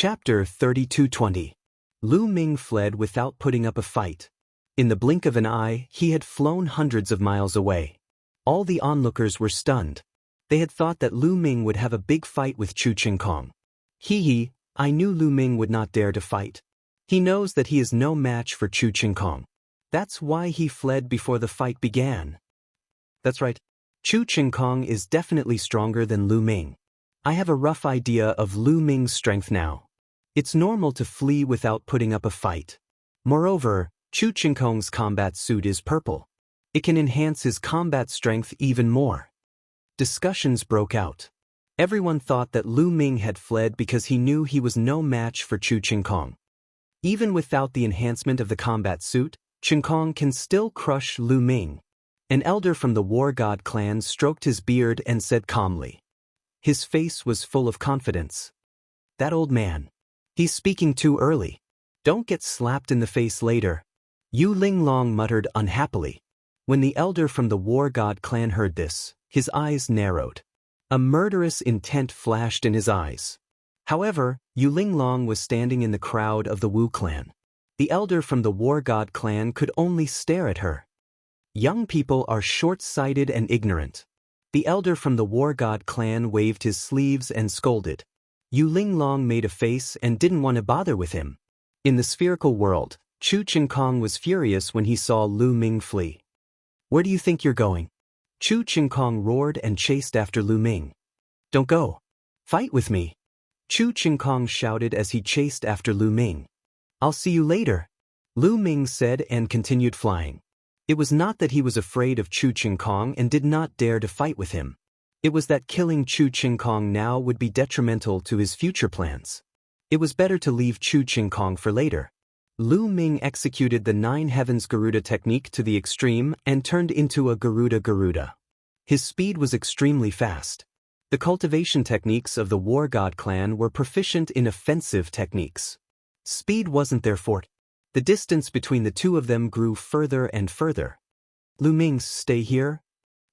Chapter 32:20. Lu Ming fled without putting up a fight. In the blink of an eye, he had flown hundreds of miles away. All the onlookers were stunned. They had thought that Lu Ming would have a big fight with Chu Qingkong. Hee, I knew Lu Ming would not dare to fight. He knows that he is no match for Chu Qingkong. That's why he fled before the fight began. That's right. Chu Qingkong is definitely stronger than Lu Ming. I have a rough idea of Lu Ming's strength now. It's normal to flee without putting up a fight. Moreover, Chu Qingkong's combat suit is purple. It can enhance his combat strength even more. Discussions broke out. Everyone thought that Lu Ming had fled because he knew he was no match for Chu Qingkong. Even without the enhancement of the combat suit, Qingkong can still crush Lu Ming. An elder from the War God clan stroked his beard and said calmly. His face was full of confidence. That old man. He's speaking too early. Don't get slapped in the face later. Yu Linglong muttered unhappily. When the elder from the War God clan heard this, his eyes narrowed. A murderous intent flashed in his eyes. However, Yu Linglong was standing in the crowd of the Wu clan. The elder from the War God clan could only stare at her. Young people are short-sighted and ignorant. The elder from the War God clan waved his sleeves and scolded. Yu Linglong made a face and didn't want to bother with him. In the spherical world, Chu Qingkong was furious when he saw Lu Ming flee. Where do you think you're going? Chu Qingkong roared and chased after Lu Ming. Don't go. Fight with me. Chu Qingkong shouted as he chased after Lu Ming. I'll see you later, Lu Ming said and continued flying. It was not that he was afraid of Chu Qingkong and did not dare to fight with him. It was that killing Chu Qingkong now would be detrimental to his future plans. It was better to leave Chu Qingkong for later. Lu Ming executed the Nine Heavens Garuda technique to the extreme and turned into a Garuda. His speed was extremely fast. The cultivation techniques of the War God clan were proficient in offensive techniques. Speed wasn't their forte. The distance between the two of them grew further and further. Lu Ming, stay here.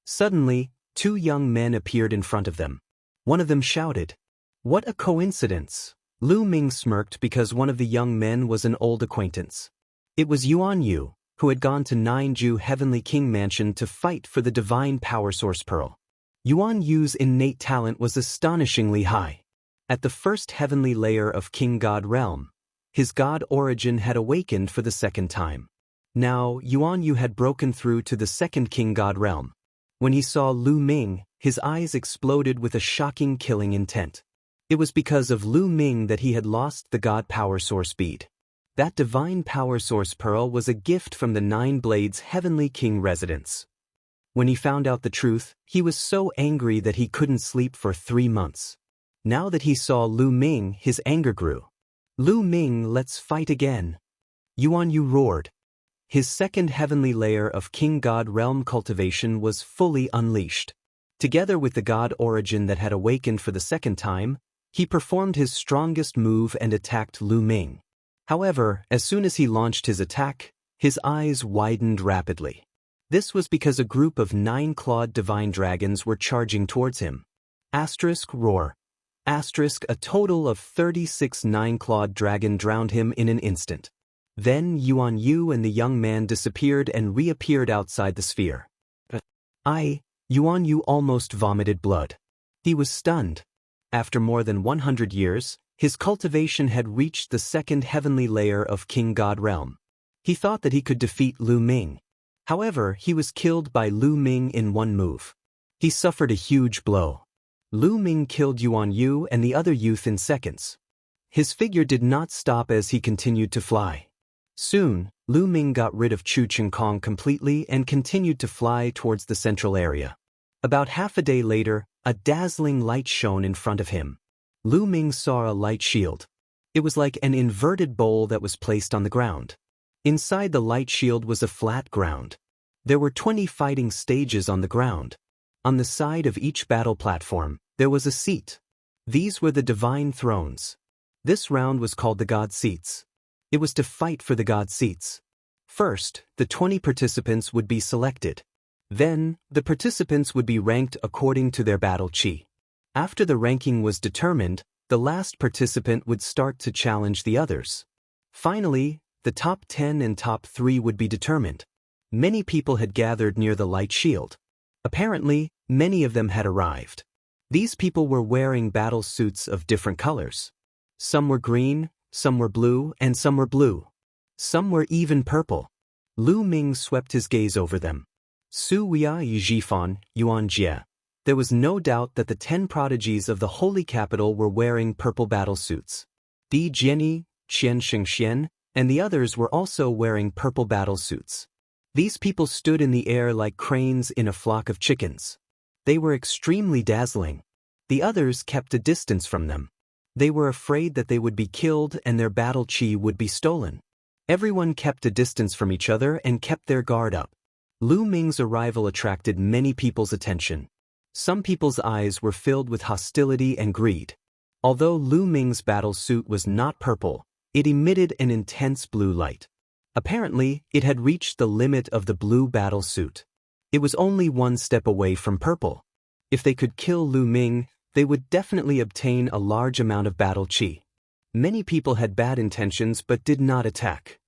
Suddenly, two young men appeared in front of them. One of them shouted. What a coincidence! Lu Ming smirked because one of the young men was an old acquaintance. It was Yuan Yu, who had gone to Ninju Heavenly King Mansion to fight for the Divine Power Source Pearl. Yuan Yu's innate talent was astonishingly high. At the first heavenly layer of King God Realm, his god origin had awakened for the second time. Now, Yuan Yu had broken through to the second King God Realm. When he saw Lu Ming, his eyes exploded with a shocking killing intent. It was because of Lu Ming that he had lost the God Power Source bead. That Divine Power Source Pearl was a gift from the Nine Blades Heavenly King residence. When he found out the truth, he was so angry that he couldn't sleep for 3 months. Now that he saw Lu Ming, his anger grew. Lu Ming, let's fight again. Yuan Yu roared. His second heavenly layer of King God Realm cultivation was fully unleashed. Together with the God origin that had awakened for the second time, he performed his strongest move and attacked Lu Ming. However, as soon as he launched his attack, his eyes widened rapidly. This was because a group of 9-clawed divine dragons were charging towards him. Roar. A total of 36 9-clawed dragon drowned him in an instant. Then Yuan Yu and the young man disappeared and reappeared outside the sphere. Yuan Yu almost vomited blood. He was stunned. After more than 100 years, his cultivation had reached the second heavenly layer of King God Realm. He thought that he could defeat Lu Ming. However, he was killed by Lu Ming in one move. He suffered a huge blow. Lu Ming killed Yuan Yu and the other youth in seconds. His figure did not stop as he continued to fly. Soon, Lu Ming got rid of Chu Qingkong completely and continued to fly towards the central area. About half a day later, a dazzling light shone in front of him. Lu Ming saw a light shield. It was like an inverted bowl that was placed on the ground. Inside the light shield was a flat ground. There were 20 fighting stages on the ground. On the side of each battle platform, there was a seat. These were the divine thrones. This round was called the God Seats. It was to fight for the God Seats. First, the 20 participants would be selected. Then, the participants would be ranked according to their battle chi. After the ranking was determined, the last participant would start to challenge the others. Finally, the top 10 and top 3 would be determined. Many people had gathered near the light shield. Apparently, many of them had arrived. These people were wearing battle suits of different colors. Some were green, some were blue, and some were blue. Some were even purple. Lu Ming swept his gaze over them. Su Weia Yi Jifan, Yuan Jie. There was no doubt that the 10 prodigies of the holy capital were wearing purple battle suits. Di Jianyi, Qian Shengxian, and the others were also wearing purple battle suits. These people stood in the air like cranes in a flock of chickens. They were extremely dazzling. The others kept a distance from them. They were afraid that they would be killed and their battle chi would be stolen. Everyone kept a distance from each other and kept their guard up. Lu Ming's arrival attracted many people's attention. Some people's eyes were filled with hostility and greed. Although Lu Ming's battle suit was not purple, it emitted an intense blue light. Apparently, it had reached the limit of the blue battle suit. It was only one step away from purple. If they could kill Lu Ming, they would definitely obtain a large amount of battle chi. Many people had bad intentions but did not attack.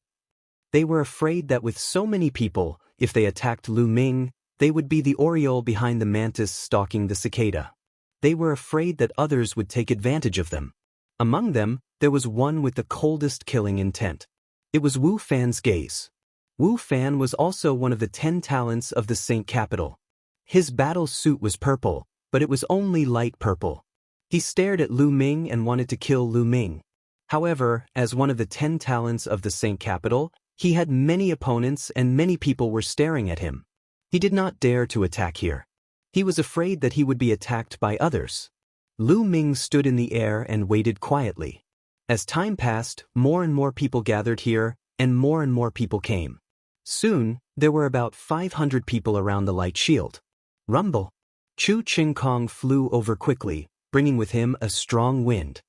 They were afraid that with so many people, if they attacked Lu Ming, they would be the oriole behind the mantis stalking the cicada. They were afraid that others would take advantage of them. Among them, there was one with the coldest killing intent. It was Wu Fan's gaze. Wu Fan was also one of the 10 talents of the Saint Capital. His battle suit was purple, but it was only light purple. He stared at Lu Ming and wanted to kill Lu Ming. However, as one of the 10 talents of the Saint Capital, he had many opponents and many people were staring at him. He did not dare to attack here. He was afraid that he would be attacked by others. Lu Ming stood in the air and waited quietly. As time passed, more and more people gathered here, and more people came. Soon, there were about 500 people around the light shield. Rumble. Chu Qingkong flew over quickly, bringing with him a strong wind.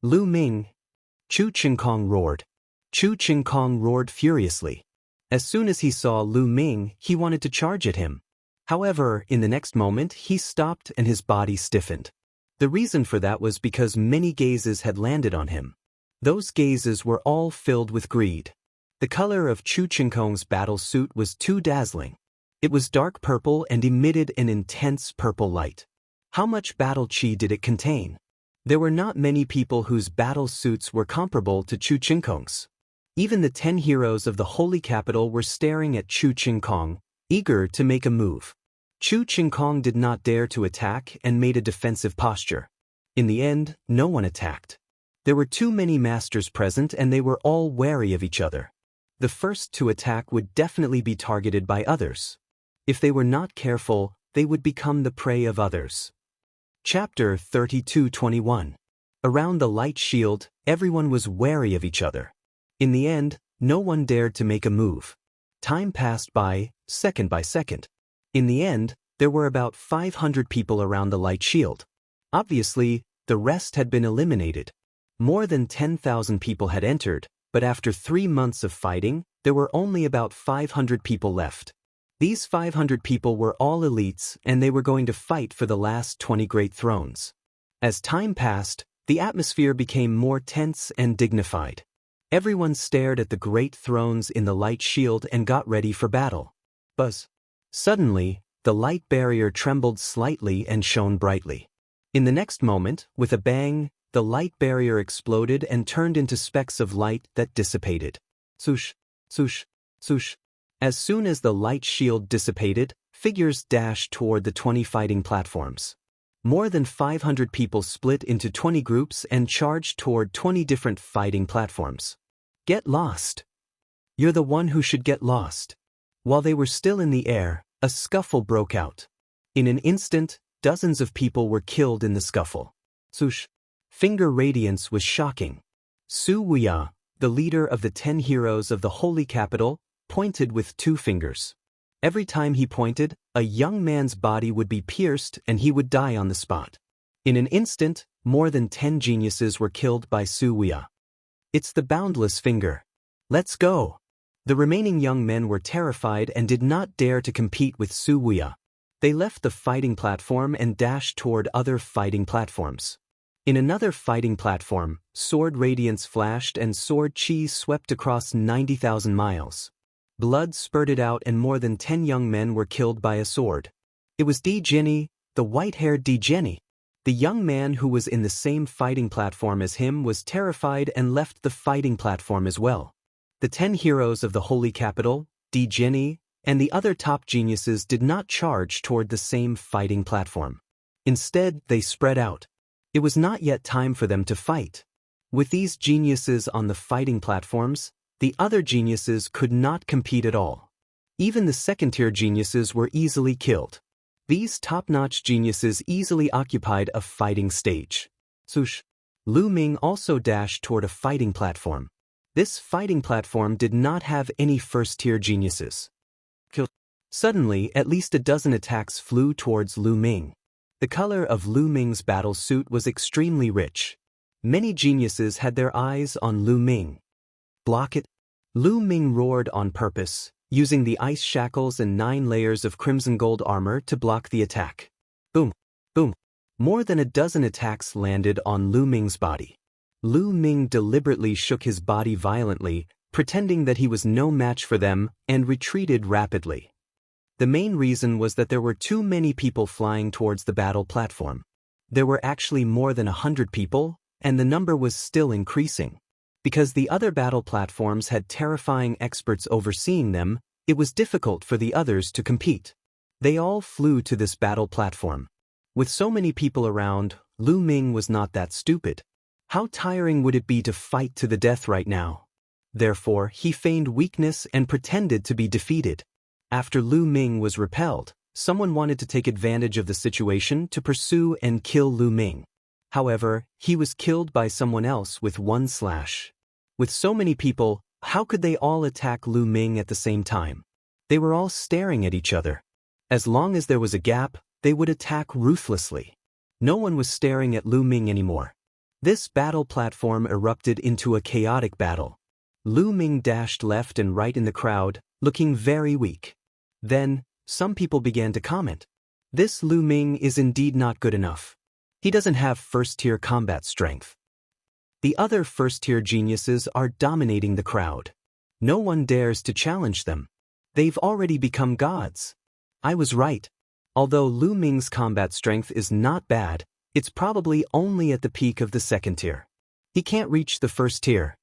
Lu Ming. Chu Qingkong roared. Chu Qingkong roared furiously. As soon as he saw Lu Ming, he wanted to charge at him. However, in the next moment, he stopped and his body stiffened. The reason for that was because many gazes had landed on him. Those gazes were all filled with greed. The color of Chu Qingkong's battle suit was too dazzling. It was dark purple and emitted an intense purple light. How much battle chi did it contain? There were not many people whose battle suits were comparable to Chu Qingkong's. Even the 10 heroes of the holy capital were staring at Chu Qingkong, eager to make a move. Chu Qingkong did not dare to attack and made a defensive posture. In the end, no one attacked. There were too many masters present and they were all wary of each other. The first to attack would definitely be targeted by others. If they were not careful, they would become the prey of others. Chapter 32:21. Around the light shield, everyone was wary of each other. In the end, no one dared to make a move. Time passed by second. In the end, there were about 500 people around the light shield. Obviously, the rest had been eliminated. More than 10,000 people had entered, but after 3 months of fighting, there were only about 500 people left. These 500 people were all elites and they were going to fight for the last 20 great thrones. As time passed, the atmosphere became more tense and dignified. Everyone stared at the great thrones in the light shield and got ready for battle. Buzz. Suddenly, the light barrier trembled slightly and shone brightly. In the next moment, with a bang, the light barrier exploded and turned into specks of light that dissipated. Swoosh, swoosh, swoosh. As soon as the light shield dissipated, figures dashed toward the 20 fighting platforms. More than 500 people split into 20 groups and charged toward 20 different fighting platforms. Get lost. You're the one who should get lost. While they were still in the air, a scuffle broke out. In an instant, dozens of people were killed in the scuffle. Swoosh. Finger radiance was shocking. Su Weia, the leader of the 10 heroes of the holy capital, pointed with 2 fingers. Every time he pointed, a young man's body would be pierced and he would die on the spot. In an instant, more than 10 geniuses were killed by Su Weia. It's the boundless finger. Let's go. The remaining young men were terrified and did not dare to compete with Su Weia. They left the fighting platform and dashed toward other fighting platforms. In another fighting platform, sword radiance flashed and sword chi swept across 90,000 miles. Blood spurted out and more than 10 young men were killed by a sword. It was Di Jinni, the white-haired Di Jinni. The young man who was in the same fighting platform as him was terrified and left the fighting platform as well. The 10 heroes of the Holy Capital, Di Jinni, and the other top geniuses did not charge toward the same fighting platform. Instead, they spread out. It was not yet time for them to fight. With these geniuses on the fighting platforms, the other geniuses could not compete at all. Even the second-tier geniuses were easily killed. These top-notch geniuses easily occupied a fighting stage. Swoosh! Lu Ming also dashed toward a fighting platform. This fighting platform did not have any first-tier geniuses. Suddenly, at least a dozen attacks flew towards Lu Ming. The color of Lu Ming's battle suit was extremely rich. Many geniuses had their eyes on Lu Ming. Block it! Lu Ming roared on purpose, using the ice shackles and 9 layers of crimson gold armor to block the attack. Boom! Boom! More than a dozen attacks landed on Lu Ming's body. Lu Ming deliberately shook his body violently, pretending that he was no match for them, and retreated rapidly. The main reason was that there were too many people flying towards the battle platform. There were actually more than 100 people, and the number was still increasing. Because the other battle platforms had terrifying experts overseeing them, it was difficult for the others to compete. They all flew to this battle platform. With so many people around, Lu Ming was not that stupid. How tiring would it be to fight to the death right now? Therefore, he feigned weakness and pretended to be defeated. After Lu Ming was repelled, someone wanted to take advantage of the situation to pursue and kill Lu Ming. However, he was killed by someone else with 1 slash. With so many people, how could they all attack Lu Ming at the same time? They were all staring at each other. As long as there was a gap, they would attack ruthlessly. No one was staring at Lu Ming anymore. This battle platform erupted into a chaotic battle. Lu Ming dashed left and right in the crowd, looking very weak. Then, some people began to comment. This Lu Ming is indeed not good enough. He doesn't have first-tier combat strength. The other first-tier geniuses are dominating the crowd. No one dares to challenge them. They've already become gods. I was right. Although Lu Ming's combat strength is not bad, it's probably only at the peak of the second tier. He can't reach the first tier.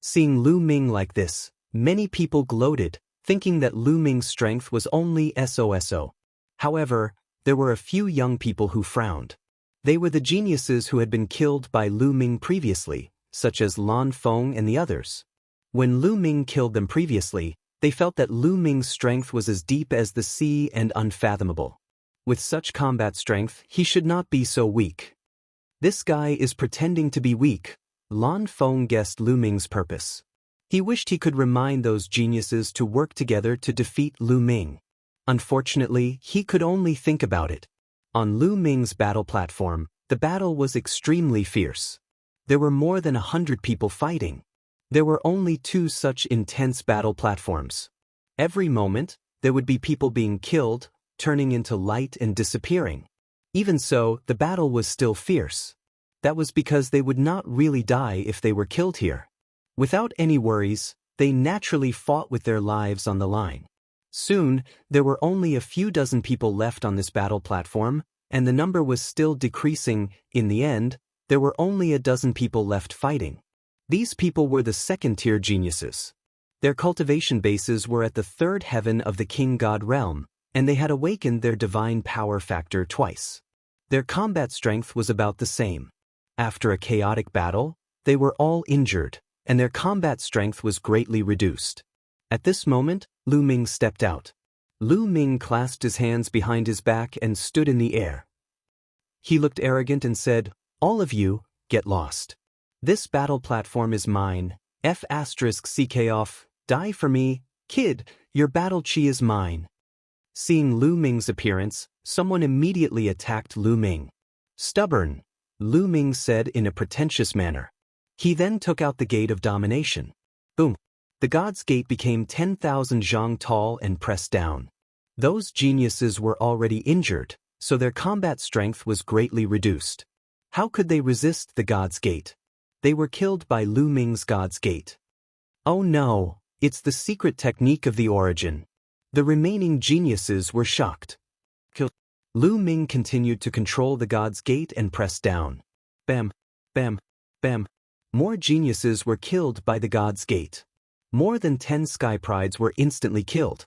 Seeing Lu Ming like this, many people gloated, thinking that Lu Ming's strength was only SOSO. However, there were a few young people who frowned. They were the geniuses who had been killed by Lu Ming previously, such as Lan Feng and the others. When Lu Ming killed them previously, they felt that Lu Ming's strength was as deep as the sea and unfathomable. With such combat strength, he should not be so weak. This guy is pretending to be weak. Lan Feng guessed Lu Ming's purpose. He wished he could remind those geniuses to work together to defeat Lu Ming. Unfortunately, he could only think about it. On Lu Ming's battle platform, the battle was extremely fierce. There were more than 100 people fighting. There were only 2 such intense battle platforms. Every moment, there would be people being killed, turning into light and disappearing. Even so, the battle was still fierce. That was because they would not really die if they were killed here. Without any worries, they naturally fought with their lives on the line. Soon, there were only a few dozen people left on this battle platform, and the number was still decreasing. In the end, there were only a dozen people left fighting. These people were the second-tier geniuses. Their cultivation bases were at the 3rd heaven of the King God realm, and they had awakened their divine power factor twice. Their combat strength was about the same. After a chaotic battle, they were all injured, and their combat strength was greatly reduced. At this moment, Lu Ming stepped out. Lu Ming clasped his hands behind his back and stood in the air. He looked arrogant and said, "All of you, get lost. This battle platform is mine. F***ck off, die for me, kid, your battle chi is mine." Seeing Lu Ming's appearance, someone immediately attacked Lu Ming. "Stubborn," Lu Ming said in a pretentious manner. He then took out the gate of domination. Boom! The God's Gate became 10,000 zhang tall and pressed down. Those geniuses were already injured, so their combat strength was greatly reduced. How could they resist the God's Gate? They were killed by Lu Ming's God's Gate. Oh no, it's the secret technique of the origin. The remaining geniuses were shocked. Lu Ming continued to control the God's Gate and pressed down. Bam, bam, bam. More geniuses were killed by the God's Gate. More than 10 Sky Prides were instantly killed.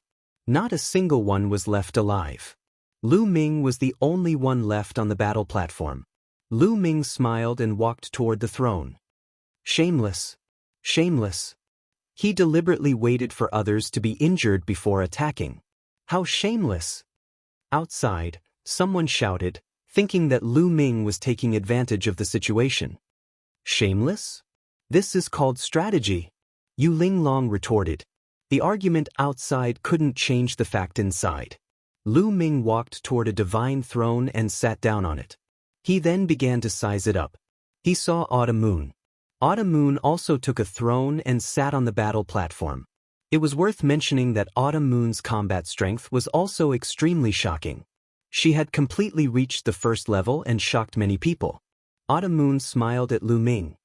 Not a single one was left alive. Lu Ming was the only one left on the battle platform. Lu Ming smiled and walked toward the throne. Shameless. Shameless. He deliberately waited for others to be injured before attacking. How shameless! Outside, someone shouted, thinking that Lu Ming was taking advantage of the situation. Shameless? This is called strategy. Yu Linglong retorted. The argument outside couldn't change the fact inside. Lu Ming walked toward a divine throne and sat down on it. He then began to size it up. He saw Autumn Moon. Autumn Moon also took a throne and sat on the battle platform. It was worth mentioning that Autumn Moon's combat strength was also extremely shocking. She had completely reached the first level and shocked many people. Autumn Moon smiled at Lu Ming.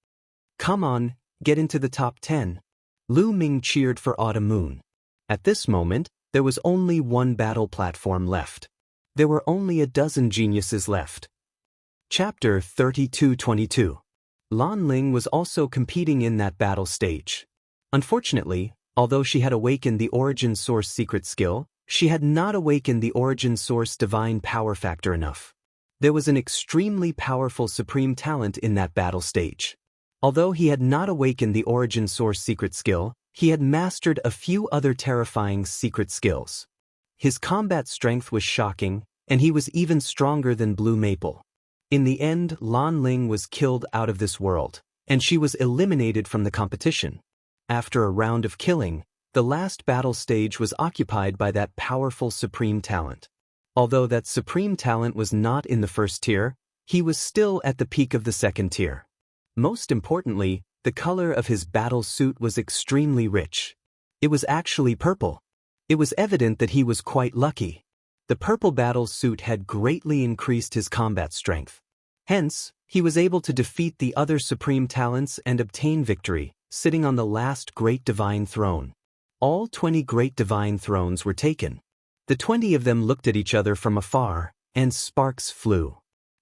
Come on, get into the top 10. Lu Ming cheered for Autumn Moon. At this moment, there was only one battle platform left. There were only a dozen geniuses left. Chapter 32-22. Lan Ling was also competing in that battle stage. Unfortunately, although she had awakened the Origin Source secret skill, she had not awakened the Origin Source divine power factor enough. There was an extremely powerful supreme talent in that battle stage. Although he had not awakened the Origin Source secret skill, he had mastered a few other terrifying secret skills. His combat strength was shocking, and he was even stronger than Blue Maple. In the end, Lan Ling was killed out of this world, and she was eliminated from the competition. After a round of killing, the last battle stage was occupied by that powerful supreme talent. Although that supreme talent was not in the first tier, he was still at the peak of the second tier. Most importantly, the color of his battle suit was extremely rich. It was actually purple. It was evident that he was quite lucky. The purple battle suit had greatly increased his combat strength. Hence, he was able to defeat the other supreme talents and obtain victory, sitting on the last great divine throne. All 20 great divine thrones were taken. The 20 of them looked at each other from afar, and sparks flew.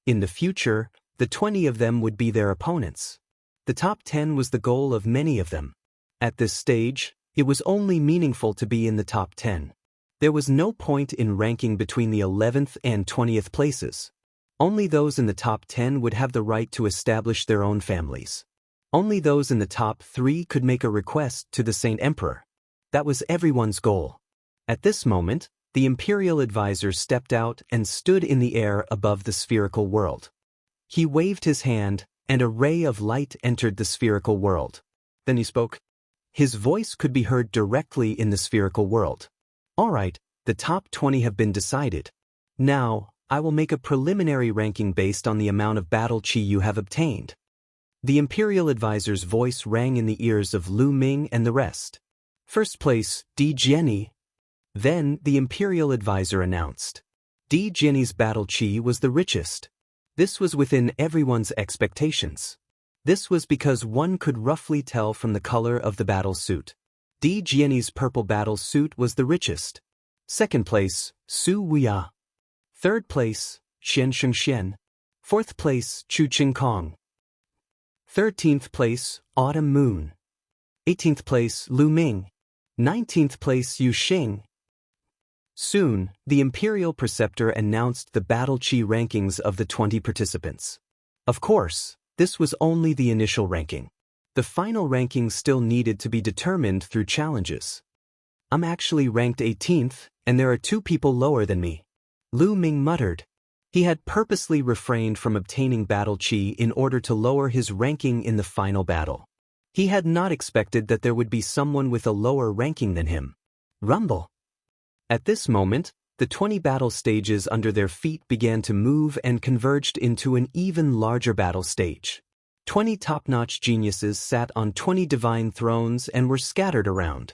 In the future, the 20 of them would be their opponents. The top 10 was the goal of many of them. At this stage, it was only meaningful to be in the top 10. There was no point in ranking between the 11th and 20th places. Only those in the top 10 would have the right to establish their own families. Only those in the top 3 could make a request to the Saint Emperor. That was everyone's goal. At this moment, the Imperial Advisor stepped out and stood in the air above the spherical world. He waved his hand, and a ray of light entered the spherical world. Then he spoke. His voice could be heard directly in the spherical world. All right, the top 20 have been decided. Now, I will make a preliminary ranking based on the amount of battle chi you have obtained. The Imperial Advisor's voice rang in the ears of Lu Ming and the rest. First place, Di Jianyi. Then, the Imperial Advisor announced. Di Jianyi's battle chi was the richest. This was within everyone's expectations. This was because one could roughly tell from the color of the battle suit. Di Jianyi's purple battle suit was the richest. Second place, Su Wuya. Third place, Xian Shengxian. Fourth place, Chu Qingkong. 13th place, Autumn Moon. 18th place, Lu Ming. 19th place, Yu Xing. Soon, the Imperial Preceptor announced the battle chi rankings of the 20 participants. Of course, this was only the initial ranking. The final rankings still needed to be determined through challenges. I'm actually ranked 18th, and there are 2 people lower than me. Lu Ming muttered. He had purposely refrained from obtaining battle chi in order to lower his ranking in the final battle. He had not expected that there would be someone with a lower ranking than him. Rumble. At this moment, the 20 battle stages under their feet began to move and converged into an even larger battle stage. 20 top-notch geniuses sat on 20 divine thrones and were scattered around.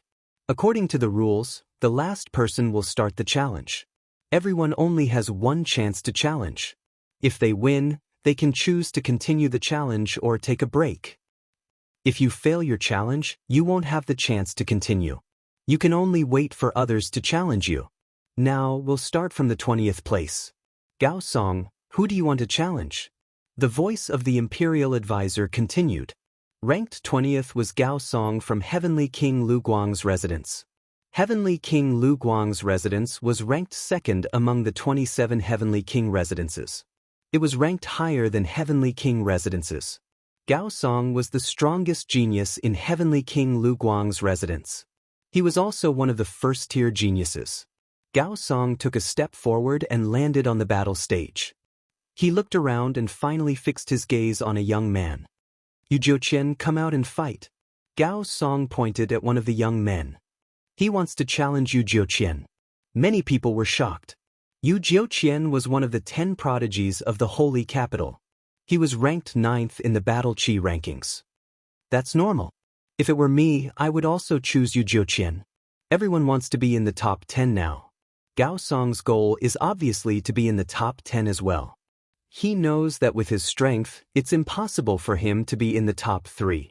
According to the rules, the last person will start the challenge. Everyone only has one chance to challenge. If they win, they can choose to continue the challenge or take a break. If you fail your challenge, you won't have the chance to continue. You can only wait for others to challenge you. Now, we'll start from the 20th place. Gao Song, who do you want to challenge? The voice of the Imperial Advisor continued. Ranked 20th was Gao Song from Heavenly King Lu Guang's residence. Heavenly King Lu Guang's residence was ranked second among the 27 Heavenly King residences. It was ranked higher than Heavenly King residences. Gao Song was the strongest genius in Heavenly King Lu Guang's residence. He was also one of the first-tier geniuses. Gao Song took a step forward and landed on the battle stage. He looked around and finally fixed his gaze on a young man. "Yu Jiuqian, come out and fight." Gao Song pointed at one of the young men. "He wants to challenge Yu Jiuqian." Many people were shocked. Yu Jiuqian was one of the 10 prodigies of the Holy Capital. He was ranked 9th in the Battle Chi rankings. That's normal. If it were me, I would also choose Yu Jiuqian. Everyone wants to be in the top 10 now. Gao Song's goal is obviously to be in the top 10 as well. He knows that with his strength, it's impossible for him to be in the top 3.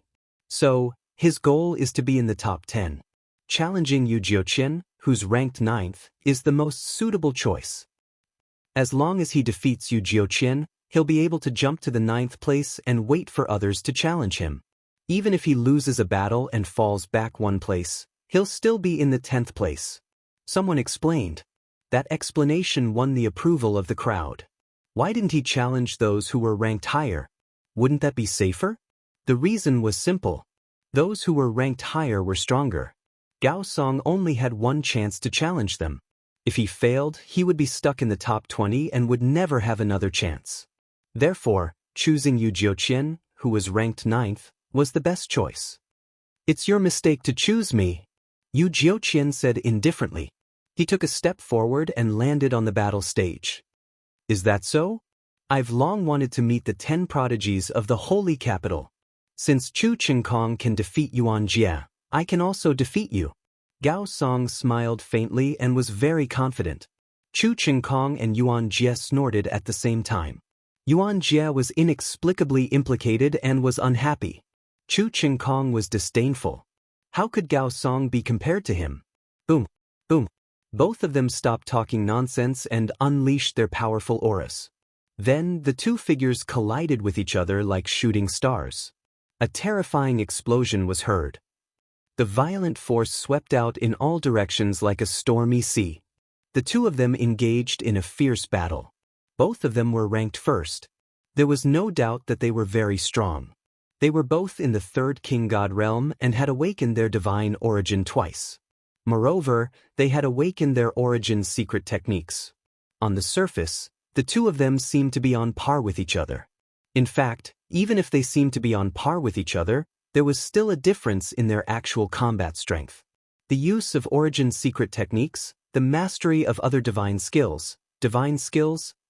So, his goal is to be in the top 10. Challenging Yu Jiuqian, who's ranked 9th, is the most suitable choice. As long as he defeats Yu Jiuqian, he'll be able to jump to the 9th place and wait for others to challenge him. Even if he loses a battle and falls back 1 place, he'll still be in the 10th place. Someone explained. That explanation won the approval of the crowd. Why didn't he challenge those who were ranked higher? Wouldn't that be safer? The reason was simple. Those who were ranked higher were stronger. Gao Song only had 1 chance to challenge them. If he failed, he would be stuck in the top 20 and would never have another chance. Therefore, choosing Yu Jiuqian, who was ranked 9th, was the best choice. "It's your mistake to choose me," Yu Jiuqian said indifferently. He took a step forward and landed on the battle stage. "Is that so? I've long wanted to meet the 10 prodigies of the Holy Capital. Since Chu Qingkong can defeat Yuan Jie, I can also defeat you." Gao Song smiled faintly and was very confident. Chu Qingkong and Yuan Jie snorted at the same time. Yuan Jie was inexplicably implicated and was unhappy. Chu Qingkong was disdainful. How could Gao Song be compared to him? Boom, boom. Both of them stopped talking nonsense and unleashed their powerful auras. Then the 2 figures collided with each other like shooting stars. A terrifying explosion was heard. The violent force swept out in all directions like a stormy sea. The 2 of them engaged in a fierce battle. Both of them were ranked first. There was no doubt that they were very strong. They were both in the 3rd King God realm and had awakened their divine origin twice. Moreover, they had awakened their origin's secret techniques. On the surface, the 2 of them seemed to be on par with each other. In fact, even if they seemed to be on par with each other, there was still a difference in their actual combat strength. The use of origin's secret techniques, the mastery of other divine skills,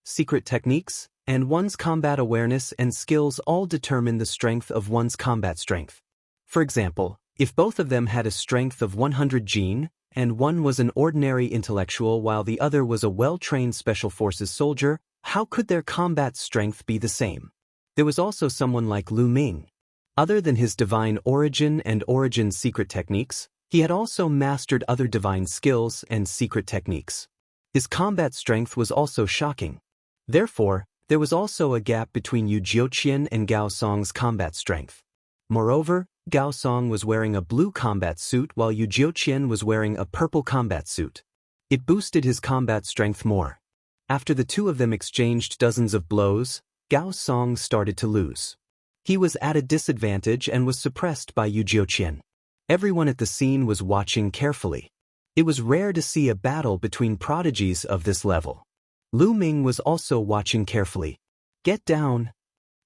secret techniques, and one's combat awareness and skills all determine the strength of one's combat strength. For example, if both of them had a strength of 100 Jin, and one was an ordinary intellectual while the other was a well-trained Special Forces soldier, how could their combat strength be the same? There was also someone like Lu Ming. Other than his divine origin and origin's secret techniques, he had also mastered other divine skills and secret techniques. His combat strength was also shocking. Therefore, there was also a gap between Yu Jiuqian and Gao Song's combat strength. Moreover, Gao Song was wearing a blue combat suit while Yu Jiuqian was wearing a purple combat suit. It boosted his combat strength more. After the 2 of them exchanged dozens of blows, Gao Song started to lose. He was at a disadvantage and was suppressed by Yu Jiuqian. Everyone at the scene was watching carefully. It was rare to see a battle between prodigies of this level. Lu Ming was also watching carefully. "Get down!"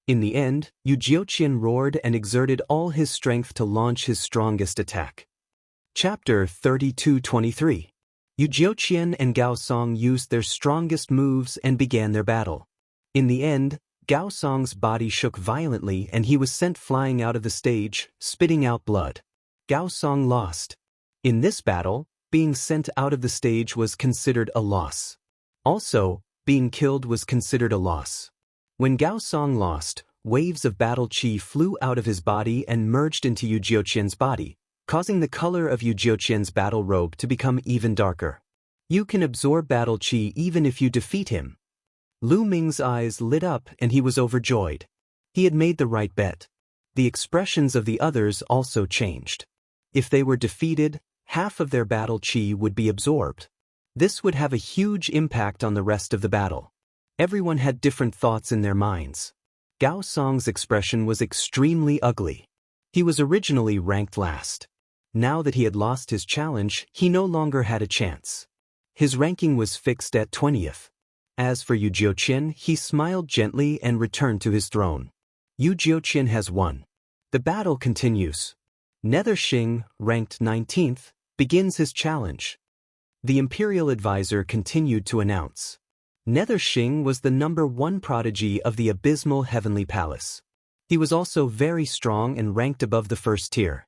In the end, Yu Jiuqian roared and exerted all his strength to launch his strongest attack. Chapter 32-23. Yu Jiuqian and Gao Song used their strongest moves and began their battle. In the end, Gao Song's body shook violently and he was sent flying out of the stage, spitting out blood. Gao Song lost. In this battle, being sent out of the stage was considered a loss. Also, being killed was considered a loss. When Gao Song lost, waves of battle qi flew out of his body and merged into Yu Jiuqian's body, causing the color of Yu Jiuqian's battle robe to become even darker. You can absorb battle qi even if you defeat him. Lu Ming's eyes lit up and he was overjoyed. He had made the right bet. The expressions of the others also changed. If they were defeated, half of their battle qi would be absorbed. This would have a huge impact on the rest of the battle. Everyone had different thoughts in their minds. Gao Song's expression was extremely ugly. He was originally ranked last. Now that he had lost his challenge, he no longer had a chance. His ranking was fixed at 20th. As for Yu Jiuqian, he smiled gently and returned to his throne. Yu Jiuqian has won. The battle continues. Nether Xing, ranked 19th, begins his challenge. The Imperial Advisor continued to announce. Nether Xing was the #1 prodigy of the abysmal Heavenly Palace. He was also very strong and ranked above the first tier.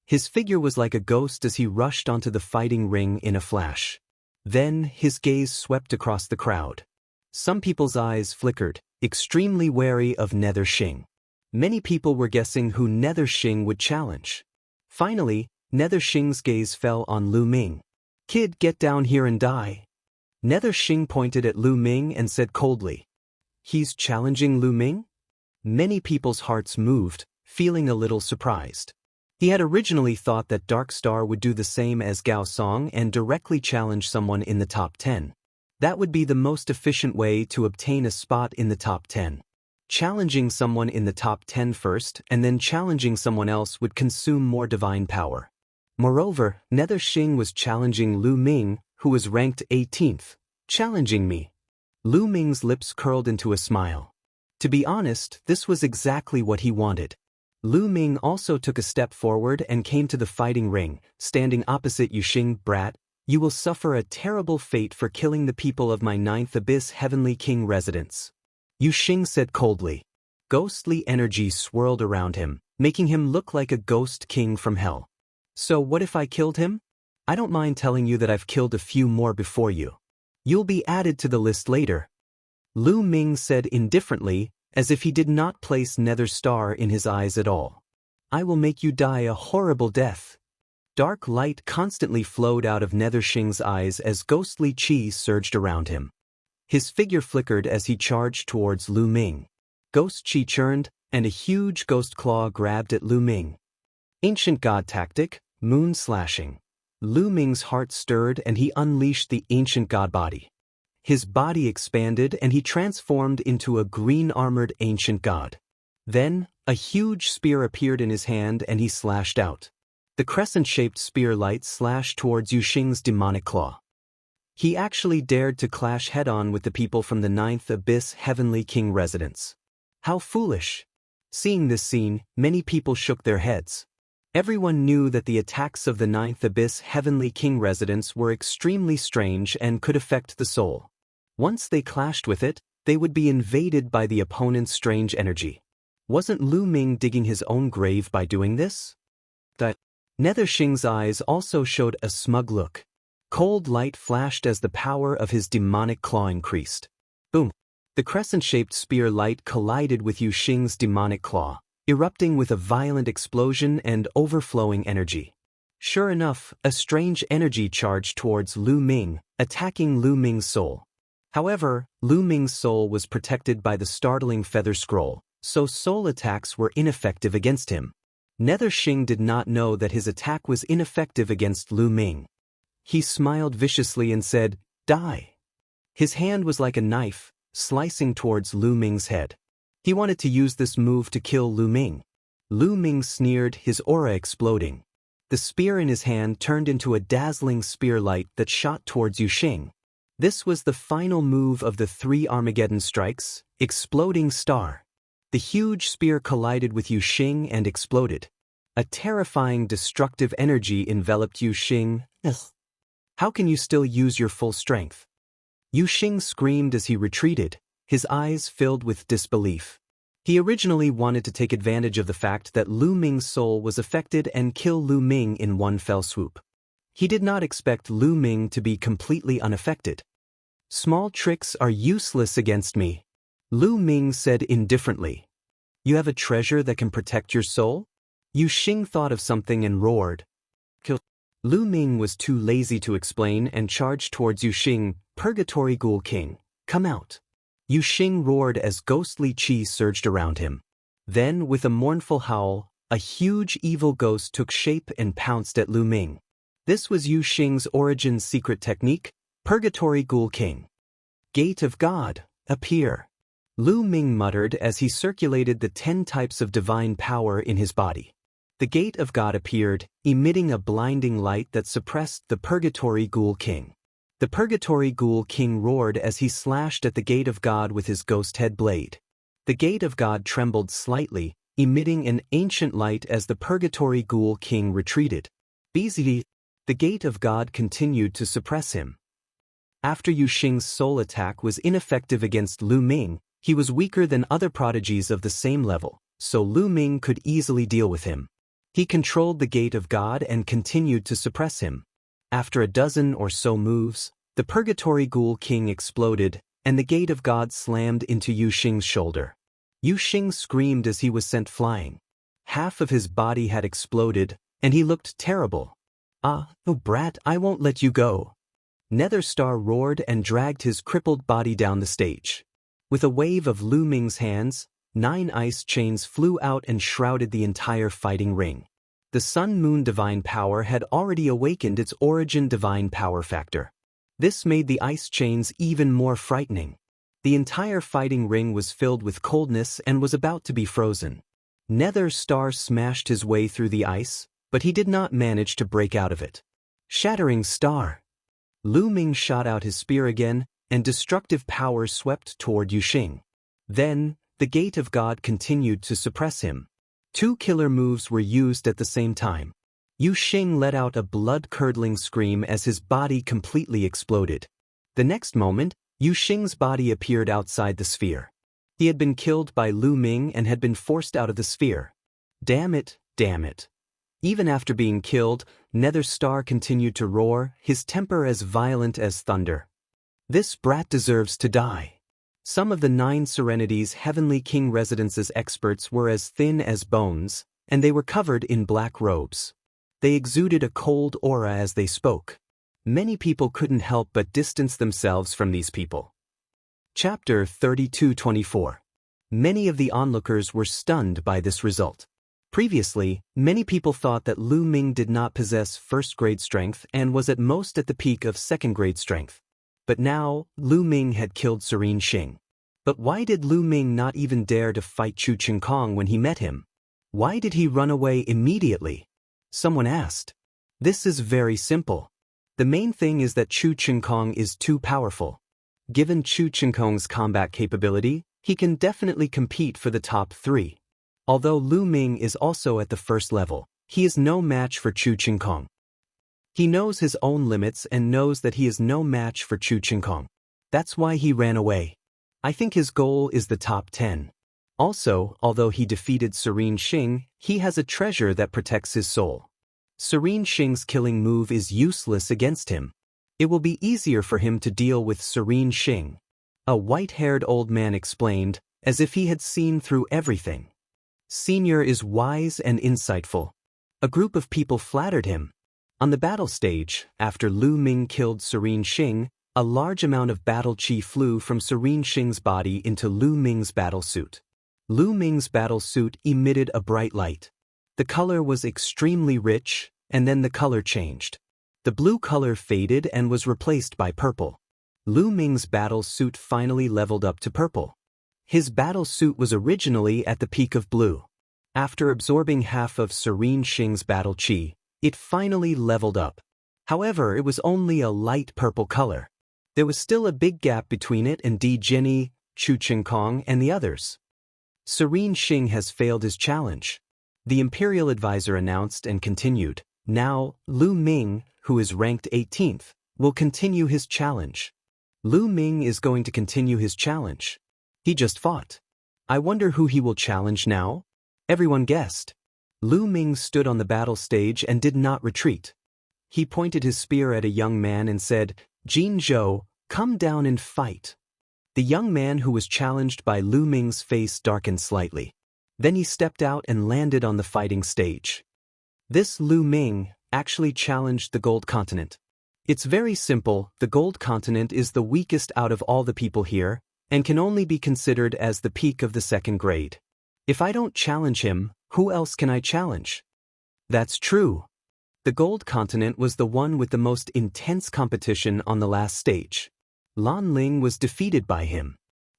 His figure was like a ghost as he rushed onto the fighting ring in a flash. Then, his gaze swept across the crowd. Some people's eyes flickered, extremely wary of Nether Xing. Many people were guessing who Nether Xing would challenge. Finally, Nether Xing's gaze fell on Lu Ming. "Kid, get down here and die." Nether Xing pointed at Lu Ming and said coldly, "He's challenging Lu Ming?" Many people's hearts moved, feeling a little surprised. He had originally thought that Dark Star would do the same as Gao Song and directly challenge someone in the top 10. That would be the most efficient way to obtain a spot in the top 10. Challenging someone in the top 10 first and then challenging someone else would consume more divine power. Moreover, Nether Xing was challenging Lu Ming, who was ranked 18th. "Challenging me." Lu Ming's lips curled into a smile. To be honest, this was exactly what he wanted. Lu Ming also took a step forward and came to the fighting ring, standing opposite Yu Xing. "Brat, you will suffer a terrible fate for killing the people of my 9th Abyss Heavenly King residence." Yu Xing said coldly. Ghostly energy swirled around him, making him look like a ghost king from hell. "So what if I killed him? I don't mind telling you that I've killed a few more before you. You'll be added to the list later." Lu Ming said indifferently, as if he did not place Nether Star in his eyes at all. "I will make you die a horrible death." Dark light constantly flowed out of Nether Xing's eyes as ghostly qi surged around him. His figure flickered as he charged towards Lu Ming. Ghost qi churned, and a huge ghost claw grabbed at Lu Ming. Ancient God tactic, moon slashing. Lu Ming's heart stirred and he unleashed the ancient God body. His body expanded and he transformed into a green-armored ancient god. Then, a huge spear appeared in his hand and he slashed out. The crescent-shaped spear light slashed towards Yu Xing's demonic claw. He actually dared to clash head-on with the people from the 9th Abyss Heavenly King residence. How foolish! Seeing this scene, many people shook their heads. Everyone knew that the attacks of the 9th Abyss Heavenly King residence were extremely strange and could affect the soul. Once they clashed with it, they would be invaded by the opponent's strange energy. Wasn't Lu Ming digging his own grave by doing this? Nether Xing's eyes also showed a smug look. Cold light flashed as the power of his demonic claw increased. Boom! The crescent-shaped spear light collided with Yu Xing's demonic claw, erupting with a violent explosion and overflowing energy. Sure enough, a strange energy charged towards Lu Ming, attacking Lu Ming's soul. However, Lu Ming's soul was protected by the startling feather scroll, so soul attacks were ineffective against him. Nether Xing did not know that his attack was ineffective against Lu Ming. He smiled viciously and said, "Die." His hand was like a knife, slicing towards Lu Ming's head. He wanted to use this move to kill Lu Ming. Lu Ming sneered, his aura exploding. The spear in his hand turned into a dazzling spear light that shot towards Yu Xing. This was the final move of the 3 Armageddon strikes, Exploding Star. The huge spear collided with Yu Xing and exploded. A terrifying destructive energy enveloped Yu Xing. "Ugh. How can you still use your full strength?" Yu Xing screamed as he retreated, his eyes filled with disbelief. He originally wanted to take advantage of the fact that Lu Ming's soul was affected and kill Lu Ming in one fell swoop. He did not expect Lu Ming to be completely unaffected. "Small tricks are useless against me." Lu Ming said indifferently. You have a treasure that can protect your soul? Yu Xing thought of something and roared. Kill. Lu Ming was too lazy to explain and charged towards Yu Xing. Purgatory Ghoul King, come out. Yu Xing roared as ghostly chi surged around him. Then, with a mournful howl, a huge evil ghost took shape and pounced at Lu Ming. This was Yu Xing's origin secret technique, Purgatory Ghoul King. Gate of God, appear. Lu Ming muttered as he circulated the 10 types of divine power in his body. The Gate of God appeared, emitting a blinding light that suppressed the Purgatory Ghoul King. The Purgatory Ghoul King roared as he slashed at the Gate of God with his ghost head blade. The Gate of God trembled slightly, emitting an ancient light as the Purgatory Ghoul King retreated. Busy, the Gate of God continued to suppress him. After Yu Xing's soul attack was ineffective against Lu Ming, he was weaker than other prodigies of the same level, so Lu Ming could easily deal with him. He controlled the Gate of God and continued to suppress him. After a dozen or so moves, the Purgatory Ghoul King exploded, and the Gate of God slammed into Yu Xing's shoulder. Yu Xing screamed as he was sent flying. Half of his body had exploded, and he looked terrible. Oh brat, I won't let you go. Nether Star roared and dragged his crippled body down the stage. With a wave of Lu Ming's hands, 9 ice chains flew out and shrouded the entire fighting ring. The Sun-Moon Divine Power had already awakened its origin divine power factor. This made the ice chains even more frightening. The entire fighting ring was filled with coldness and was about to be frozen. Nether Star smashed his way through the ice, but he did not manage to break out of it. Shattering Star. Lu Ming shot out his spear again, and destructive power swept toward Yu Xing. Then, the Gate of God continued to suppress him. 2 killer moves were used at the same time. Yu Xing let out a blood-curdling scream as his body completely exploded. The next moment, Yu Xing's body appeared outside the sphere. He had been killed by Lu Ming and had been forced out of the sphere. Damn it, damn it. Even after being killed, Nether Star continued to roar, his temper as violent as thunder. This brat deserves to die. Some of the 9 Serenity's Heavenly King Residence's experts were as thin as bones, and they were covered in black robes. They exuded a cold aura as they spoke. Many people couldn't help but distance themselves from these people. Chapter 32-24. Many of the onlookers were stunned by this result. Previously, many people thought that Lu Ming did not possess first-grade strength and was at most at the peak of second-grade strength. But now, Lu Ming had killed Serene Xing. But why did Lu Ming not even dare to fight Chu Qingkong when he met him? Why did he run away immediately? Someone asked. This is very simple. The main thing is that Chu Qingkong is too powerful. Given Chu Qingkong's combat capability, he can definitely compete for the top 3. Although Lu Ming is also at the first level, he is no match for Chu Qingkong. He knows his own limits and knows that he is no match for Chu Qingkong. That's why he ran away. I think his goal is the top 10. Also, although he defeated Serene Xing, he has a treasure that protects his soul. Serene Xing's killing move is useless against him. It will be easier for him to deal with Serene Xing. A white-haired old man explained, as if he had seen through everything. Senior is wise and insightful. A group of people flattered him. On the battle stage, after Lu Ming killed Serene Xing, a large amount of battle chi flew from Serene Xing's body into Lu Ming's battle suit. Lu Ming's battle suit emitted a bright light. The color was extremely rich, and then the color changed. The blue color faded and was replaced by purple. Lu Ming's battle suit finally leveled up to purple. His battle suit was originally at the peak of blue. After absorbing half of Serene Xing's battle chi, it finally leveled up. However, it was only a light purple color. There was still a big gap between it and Di Jinni, Chu Qingkong, and the others. Serene Xing has failed his challenge. The Imperial Advisor announced and continued. Now, Lu Ming, who is ranked 18th, will continue his challenge. Lu Ming is going to continue his challenge. He just fought. I wonder who he will challenge now? Everyone guessed. Lu Ming stood on the battle stage and did not retreat. He pointed his spear at a young man and said, Jin Zhou, come down and fight. The young man who was challenged by Lu Ming's face darkened slightly. Then he stepped out and landed on the fighting stage. This Lu Ming actually challenged the Gold Continent. It's very simple, the Gold Continent is the weakest out of all the people here, and can only be considered as the peak of the second grade. If I don't challenge him, who else can I challenge? That's true. The Gold Continent was the one with the most intense competition on the last stage. Lan Ling was defeated by him.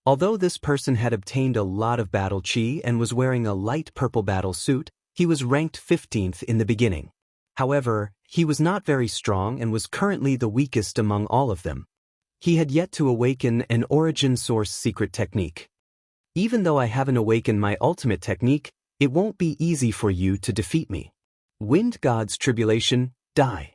Although this person had obtained a lot of battle chi and was wearing a light purple battle suit, he was ranked 15th in the beginning. However, he was not very strong and was currently the weakest among all of them. He had yet to awaken an origin source secret technique. Even though I haven't awakened my ultimate technique, it won't be easy for you to defeat me. Wind God's tribulation, die.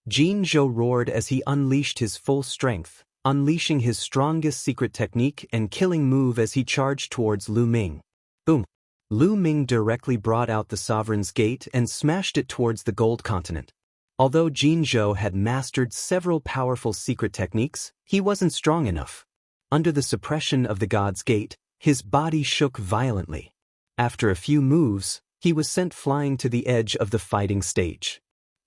Jianghu roared as he unleashed his full strength, unleashing his strongest secret technique and killing move as he charged towards Lu Ming. Boom! Lu Ming directly brought out the Sovereign's Gate and smashed it towards the Gold Continent. Although Jianghu had mastered several powerful secret techniques, he wasn't strong enough. Under the suppression of the God's Gate, his body shook violently. After a few moves, he was sent flying to the edge of the fighting stage.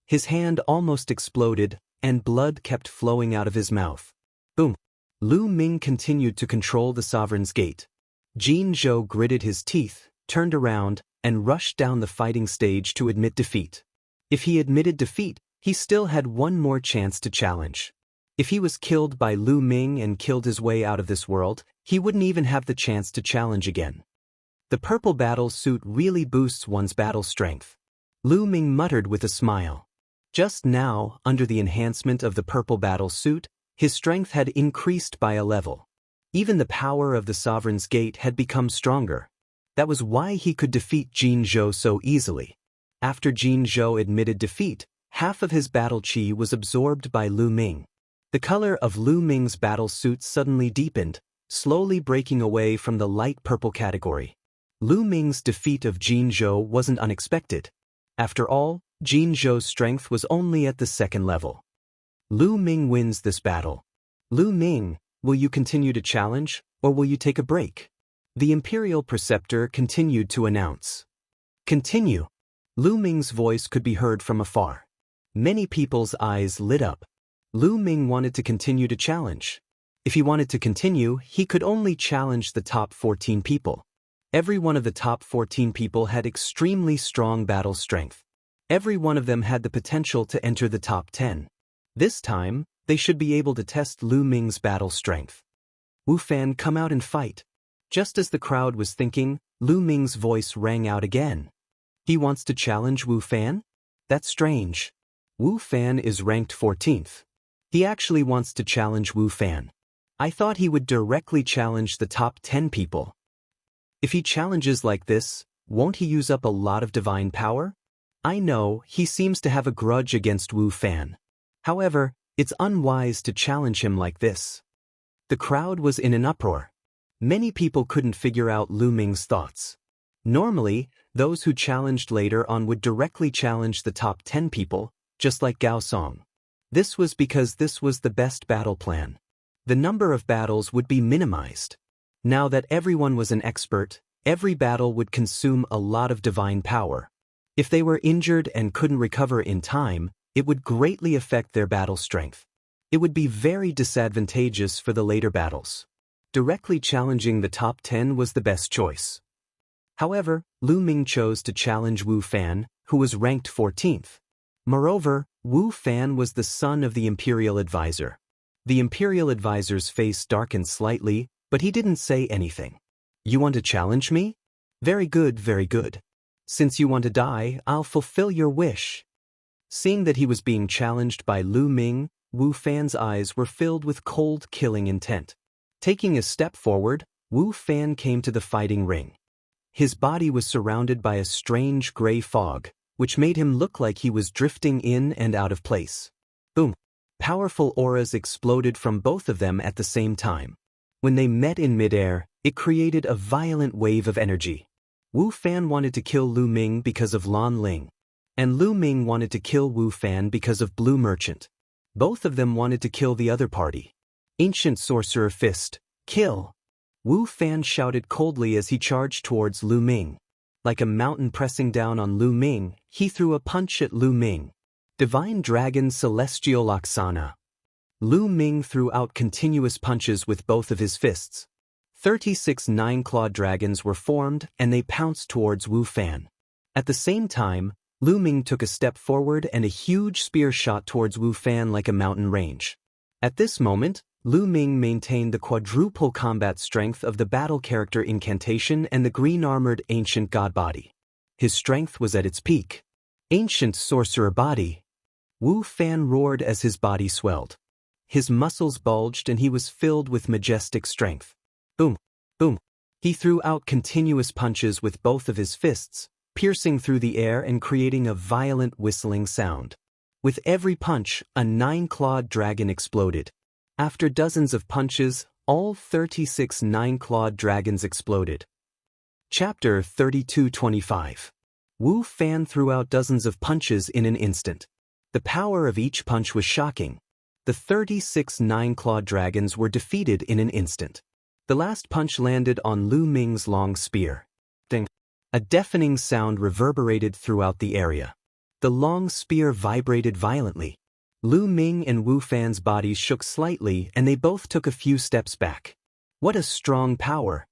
His hand almost exploded, and blood kept flowing out of his mouth. Boom! Lu Ming continued to control the Sovereign's Gate. Jianghu gritted his teeth, turned around, and rushed down the fighting stage to admit defeat. If he admitted defeat, he still had one more chance to challenge. If he was killed by Lu Ming and killed his way out of this world, he wouldn't even have the chance to challenge again. The purple battle suit really boosts one's battle strength. Lu Ming muttered with a smile. Just now, under the enhancement of the purple battle suit, his strength had increased by a level. Even the power of the Sovereign's Gate had become stronger. That was why he could defeat Jianghu so easily. After Jianghu admitted defeat, half of his battle chi was absorbed by Lu Ming. The color of Lu Ming's battle suit suddenly deepened, slowly breaking away from the light purple category. Lu Ming's defeat of Jianghu wasn't unexpected. After all, Jianghu's strength was only at the second level. Lu Ming wins this battle. Lu Ming, will you continue to challenge, or will you take a break? The Imperial Preceptor continued to announce. Continue. Lu Ming's voice could be heard from afar. Many people's eyes lit up. Lu Ming wanted to continue to challenge. If he wanted to continue, he could only challenge the top 14 people. Every one of the top 14 people had extremely strong battle strength. Every one of them had the potential to enter the top 10. This time, they should be able to test Lu Ming's battle strength. Wu Fan, come out and fight. Just as the crowd was thinking, Lu Ming's voice rang out again. He wants to challenge Wu Fan? That's strange. Wu Fan is ranked 14th. He actually wants to challenge Wu Fan. I thought he would directly challenge the top 10 people. If he challenges like this, won't he use up a lot of divine power? I know, he seems to have a grudge against Wu Fan. However, it's unwise to challenge him like this. The crowd was in an uproar. Many people couldn't figure out Lu Ming's thoughts. Normally, those who challenged later on would directly challenge the top 10 people, just like Gao Song. This was because this was the best battle plan. The number of battles would be minimized. Now that everyone was an expert, every battle would consume a lot of divine power. If they were injured and couldn't recover in time, it would greatly affect their battle strength. It would be very disadvantageous for the later battles. Directly challenging the top 10 was the best choice. However, Lu Ming chose to challenge Wu Fan, who was ranked 14th. Moreover, Wu Fan was the son of the Imperial Advisor. The Imperial Advisor's face darkened slightly, but he didn't say anything. You want to challenge me? Very good, very good. Since you want to die, I'll fulfill your wish. Seeing that he was being challenged by Lu Ming, Wu Fan's eyes were filled with cold, killing intent. Taking a step forward, Wu Fan came to the fighting ring. His body was surrounded by a strange gray fog, which made him look like he was drifting in and out of place. Boom! Powerful auras exploded from both of them at the same time. When they met in midair, it created a violent wave of energy. Wu Fan wanted to kill Lu Ming because of Lan Ling, and Lu Ming wanted to kill Wu Fan because of Blue Merchant. Both of them wanted to kill the other party. Ancient Sorcerer Fist, Kill! Wu Fan shouted coldly as he charged towards Lu Ming. Like a mountain pressing down on Lu Ming, he threw a punch at Lu Ming. Divine Dragon Celestial Laksana. Lu Ming threw out continuous punches with both of his fists. 36 nine-clawed dragons were formed and they pounced towards Wu Fan. At the same time, Lu Ming took a step forward and a huge spear shot towards Wu Fan like a mountain range. At this moment, Lu Ming maintained the quadruple combat strength of the battle character incantation and the green-armored ancient god body. His strength was at its peak. Ancient sorcerer body. Wu Fan roared as his body swelled. His muscles bulged and he was filled with majestic strength. Boom, boom. He threw out continuous punches with both of his fists, piercing through the air and creating a violent whistling sound. With every punch, a nine-clawed dragon exploded. After dozens of punches, all 36 nine-clawed dragons exploded. Chapter 32:25. Wu Fan threw out dozens of punches in an instant. The power of each punch was shocking. The 36 nine-clawed dragons were defeated in an instant. The last punch landed on Lu Ming's long spear. Ding! A deafening sound reverberated throughout the area. The long spear vibrated violently. Lu Ming and Wu Fan's bodies shook slightly and they both took a few steps back. What a strong power!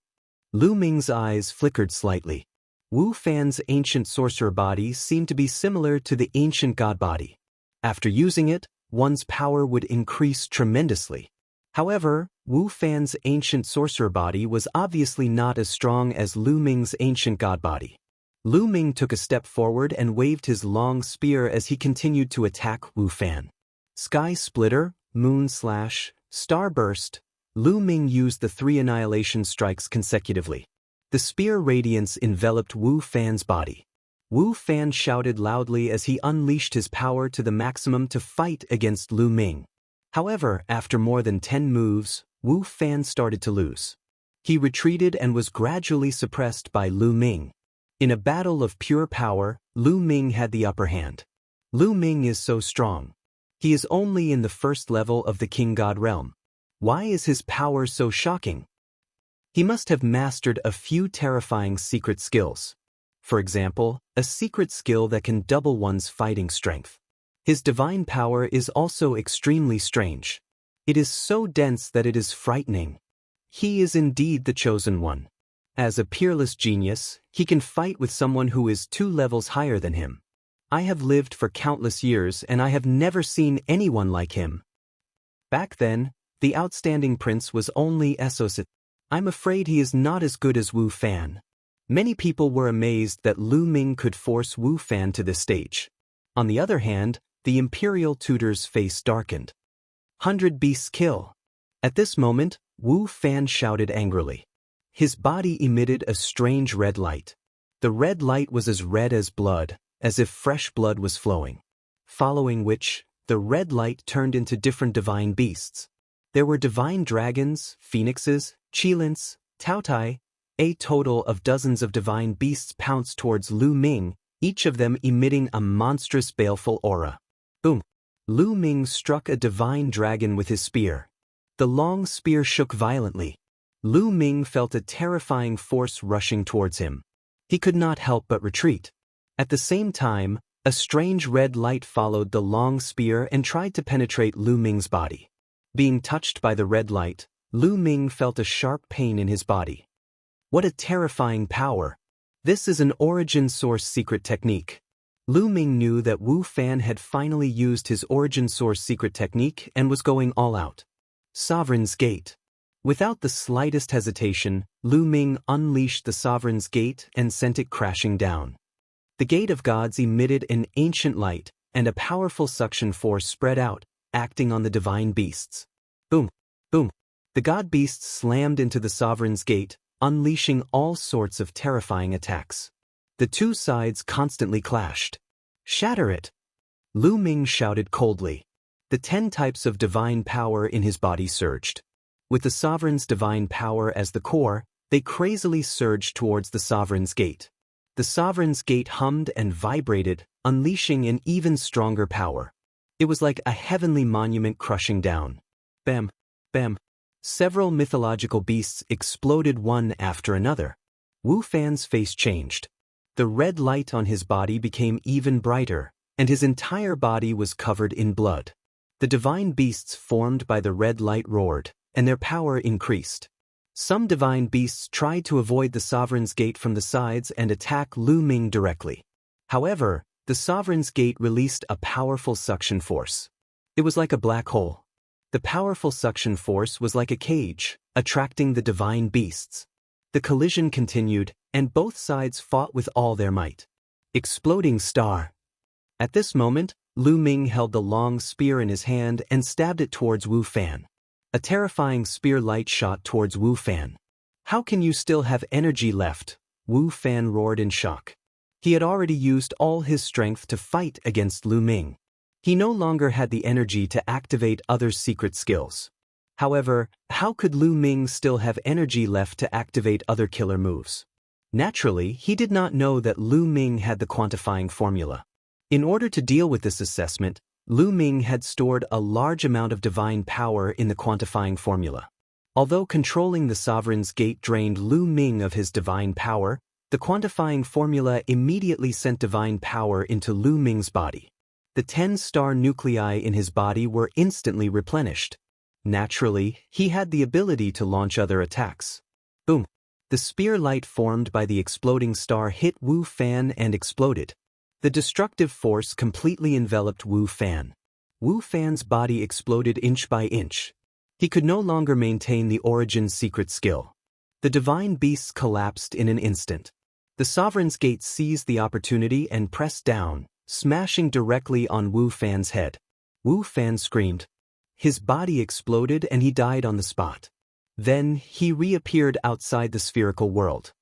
Lu Ming's eyes flickered slightly. Wu Fan's ancient sorcerer body seemed to be similar to the ancient god body. After using it, one's power would increase tremendously. However, Wu Fan's ancient sorcerer body was obviously not as strong as Lu Ming's ancient god body. Lu Ming took a step forward and waved his long spear as he continued to attack Wu Fan. Sky Splitter, Moon Slash, Starburst. Lu Ming used the 3 annihilation strikes consecutively. The spear radiance enveloped Wu Fan's body. Wu Fan shouted loudly as he unleashed his power to the maximum to fight against Lu Ming. However, after more than 10 moves, Wu Fan started to lose. He retreated and was gradually suppressed by Lu Ming. In a battle of pure power, Lu Ming had the upper hand. Lu Ming is so strong. He is only in the first level of the King God realm. Why is his power so shocking? He must have mastered a few terrifying secret skills. For example, a secret skill that can double one's fighting strength. His divine power is also extremely strange. It is so dense that it is frightening. He is indeed the chosen one. As a peerless genius, he can fight with someone who is 2 levels higher than him. I have lived for countless years and I have never seen anyone like him. Back then, the outstanding prince was only Esosit. I'm afraid he is not as good as Wu Fan. Many people were amazed that Lu Ming could force Wu Fan to this stage. On the other hand, the imperial tutor's face darkened. 100 beasts kill. At this moment, Wu Fan shouted angrily. His body emitted a strange red light. The red light was as red as blood, as if fresh blood was flowing. Following which, the red light turned into different divine beasts. There were divine dragons, phoenixes, chilins, tautai. A total of dozens of divine beasts pounced towards Lu Ming, each of them emitting a monstrous baleful aura. Boom! Lu Ming struck a divine dragon with his spear. The long spear shook violently. Lu Ming felt a terrifying force rushing towards him. He could not help but retreat. At the same time, a strange red light followed the long spear and tried to penetrate Lu Ming's body. Being touched by the red light, Lu Ming felt a sharp pain in his body. What a terrifying power! This is an origin source secret technique. Lu Ming knew that Wu Fan had finally used his origin source secret technique and was going all out. Sovereign's Gate. Without the slightest hesitation, Lu Ming unleashed the Sovereign's Gate and sent it crashing down. The Gate of Gods emitted an ancient light, and a powerful suction force spread out, acting on the divine beasts. Boom! Boom! The god beasts slammed into the Sovereign's Gate, unleashing all sorts of terrifying attacks. The 2 sides constantly clashed. Shatter it! Lu Ming shouted coldly. The 10 types of divine power in his body surged. With the Sovereign's divine power as the core, they crazily surged towards the Sovereign's Gate. The Sovereign's Gate hummed and vibrated, unleashing an even stronger power. It was like a heavenly monument crushing down. Bam! Bam! Several mythological beasts exploded one after another. Wu Fan's face changed. The red light on his body became even brighter, and his entire body was covered in blood. The divine beasts formed by the red light roared, and their power increased. Some divine beasts tried to avoid the Sovereign's Gate from the sides and attack Lu Ming directly. However, the Sovereign's Gate released a powerful suction force. It was like a black hole. The powerful suction force was like a cage, attracting the divine beasts. The collision continued, and both sides fought with all their might. Exploding star. At this moment, Lu Ming held the long spear in his hand and stabbed it towards Wu Fan. A terrifying spear light shot towards Wu Fan. How can you still have energy left? Wu Fan roared in shock. He had already used all his strength to fight against Lu Ming. He no longer had the energy to activate others' secret skills. However, how could Lu Ming still have energy left to activate other killer moves? Naturally, he did not know that Lu Ming had the quantifying formula. In order to deal with this assessment, Lu Ming had stored a large amount of divine power in the quantifying formula. Although controlling the Sovereign's Gate drained Lu Ming of his divine power, the quantifying formula immediately sent divine power into Lu Ming's body. The 10-star nuclei in his body were instantly replenished. Naturally, he had the ability to launch other attacks. Boom! The spear light formed by the exploding star hit Wu Fan and exploded. The destructive force completely enveloped Wu Fan. Wu Fan's body exploded inch by inch. He could no longer maintain the Origin's secret skill. The divine beasts collapsed in an instant. The Sovereign's Gate seized the opportunity and pressed down, smashing directly on Wu Fan's head. Wu Fan screamed. His body exploded and he died on the spot. Then, he reappeared outside the spherical world.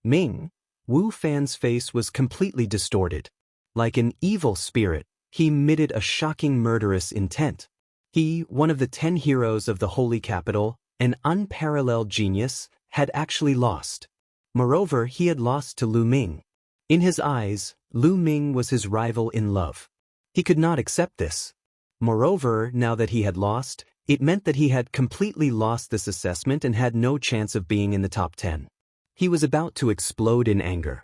Ming. Wu Fan's face was completely distorted. Like an evil spirit, he emitted a shocking murderous intent. He, one of the 10 heroes of the Holy Capital, an unparalleled genius, had actually lost. Moreover, he had lost to Lu Ming. In his eyes, Lu Ming was his rival in love. He could not accept this. Moreover, now that he had lost, it meant that he had completely lost this assessment and had no chance of being in the top 10. He was about to explode in anger.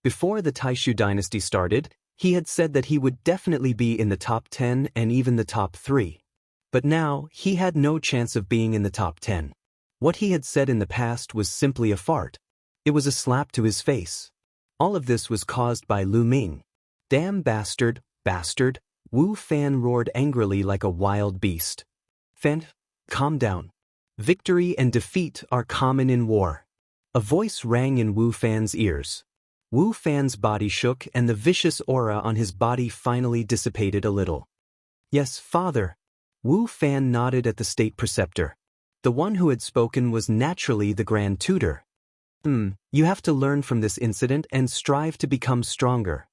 Before the Taishu dynasty started, he had said that he would definitely be in the top 10 and even the top 3. But now, he had no chance of being in the top 10. What he had said in the past was simply a fart. It was a slap to his face. All of this was caused by Lu Ming. Damn bastard, bastard, Wu Fan roared angrily like a wild beast. Fan, calm down. Victory and defeat are common in war. A voice rang in Wu Fan's ears. Wu Fan's body shook and the vicious aura on his body finally dissipated a little. Yes, father. Wu Fan nodded at the state preceptor. The one who had spoken was naturally the Grand Tutor. You have to learn from this incident and strive to become stronger.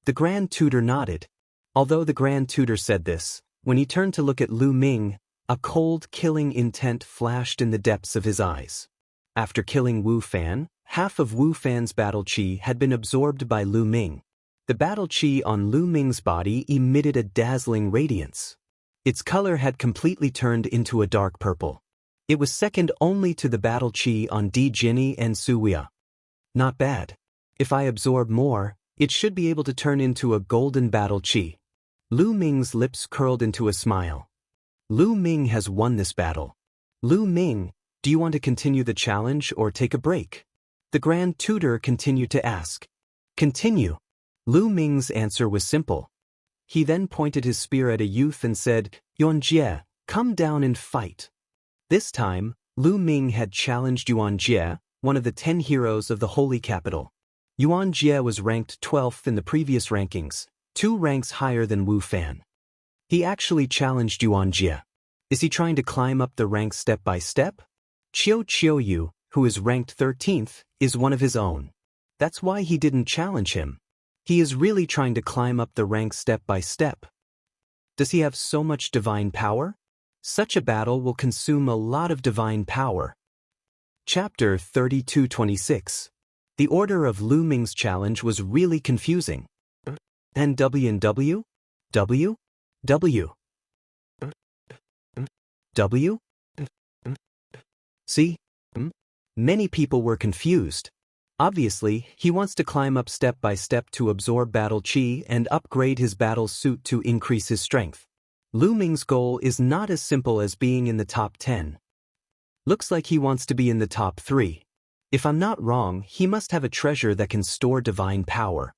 The Grand Tutor nodded. Although the Grand Tutor said this, when he turned to look at Lu Ming, a cold, killing intent flashed in the depths of his eyes. After killing Wu Fan, half of Wu Fan's battle chi had been absorbed by Lu Ming. The battle chi on Lu Ming's body emitted a dazzling radiance. Its color had completely turned into a dark purple. It was second only to the battle chi on Di Jinni and Suwia. Not bad. If I absorb more, it should be able to turn into a golden battle chi. Lu Ming's lips curled into a smile. Lu Ming has won this battle. Lu Ming, do you want to continue the challenge or take a break? The Grand Tutor continued to ask. Continue. Lu Ming's answer was simple. He then pointed his spear at a youth and said, Yuan Jie, come down and fight. This time, Lu Ming had challenged Yuan Jie, one of the 10 heroes of the Holy Capital. Yuan Jie was ranked 12th in the previous rankings, 2 ranks higher than Wu Fan. He actually challenged Yuan Jie. Is he trying to climb up the ranks step by step? Chiu Yu, who is ranked 13th, is one of his own. That's why he didn't challenge him. He is really trying to climb up the ranks step by step. Does he have so much divine power? Such a battle will consume a lot of divine power. Chapter 32-26. The order of Lu Ming's challenge was really confusing. N W and W? W? W? W? See? Many people were confused. Obviously, he wants to climb up step by step to absorb battle chi and upgrade his battle suit to increase his strength. Lu Ming's goal is not as simple as being in the top 10. Looks like he wants to be in the top 3. If I'm not wrong, he must have a treasure that can store divine power.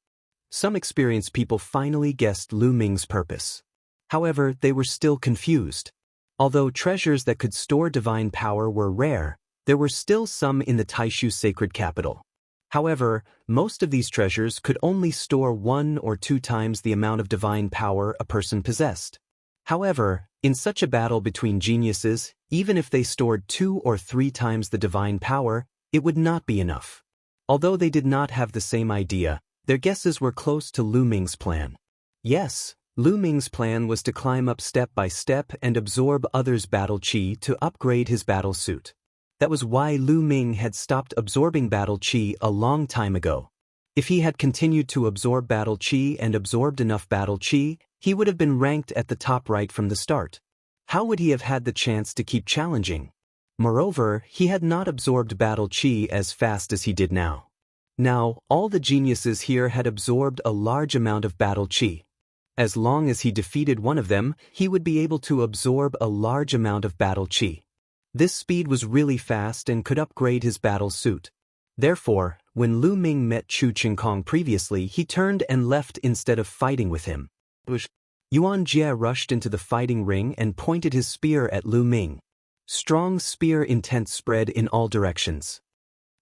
Some experienced people finally guessed Lu Ming's purpose. However, they were still confused. Although treasures that could store divine power were rare, there were still some in the Taishu sacred capital. However, most of these treasures could only store 1 or 2 times the amount of divine power a person possessed. However, in such a battle between geniuses, even if they stored 2 or 3 times the divine power, it would not be enough. Although they did not have the same idea, their guesses were close to Lu Ming's plan. Yes, Lu Ming's plan was to climb up step by step and absorb others' battle chi to upgrade his battle suit. That was why Lu Ming had stopped absorbing battle chi a long time ago. If he had continued to absorb battle chi and absorbed enough battle chi, he would have been ranked at the top right from the start. How would he have had the chance to keep challenging? Moreover, he had not absorbed battle chi as fast as he did now. Now, all the geniuses here had absorbed a large amount of battle chi. As long as he defeated one of them, he would be able to absorb a large amount of battle chi. This speed was really fast and could upgrade his battle suit. Therefore, when Lu Ming met Chu Qingkong previously, he turned and left instead of fighting with him. Yuan Jie rushed into the fighting ring and pointed his spear at Lu Ming. Strong spear intent spread in all directions.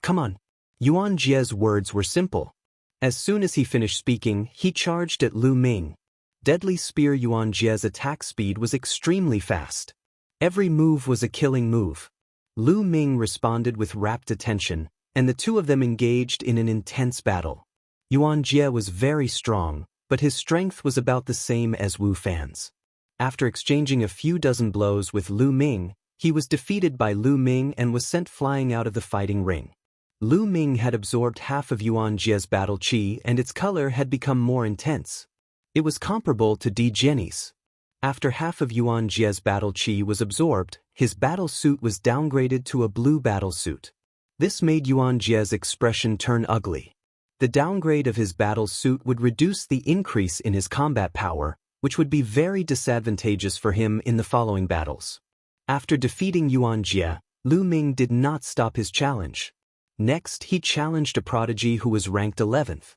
Come on. Yuan Jie's words were simple. As soon as he finished speaking, he charged at Lu Ming. Deadly spear. Yuan Jie's attack speed was extremely fast. Every move was a killing move. Lu Ming responded with rapt attention, and the two of them engaged in an intense battle. Yuan Jie was very strong, but his strength was about the same as Wu Fan's. After exchanging a few dozen blows with Lu Ming, he was defeated by Lu Ming and was sent flying out of the fighting ring. Lu Ming had absorbed half of Yuan Jie's battle chi and its color had become more intense. It was comparable to Di Jian's. After half of Yuan Jie's battle chi was absorbed, his battle suit was downgraded to a blue battle suit. This made Yuan Jie's expression turn ugly. The downgrade of his battle suit would reduce the increase in his combat power, which would be very disadvantageous for him in the following battles. After defeating Yuan Jie, Lu Ming did not stop his challenge. Next, he challenged a prodigy who was ranked 11th.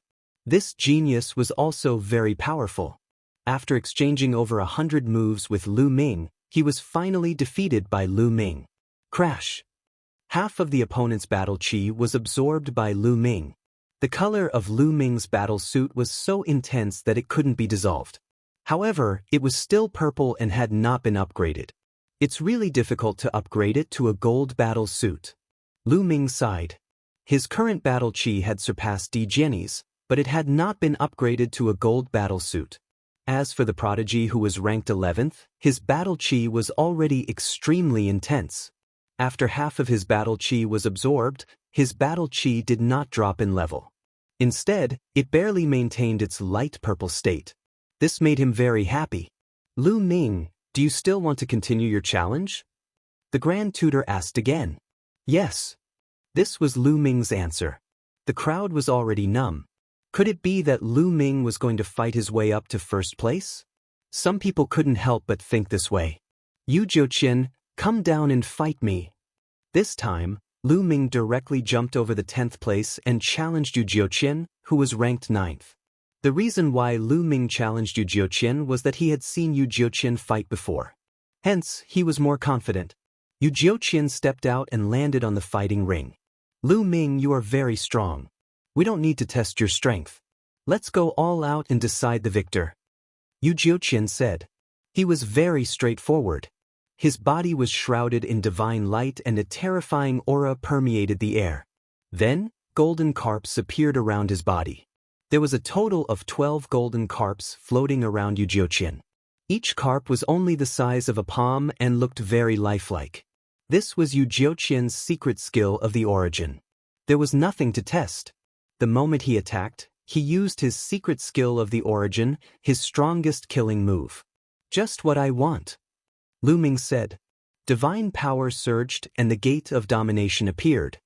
This genius was also very powerful. After exchanging over 100 moves with Lu Ming, he was finally defeated by Lu Ming. Crash! Half of the opponent's battle chi was absorbed by Lu Ming. The color of Lu Ming's battle suit was so intense that it couldn't be dissolved. However, it was still purple and had not been upgraded. It's really difficult to upgrade it to a gold battle suit. Lu Ming sighed. His current battle chi had surpassed Di Jian's, but it had not been upgraded to a gold battle suit. As for the prodigy who was ranked 11th, his battle chi was already extremely intense. After half of his battle chi was absorbed, his battle chi did not drop in level. Instead, it barely maintained its light purple state. This made him very happy. Lu Ming, do you still want to continue your challenge? The Grand Tutor asked again. Yes. This was Lu Ming's answer. The crowd was already numb. Could it be that Lu Ming was going to fight his way up to first place? Some people couldn't help but think this way. Yu Jiuqian, come down and fight me. This time, Lu Ming directly jumped over the 10th place and challenged Yu Jiuqian, who was ranked 9th. The reason why Lu Ming challenged Yu Jiuqian was that he had seen Yu Jiuqian fight before. Hence, he was more confident. Yu Jiuqian stepped out and landed on the fighting ring. Lu Ming, you are very strong. We don't need to test your strength. Let's go all out and decide the victor. Yu Jiuqian said. He was very straightforward. His body was shrouded in divine light and a terrifying aura permeated the air. Then, golden carps appeared around his body. There was a total of 12 golden carps floating around Yu Jiuqian. Each carp was only the size of a palm and looked very lifelike. This was Yu Jiuqian's secret skill of the origin. There was nothing to test. The moment he attacked, he used his secret skill of the origin, his strongest killing move. Just what I want. Lu Ming said. Divine power surged and the gate of domination appeared.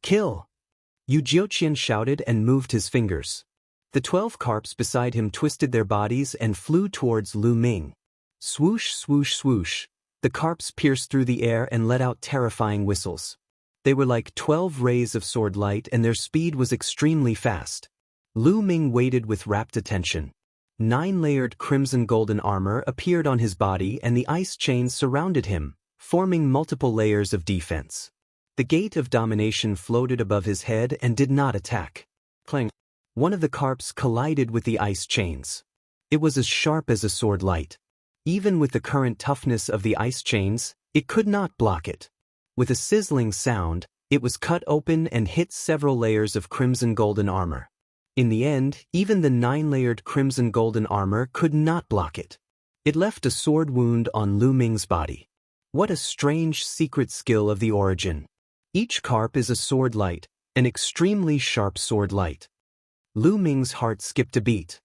Kill! Yu Jiuqian shouted and moved his fingers. The 12 carps beside him twisted their bodies and flew towards Lu Ming. Swoosh, swoosh, swoosh. The carps pierced through the air and let out terrifying whistles. They were like 12 rays of sword light and their speed was extremely fast. Lu Ming waited with rapt attention. 9-layered crimson golden armor appeared on his body and the ice chains surrounded him, forming multiple layers of defense. The gate of domination floated above his head and did not attack. Clang! One of the carps collided with the ice chains. It was as sharp as a sword light. Even with the current toughness of the ice chains, it could not block it. With a sizzling sound, it was cut open and hit several layers of crimson golden armor. In the end, even the 9-layered crimson golden armor could not block it. It left a sword wound on Lu Ming's body. What a strange secret skill of the origin. Each carp is a sword light, an extremely sharp sword light. Lu Ming's heart skipped a beat.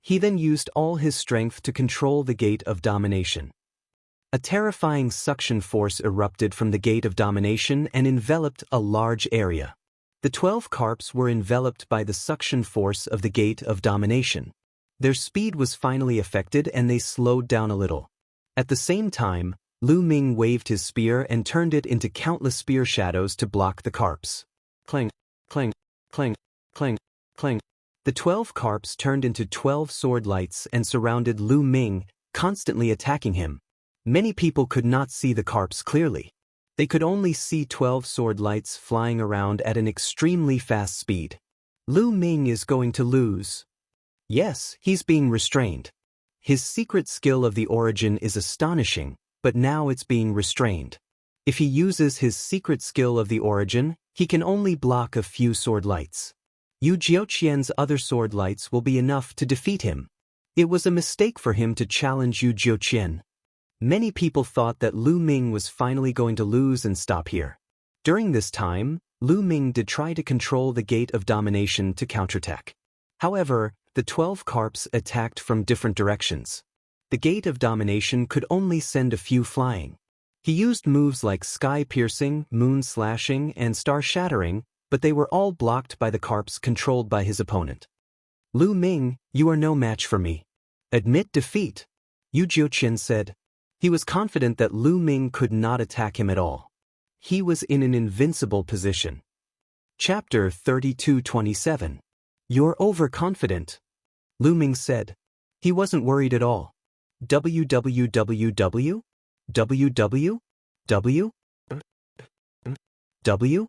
He then used all his strength to control the gate of domination. A terrifying suction force erupted from the gate of domination and enveloped a large area. The 12 carps were enveloped by the suction force of the gate of domination. Their speed was finally affected and they slowed down a little. At the same time, Lu Ming waved his spear and turned it into countless spear shadows to block the carps. Clang, clang, clang, clang, clang. The 12 carps turned into 12 sword lights and surrounded Lu Ming, constantly attacking him. Many people could not see the carps clearly. They could only see 12 sword lights flying around at an extremely fast speed. Lu Ming is going to lose. Yes, he's being restrained. His secret skill of the origin is astonishing, but now it's being restrained. If he uses his secret skill of the origin, he can only block a few sword lights. Yu Jiuqian's other sword lights will be enough to defeat him. It was a mistake for him to challenge Yu Jiuqian. Many people thought that Lu Ming was finally going to lose and stop here. During this time, Lu Ming did try to control the gate of domination to counterattack. However, the 12 carps attacked from different directions. The gate of domination could only send a few flying. He used moves like sky piercing, moon slashing, and star shattering, but they were all blocked by the carps controlled by his opponent. Lu Ming, you are no match for me. Admit defeat, Yu Jiuqian said. He was confident that Lu Ming could not attack him at all. He was in an invincible position. Chapter 32:27. You're overconfident, Lu Ming said. He wasn't worried at all. WWWW? WWW? W?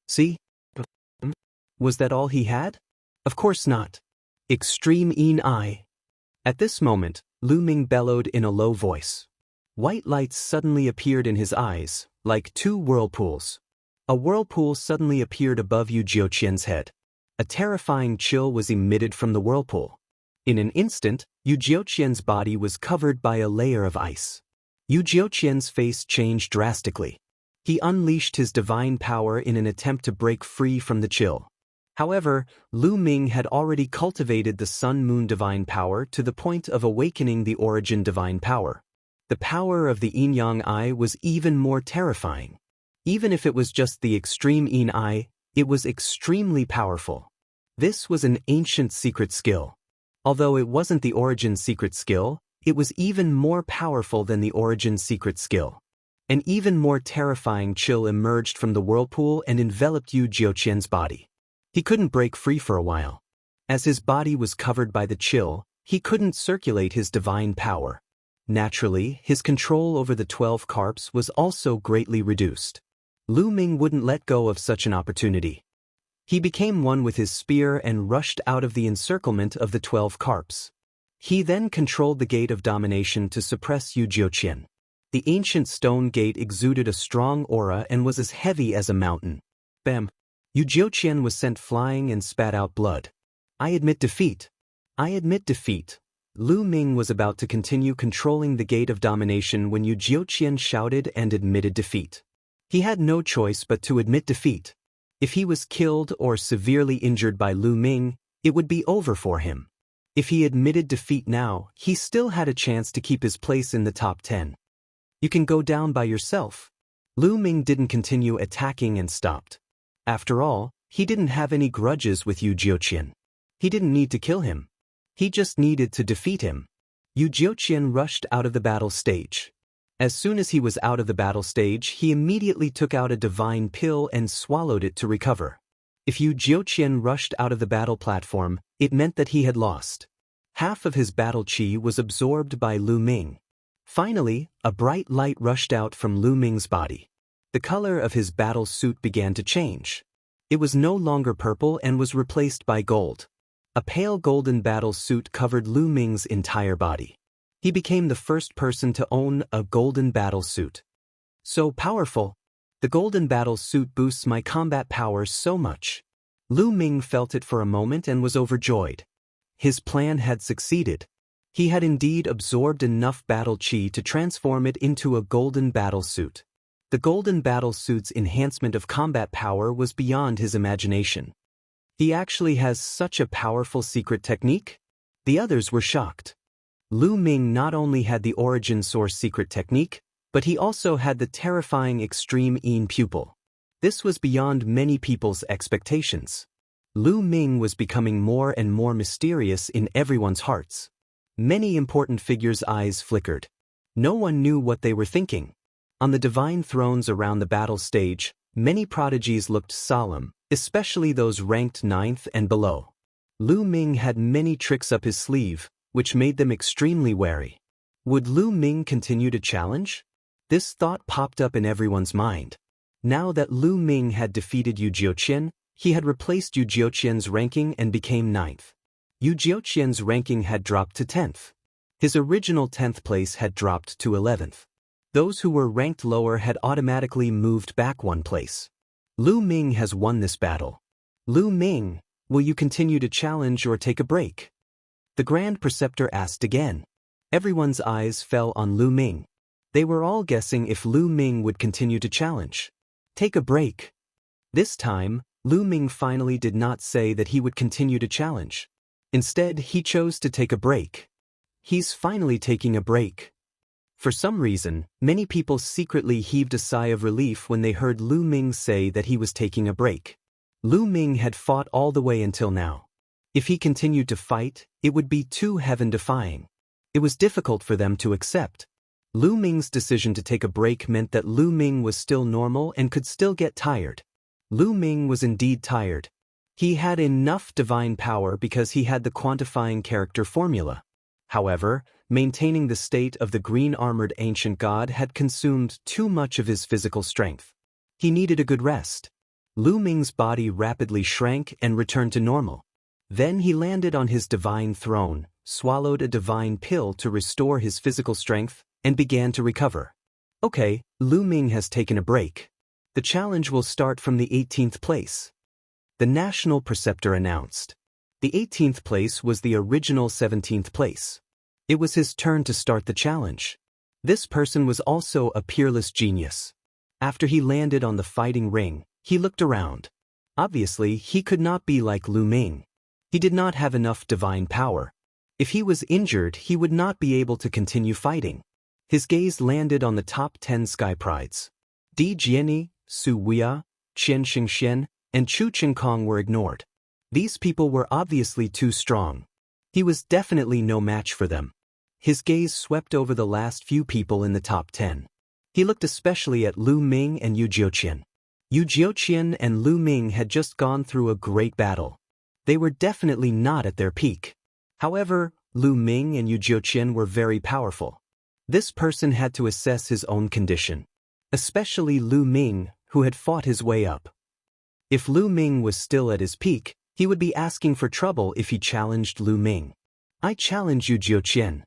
See? Was that all he had? Of course not. Extreme Een I. At this moment, Lu Ming bellowed in a low voice. White lights suddenly appeared in his eyes, like 2 whirlpools. A whirlpool suddenly appeared above Yu Jiuqian's head. A terrifying chill was emitted from the whirlpool. In an instant, Yu Jiuqian's body was covered by a layer of ice. Yu Jiuqian's face changed drastically. He unleashed his divine power in an attempt to break free from the chill. However, Lu Ming had already cultivated the Sun-Moon divine power to the point of awakening the origin divine power. The power of the Yin-Yang Eye was even more terrifying. Even if it was just the extreme Yin Eye, it was extremely powerful. This was an ancient secret skill. Although it wasn't the origin secret skill, it was even more powerful than the origin secret skill. An even more terrifying chill emerged from the whirlpool and enveloped Yu Jiuqian's body. He couldn't break free for a while. As his body was covered by the chill, he couldn't circulate his divine power. Naturally, his control over the 12 carps was also greatly reduced. Lu Ming wouldn't let go of such an opportunity. He became one with his spear and rushed out of the encirclement of the 12 carps. He then controlled the gate of domination to suppress Yu Jiuqian. The ancient stone gate exuded a strong aura and was as heavy as a mountain. Bam! Yu Jiuqian was sent flying and spat out blood. I admit defeat. I admit defeat. Lu Ming was about to continue controlling the gate of domination when Yu Jiuqian shouted and admitted defeat. He had no choice but to admit defeat. If he was killed or severely injured by Lu Ming, it would be over for him. If he admitted defeat now, he still had a chance to keep his place in the top 10. You can go down by yourself. Lu Ming didn't continue attacking and stopped. After all, he didn't have any grudges with Yu Jiuqian. He didn't need to kill him. He just needed to defeat him. Yu Jiuqian rushed out of the battle stage. As soon as he was out of the battle stage, he immediately took out a divine pill and swallowed it to recover. If Yu Jiuqian rushed out of the battle platform, it meant that he had lost. Half of his battle chi was absorbed by Lu Ming. Finally, a bright light rushed out from Lu Ming's body. The color of his battle suit began to change. It was no longer purple and was replaced by gold. A pale golden battle suit covered Lu Ming's entire body. He became the first person to own a golden battle suit. So powerful. The golden battle suit boosts my combat power so much. Lu Ming felt it for a moment and was overjoyed. His plan had succeeded. He had indeed absorbed enough battle chi to transform it into a golden battle suit. The golden battle suit's enhancement of combat power was beyond his imagination. He actually has such a powerful secret technique? The others were shocked. Lu Ming not only had the origin source secret technique, but he also had the terrifying extreme Yin pupil. This was beyond many people's expectations. Lu Ming was becoming more and more mysterious in everyone's hearts. Many important figures' eyes flickered. No one knew what they were thinking. On the divine thrones around the battle stage, many prodigies looked solemn, especially those ranked 9th and below. Lu Ming had many tricks up his sleeve, which made them extremely wary. Would Lu Ming continue to challenge? This thought popped up in everyone's mind. Now that Lu Ming had defeated Yu Jiuqian, he had replaced Yu Jiuqian's ranking and became 9th. Yu Jiuqian's ranking had dropped to 10th. His original 10th place had dropped to 11th. Those who were ranked lower had automatically moved back one place. Lu Ming has won this battle. Lu Ming, will you continue to challenge or take a break? The Grand Preceptor asked again. Everyone's eyes fell on Lu Ming. They were all guessing if Lu Ming would continue to challenge. Take a break. This time, Lu Ming finally did not say that he would continue to challenge. Instead, he chose to take a break. He's finally taking a break. For some reason, many people secretly heaved a sigh of relief when they heard Lu Ming say that he was taking a break. Lu Ming had fought all the way until now. If he continued to fight, it would be too heaven-defying. It was difficult for them to accept. Lu Ming's decision to take a break meant that Lu Ming was still normal and could still get tired. Lu Ming was indeed tired. He had enough divine power because he had the quantifying character formula. However, maintaining the state of the green-armored ancient god had consumed too much of his physical strength. He needed a good rest. Lu Ming's body rapidly shrank and returned to normal. Then he landed on his divine throne, swallowed a divine pill to restore his physical strength, and began to recover. Okay, Lu Ming has taken a break. The challenge will start from the 18th place. The National Preceptor announced. The 18th place was the original 17th place. It was his turn to start the challenge. This person was also a peerless genius. After he landed on the fighting ring, he looked around. Obviously, he could not be like Lu Ming. He did not have enough divine power. If he was injured, he would not be able to continue fighting. His gaze landed on the top 10 sky prides. Di Jianyi, Su Weia, Qian Xingxian, and Chu Qingkong were ignored. These people were obviously too strong. He was definitely no match for them. His gaze swept over the last few people in the top 10. He looked especially at Lu Ming and Yu Jiuqian. Yu Jiuqian and Lu Ming had just gone through a great battle. They were definitely not at their peak. However, Lu Ming and Yu Jiuqian were very powerful. This person had to assess his own condition. Especially Lu Ming, who had fought his way up. If Lu Ming was still at his peak, he would be asking for trouble if he challenged Lu Ming. I challenge Yu Jiuqian.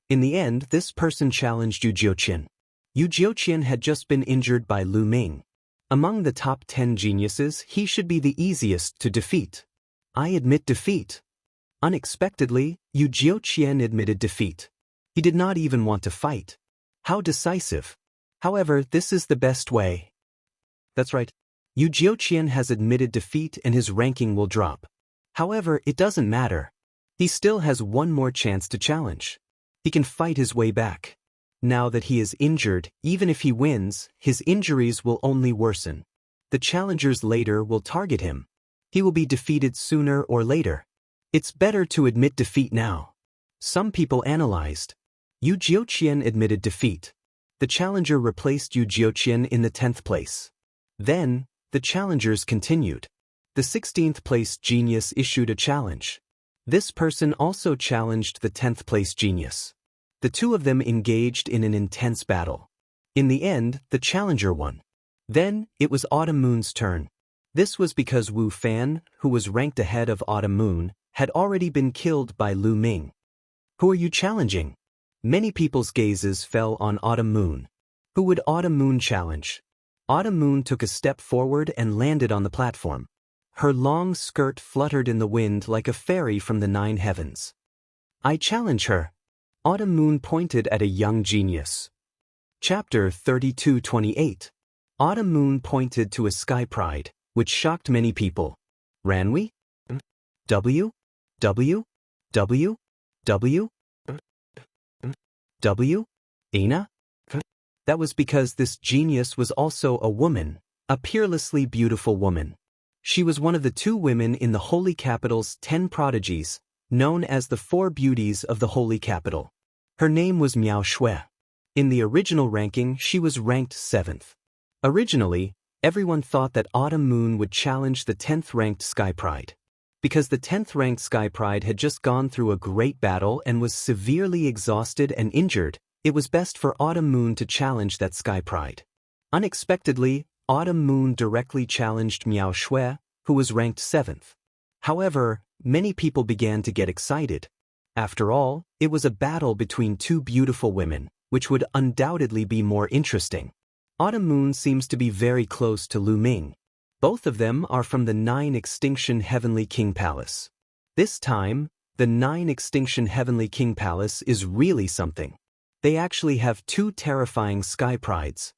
In the end, this person challenged Yu Jiuqian. Yu Jiuqian had just been injured by Lu Ming. Among the top 10 geniuses, he should be the easiest to defeat. I admit defeat. Unexpectedly, Yu Jiuqian admitted defeat. He did not even want to fight. How decisive. However, this is the best way. That's right. Yu Jiuqian has admitted defeat and his ranking will drop. However, it doesn't matter. He still has one more chance to challenge. He can fight his way back. Now that he is injured, even if he wins, his injuries will only worsen. The challengers later will target him. He will be defeated sooner or later. It's better to admit defeat now. Some people analyzed. Yu Jiuqian admitted defeat. The challenger replaced Yu Jiuqian in the 10th place. Then, the challengers continued. The 16th place genius issued a challenge. This person also challenged the 10th place genius. The two of them engaged in an intense battle. In the end, the challenger won. Then, it was Autumn Moon's turn. This was because Wu Fan, who was ranked ahead of Autumn Moon, had already been killed by Lu Ming. Who are you challenging? Many people's gazes fell on Autumn Moon. Who would Autumn Moon challenge? Autumn Moon took a step forward and landed on the platform. Her long skirt fluttered in the wind like a fairy from the 9 heavens. I challenge her. Autumn Moon pointed at a young genius. Chapter 32:28. Autumn Moon pointed to a sky pride, which shocked many people. Ranwi? W? W? W? W? W? Ina? That was because this genius was also a woman, a peerlessly beautiful woman. She was one of the 2 women in the Holy Capital's 10 prodigies, known as the 4 beauties of the Holy Capital. Her name was Miao Shui. In the original ranking, she was ranked 7th. Originally, everyone thought that Autumn Moon would challenge the 10th ranked Sky Pride. Because the 10th ranked Sky Pride had just gone through a great battle and was severely exhausted and injured, it was best for Autumn Moon to challenge that Sky Pride. Unexpectedly, Autumn Moon directly challenged Miao Shui, who was ranked 7th. However, many people began to get excited. After all, it was a battle between 2 beautiful women, which would undoubtedly be more interesting. Autumn Moon seems to be very close to Lu Ming. Both of them are from the 9 Extinction Heavenly King Palace. This time, the 9 Extinction Heavenly King Palace is really something. They actually have 2 terrifying sky prides.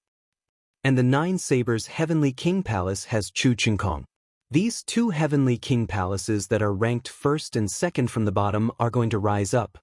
And the 9 Sabers Heavenly King Palace has Chu Qingkong. These 2 Heavenly King Palaces that are ranked 1st and 2nd from the bottom are going to rise up.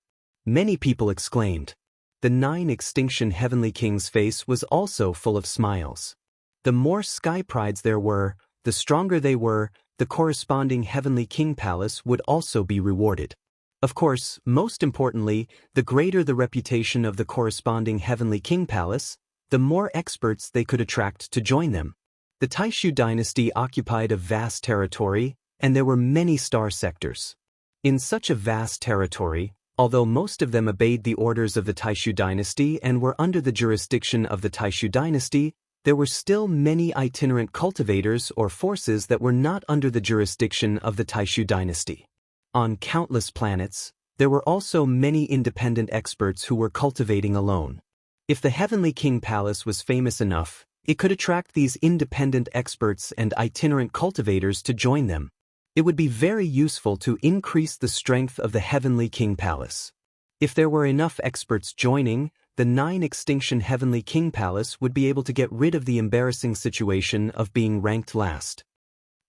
Many people exclaimed. The 9 Extinction Heavenly King's face was also full of smiles. The more sky prides there were, the stronger they were, the corresponding Heavenly King Palace would also be rewarded. Of course, most importantly, the greater the reputation of the corresponding Heavenly King Palace, the more experts they could attract to join them. The Taishu dynasty occupied a vast territory, and there were many star sectors. In such a vast territory, although most of them obeyed the orders of the Taishu dynasty and were under the jurisdiction of the Taishu dynasty, there were still many itinerant cultivators or forces that were not under the jurisdiction of the Taishu dynasty. On countless planets, there were also many independent experts who were cultivating alone. If the Heavenly King Palace was famous enough, it could attract these independent experts and itinerant cultivators to join them. It would be very useful to increase the strength of the Heavenly King Palace. If there were enough experts joining, the 9 Extinction Heavenly King Palace would be able to get rid of the embarrassing situation of being ranked last.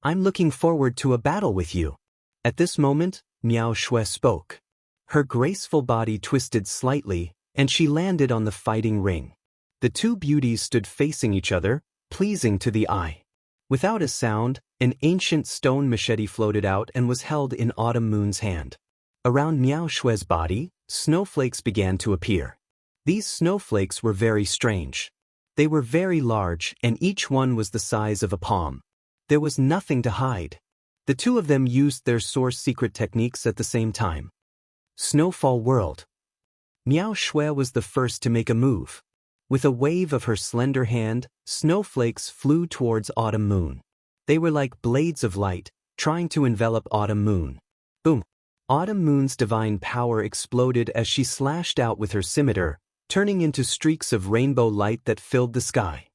I'm looking forward to a battle with you. At this moment, Miao Shui spoke. Her graceful body twisted slightly, and she landed on the fighting ring. The 2 beauties stood facing each other, pleasing to the eye. Without a sound, an ancient stone machete floated out and was held in Autumn Moon's hand. Around Miao Shui's body, snowflakes began to appear. These snowflakes were very strange. They were very large, and each one was the size of a palm. There was nothing to hide. The 2 of them used their source secret techniques at the same time. Snowfall World. Miao Shui was the first to make a move. With a wave of her slender hand, snowflakes flew towards Autumn Moon. They were like blades of light, trying to envelop Autumn Moon. Boom! Autumn Moon's divine power exploded as she slashed out with her scimitar, turning into streaks of rainbow light that filled the sky.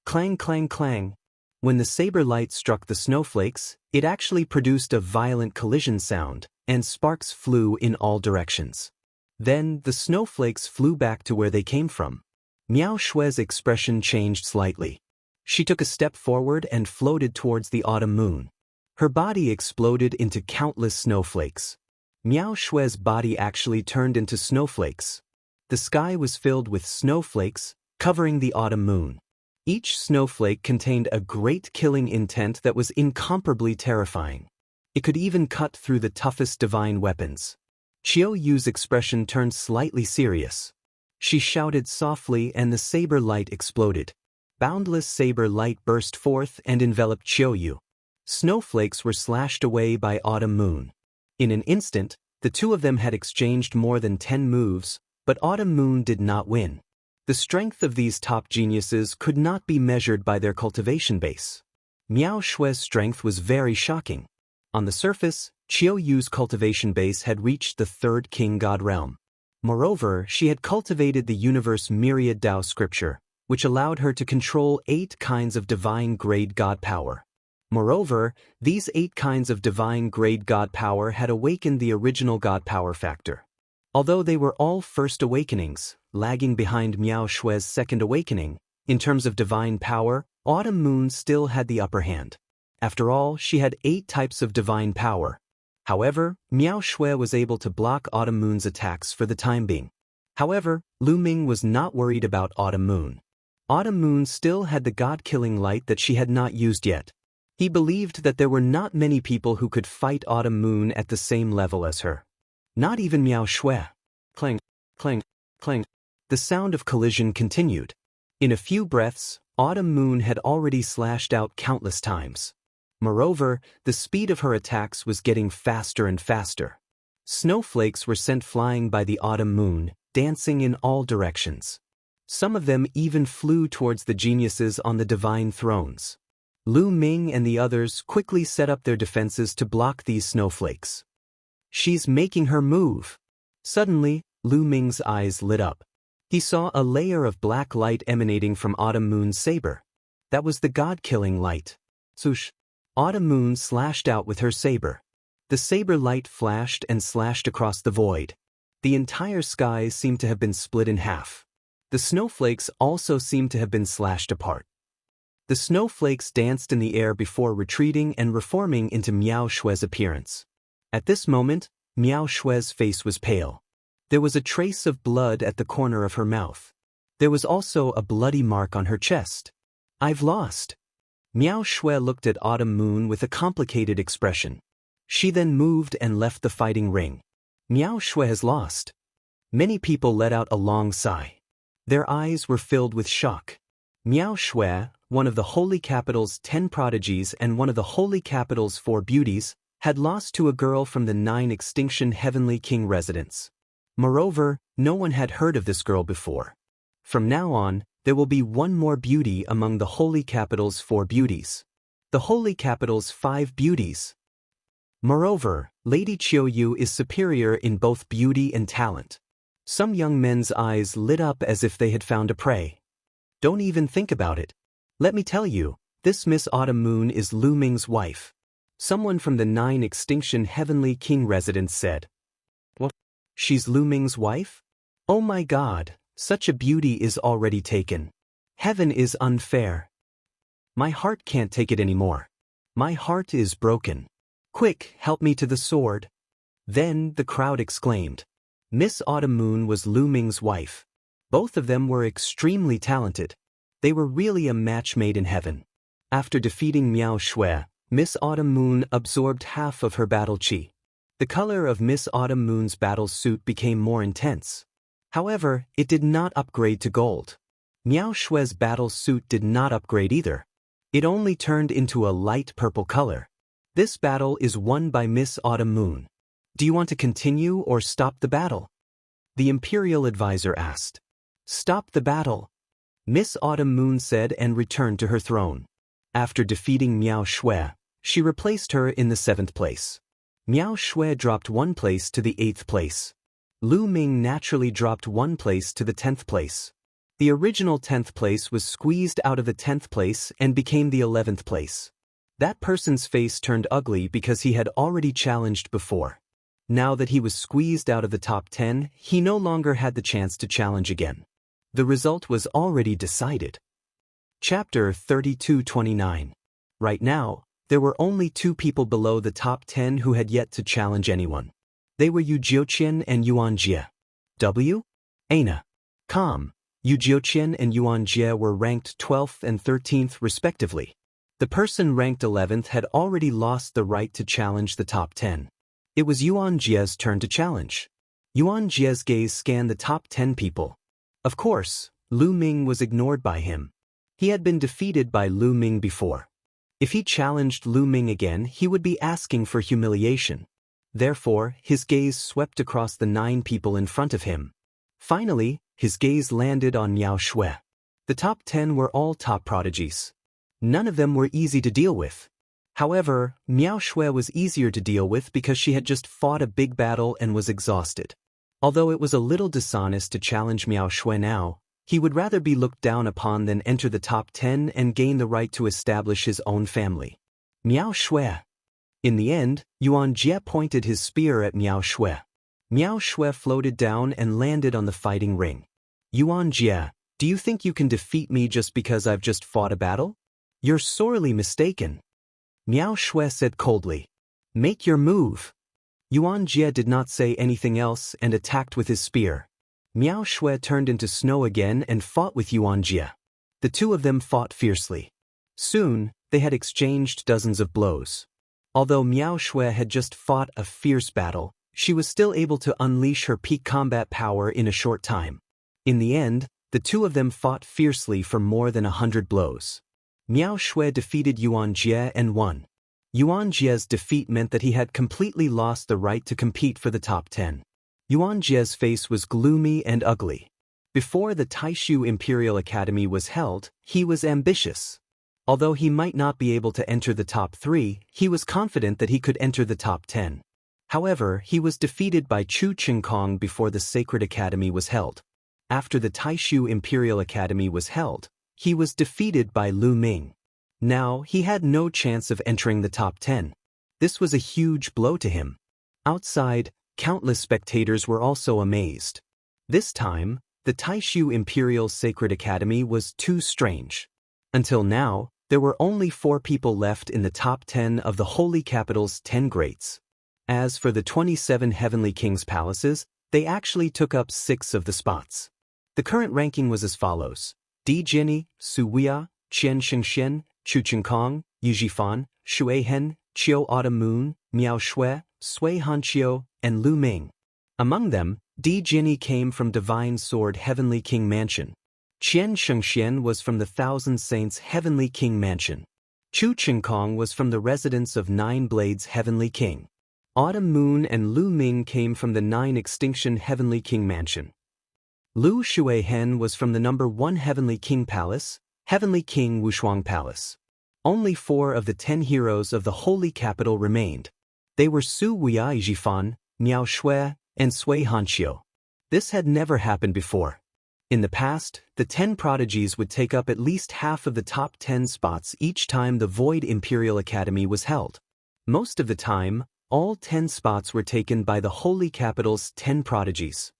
Clang, clang, clang. When the saber light struck the snowflakes, it actually produced a violent collision sound, and sparks flew in all directions. Then, the snowflakes flew back to where they came from. Miao Shui's expression changed slightly. She took a step forward and floated towards the Autumn Moon. Her body exploded into countless snowflakes. Miao Shui's body actually turned into snowflakes. The sky was filled with snowflakes, covering the autumn moon. Each snowflake contained a great killing intent that was incomparably terrifying. It could even cut through the toughest divine weapons. Qiu Yu's expression turned slightly serious. She shouted softly and the saber light exploded. Boundless saber light burst forth and enveloped Qiu Yu. Snowflakes were slashed away by autumn moon. In an instant, the two of them had exchanged more than 10 moves, but autumn moon did not win. The strength of these top geniuses could not be measured by their cultivation base. Miao Shue's strength was very shocking. On the surface, Qiu Yu's cultivation base had reached the third king god realm. Moreover, she had cultivated the universe myriad Tao scripture, which allowed her to control 8 kinds of divine grade god power. Moreover, these 8 kinds of divine grade god power had awakened the original god power factor. Although they were all first awakenings, lagging behind Miao Shue's second awakening, in terms of divine power, Autumn Moon still had the upper hand. After all, she had 8 types of divine power. However, Miao Shui was able to block Autumn Moon's attacks for the time being. However, Lu Ming was not worried about Autumn Moon. Autumn Moon still had the god-killing light that she had not used yet. He believed that there were not many people who could fight Autumn Moon at the same level as her. Not even Miao Shui. Clang, clang, clang. The sound of collision continued. In a few breaths, Autumn Moon had already slashed out countless times. Moreover, the speed of her attacks was getting faster and faster. Snowflakes were sent flying by the Autumn Moon, dancing in all directions. Some of them even flew towards the geniuses on the divine thrones. Lu Ming and the others quickly set up their defenses to block these snowflakes. She's making her move. Suddenly, Lu Ming's eyes lit up. He saw a layer of black light emanating from Autumn Moon's saber. That was the god-killing light. Swoosh! Autumn Moon slashed out with her saber. The saber light flashed and slashed across the void. The entire sky seemed to have been split in half. The snowflakes also seemed to have been slashed apart. The snowflakes danced in the air before retreating and reforming into Miao Shui's appearance. At this moment, Miao Shui's face was pale. There was a trace of blood at the corner of her mouth. There was also a bloody mark on her chest. I've lost. Miao Shui looked at Autumn Moon with a complicated expression. She then moved and left the fighting ring. Miao Shui has lost. Many people let out a long sigh. Their eyes were filled with shock. Miao Shui, one of the Holy Capital's 10 prodigies and one of the Holy Capital's 4 beauties, had lost to a girl from the 9 extinction Heavenly King residence. Moreover, no one had heard of this girl before. From now on, there will be one more beauty among the Holy Capital's 4 beauties. The Holy Capital's 5 beauties. Moreover, Lady Qiu Yu is superior in both beauty and talent. Some young men's eyes lit up as if they had found a prey. Don't even think about it. Let me tell you, this Miss Autumn Moon is Lu Ming's wife. Someone from the 9 extinction Heavenly King residence said. What? She's Lu Ming's wife? Oh my God, such a beauty is already taken. Heaven is unfair. My heart can't take it anymore. My heart is broken. Quick, help me to the sword. Then the crowd exclaimed. Miss Autumn Moon was Lu Ming's wife. Both of them were extremely talented. They were really a match made in heaven. After defeating Miao Shui, Miss Autumn Moon absorbed half of her battle chi. The color of Miss Autumn Moon's battle suit became more intense. However, it did not upgrade to gold. Miao Shui's battle suit did not upgrade either. It only turned into a light purple color. This battle is won by Miss Autumn Moon. Do you want to continue or stop the battle? The Imperial Advisor asked. Stop the battle. Miss Autumn Moon said and returned to her throne. After defeating Miao Shui, she replaced her in the 7th place. Miao Shui dropped 1 place to the 8th place. Lu Ming naturally dropped 1 place to the 10th place. The original 10th place was squeezed out of the 10th place and became the 11th place. That person's face turned ugly because he had already challenged before. Now that he was squeezed out of the top 10, he no longer had the chance to challenge again. The result was already decided. Chapter 32-29. Right now, there were only 2 people below the top 10 who had yet to challenge anyone. They were Yu Jiuqian and Yuan Jie. W? Ana. Calm. Yu Jiuqian and Yuan Jie were ranked 12th and 13th respectively. The person ranked 11th had already lost the right to challenge the top 10. It was Yuan Jie's turn to challenge. Yuan Jie's gaze scanned the top 10 people. Of course, Lu Ming was ignored by him. He had been defeated by Lu Ming before. If he challenged Lu Ming again, he would be asking for humiliation. Therefore, his gaze swept across the 9 people in front of him. Finally, his gaze landed on Miao Shui. The top 10 were all top prodigies. None of them were easy to deal with. However, Miao Shui was easier to deal with because she had just fought a big battle and was exhausted. Although it was a little dishonest to challenge Miao Shui now, he would rather be looked down upon than enter the top 10 and gain the right to establish his own family. Miao Shui. In the end, Yuan Jie pointed his spear at Miao Shui. Miao Shui floated down and landed on the fighting ring. Yuan Jie, do you think you can defeat me just because I've just fought a battle? You're sorely mistaken. Miao Shui said coldly. Make your move. Yuan Jie did not say anything else and attacked with his spear. Miao Shui turned into snow again and fought with Yuan Jie. The two of them fought fiercely. Soon, they had exchanged dozens of blows. Although Miao Shui had just fought a fierce battle, she was still able to unleash her peak combat power in a short time. In the end, the two of them fought fiercely for more than 100 blows. Miao Shui defeated Yuan Jie and won. Yuan Jie's defeat meant that he had completely lost the right to compete for the top 10. Yuan Jie's face was gloomy and ugly. Before the Taishu Imperial Academy was held, he was ambitious. Although he might not be able to enter the top 3, he was confident that he could enter the top 10. However, he was defeated by Chu Qingkong before the Sacred Academy was held. After the Taishu Imperial Academy was held, he was defeated by Lu Ming. Now, he had no chance of entering the top 10. This was a huge blow to him. Outside, countless spectators were also amazed. This time, the Taishu Imperial Sacred Academy was too strange. Until now, there were only 4 people left in the top 10 of the Holy Capital's 10 greats. As for the 27 Heavenly Kings' palaces, they actually took up 6 of the spots. The current ranking was as follows. Di Jinni, Su Wia, Qian Shengxian, Chu Qingkong, Yu Jifan, Shui Hen, Qiu Autumn Moon, Miao Shui, Sui Hanqiu, and Lu Ming. Among them, Di Jinni came from Divine Sword Heavenly King Mansion. Qian Shengxian was from the Thousand Saints Heavenly King Mansion. Chu Qingkong was from the residence of 9 Blades Heavenly King. Autumn Moon and Lu Ming came from the 9 Extinction Heavenly King Mansion. Lu Shui Hen was from the number 1 Heavenly King Palace, Heavenly King Wushuang Palace. Only 4 of the 10 heroes of the Holy Capital remained. They were Su Wia Jifan, Miao Shui, and Sui Hanqiu. This had never happened before. In the past, the 10 prodigies would take up at least half of the top 10 spots each time the Void Imperial Academy was held. Most of the time, all 10 spots were taken by the Holy Capital's 10 prodigies.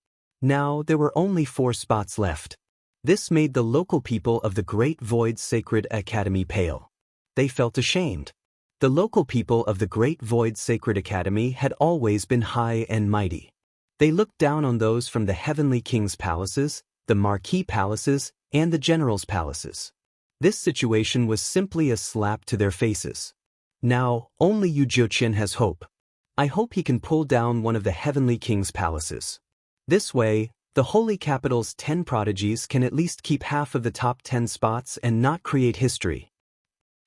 Now, there were only 4 spots left. This made the local people of the Great Void Sacred Academy pale. They felt ashamed. The local people of the Great Void Sacred Academy had always been high and mighty. They looked down on those from the Heavenly King's palaces, the Marquis palaces, and the General's palaces. This situation was simply a slap to their faces. Now, only Yu Jiuqian has hope. I hope he can pull down one of the Heavenly King's palaces. This way, the Holy Capital's 10 prodigies can at least keep half of the top 10 spots and not create history.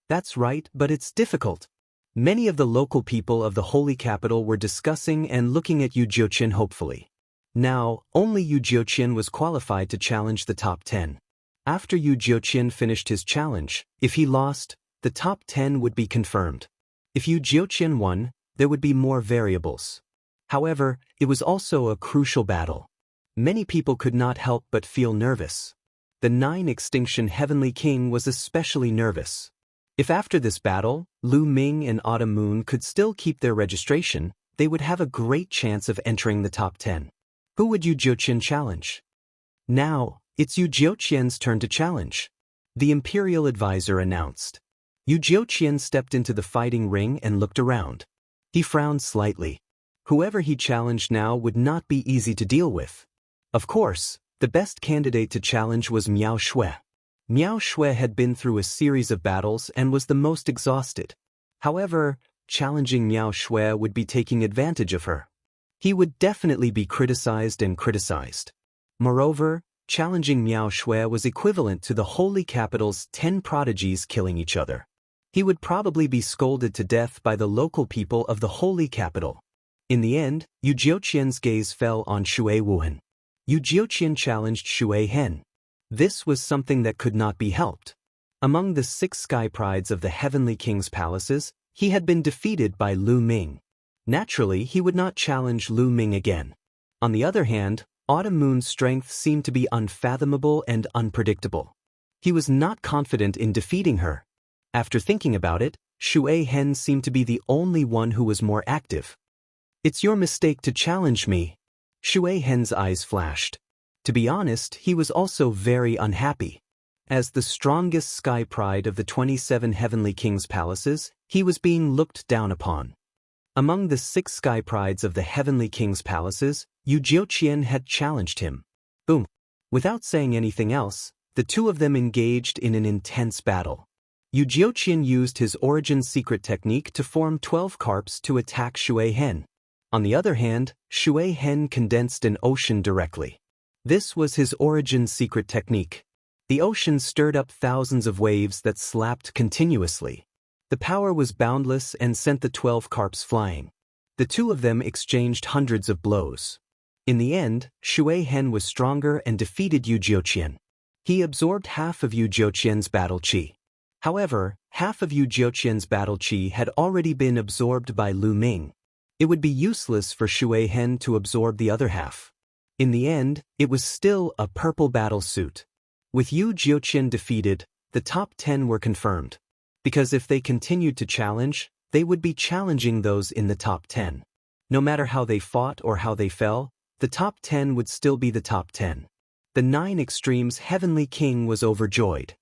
That's right, but it's difficult. Many of the local people of the Holy Capital were discussing and looking at Yu Jiuqian hopefully. Now, only Yu Jiuqian was qualified to challenge the top 10. After Yu Jiuqian finished his challenge, if he lost, the top 10 would be confirmed. If Yu Jiuqian won, there would be more variables. However, it was also a crucial battle. Many people could not help but feel nervous. The 9 Extinction Heavenly King was especially nervous. If after this battle, Lu Ming and Autumn Moon could still keep their registration, they would have a great chance of entering the top 10. Who would Yu Jiuqian challenge? Now, it's Yu Jiuqian's turn to challenge. The Imperial Advisor announced. Yu Jiuqian stepped into the fighting ring and looked around. He frowned slightly. Whoever he challenged now would not be easy to deal with. Of course, The best candidate to challenge was Miao Shui. Miao Shui had been through a series of battles and was the most exhausted. However, challenging Miao Shui would be taking advantage of her. He would definitely be criticized and criticized. Moreover, challenging Miao Shui was equivalent to the Holy Capital's 10 prodigies killing each other. He would probably be scolded to death by the local people of the Holy Capital. In the end, Yu Jiuqian's gaze fell on Shui Wuhan. Yu Jiuqian challenged Shui Hen. This was something that could not be helped. Among the 6 sky prides of the Heavenly King's palaces, he had been defeated by Lu Ming. Naturally, he would not challenge Lu Ming again. On the other hand, Autumn Moon's strength seemed to be unfathomable and unpredictable. He was not confident in defeating her. After thinking about it, Shui Hen seemed to be the only one who was more active. "It's your mistake to challenge me." Shui Hen's eyes flashed. To be honest, he was also very unhappy. As the strongest sky pride of the 27 Heavenly King's palaces, he was being looked down upon. Among the 6 sky prides of the Heavenly King's palaces, Yu Jiuqian had challenged him. Boom! Without saying anything else, the two of them engaged in an intense battle. Yu Jiuqian used his origin secret technique to form 12 carps to attack Shui Hen. On the other hand, Shui Hen condensed an ocean directly. This was his origin secret technique. The ocean stirred up thousands of waves that slapped continuously. The power was boundless and sent the 12 carps flying. The two of them exchanged hundreds of blows. In the end, Shui Hen was stronger and defeated Yu Jiuqian. He absorbed half of Yu Jiuqian's battle qi. However, half of Yu Jiuqian's battle qi had already been absorbed by Lu Ming. It would be useless for Shui Hen to absorb the other half. In the end, it was still a purple battle suit. With Yu Jiuqian defeated, the top 10 were confirmed. Because if they continued to challenge, they would be challenging those in the top 10. No matter how they fought or how they fell, the top 10 would still be the top 10. The 9 Extremes Heavenly King was overjoyed.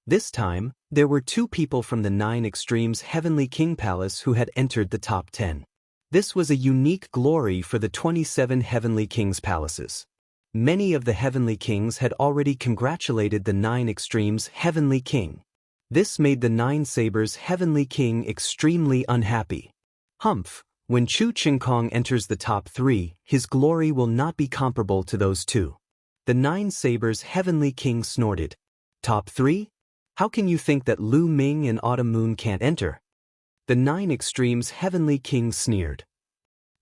This time, there were 2 people from the 9 Extremes Heavenly King Palace who had entered the top 10. This was a unique glory for the 27 Heavenly Kings' palaces. Many of the Heavenly Kings had already congratulated the 9 Extremes Heavenly King. This made the 9 Sabers Heavenly King extremely unhappy. Humph, when Chu Qingkong enters the top 3, his glory will not be comparable to those 2. The 9 Sabers Heavenly King snorted. Top 3? How can you think that Lu Ming and Autumn Moon can't enter? The 9 Extremes Heavenly King sneered.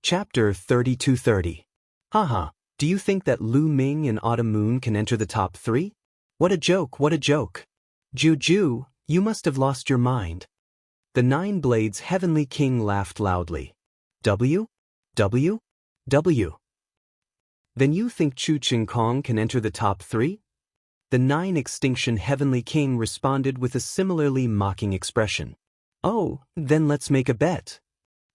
Chapter 3230. Haha, do you think that Lu Ming and Autumn Moon can enter the top 3? What a joke, what a joke. Juju, you must have lost your mind. The 9 Blades Heavenly King laughed loudly. W? W? W. Then you think Chu Qingkong can enter the top 3? The 9 Extinction Heavenly King responded with a similarly mocking expression. Oh, then let's make a bet.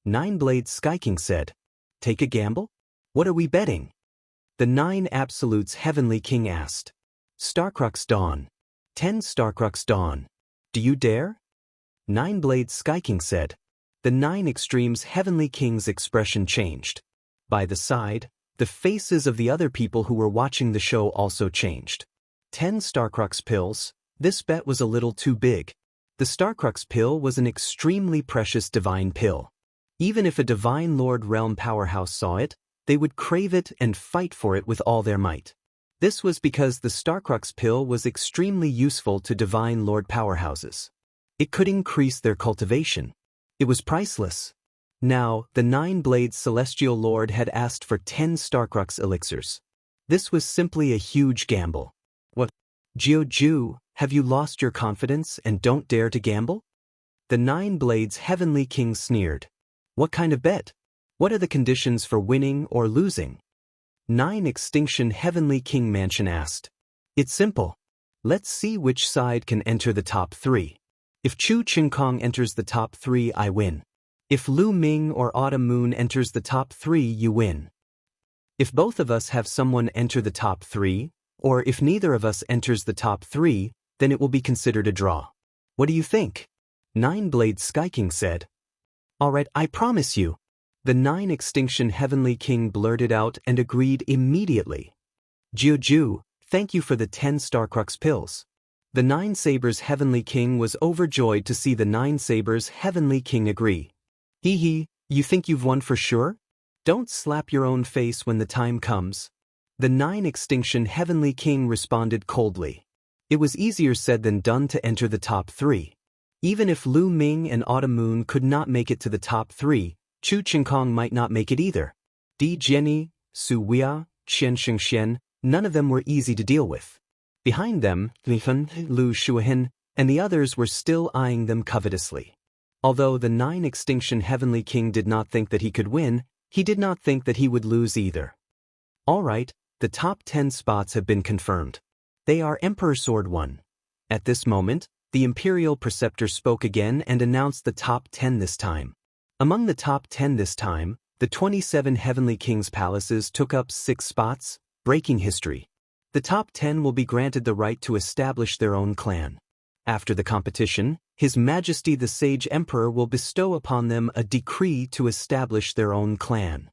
9 Blades Sky King said. Take a gamble? What are we betting? The 9 Absolutes Heavenly King asked. Starcrux Dawn. 10 Starcrux Dawn. Do you dare? 9 Blades Sky King said. The 9 Extremes Heavenly King's expression changed. By the side, the faces of the other people who were watching the show also changed. 10 Starcrux Pills. This bet was a little too big. The Starcrux Pill was an extremely precious divine pill. Even if a Divine Lord Realm powerhouse saw it, they would crave it and fight for it with all their might. This was because the Starcrux Pill was extremely useful to Divine Lord powerhouses. It could increase their cultivation. It was priceless. Now, the 9 Blades Celestial Lord had asked for 10 Starcrux elixirs. This was simply a huge gamble. What? Jiu, have you lost your confidence and don't dare to gamble? The 9 Blades Heavenly King sneered. What kind of bet? What are the conditions for winning or losing? 9 Extinction Heavenly King Mansion asked. It's simple. Let's see which side can enter the top 3. If Chu Qingkong enters the top 3, I win. If Lu Ming or Autumn Moon enters the top 3, you win. If both of us have someone enter the top 3, or if neither of us enters the top 3, then it will be considered a draw. What do you think? 9 Blades Sky King said. Alright, I promise you. The 9 Extinction Heavenly King blurted out and agreed immediately. Jiu, thank you for the 10 Starcrux pills. The Nine Sabers' Heavenly King was overjoyed to see the Nine Sabers' Heavenly King agree. Hee hee, you think you've won for sure? Don't slap your own face when the time comes. The Nine Extinction Heavenly King responded coldly. It was easier said than done to enter the top 3. Even if Lu Ming and Autumn Moon could not make it to the top 3, Chu Qingkong might not make it either. Di Jianyi, Su Weia, Qian Xingxian, none of them were easy to deal with. Behind them, Li Fen, Lu Shuahin, and the others were still eyeing them covetously. Although the Nine Extinction Heavenly King did not think that he could win, he did not think that he would lose either. All right, the top 10 spots have been confirmed. They are Emperor Sword 1. At this moment, the Imperial Preceptor spoke again and announced the top 10 this time. Among the top 10 this time, the 27 Heavenly Kings' palaces took up 6 spots, breaking history. The top 10 will be granted the right to establish their own clan. After the competition, His Majesty the Sage Emperor will bestow upon them a decree to establish their own clan.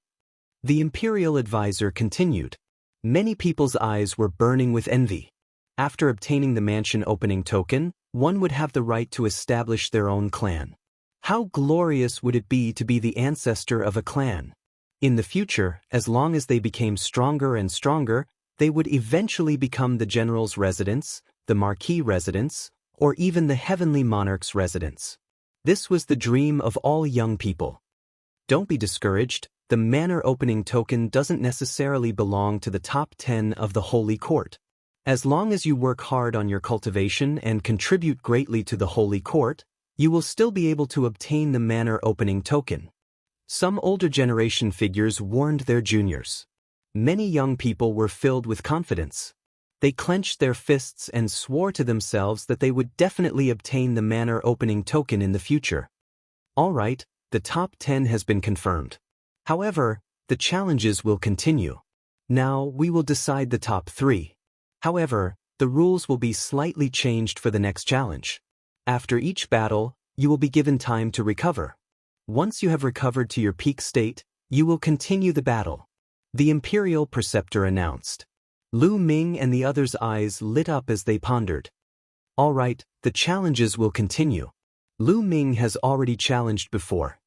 The Imperial Advisor continued. Many people's eyes were burning with envy. After obtaining the mansion opening token, one would have the right to establish their own clan. How glorious would it be to be the ancestor of a clan? In the future, as long as they became stronger and stronger, they would eventually become the general's residence, the marquis residence, or even the heavenly monarch's residence. This was the dream of all young people. Don't be discouraged, the manor opening token doesn't necessarily belong to the top 10 of the Holy Court. As long as you work hard on your cultivation and contribute greatly to the Holy Court, you will still be able to obtain the manor opening token. Some older generation figures warned their juniors. Many young people were filled with confidence. They clenched their fists and swore to themselves that they would definitely obtain the manor opening token in the future. All right, the top 10 has been confirmed. However, the challenges will continue. Now we will decide the top 3. However, the rules will be slightly changed for the next challenge. After each battle, you will be given time to recover. Once you have recovered to your peak state, you will continue the battle. The Imperial Preceptor announced. Lu Ming and the others' eyes lit up as they pondered. All right, the challenges will continue. Lu Ming has already challenged before.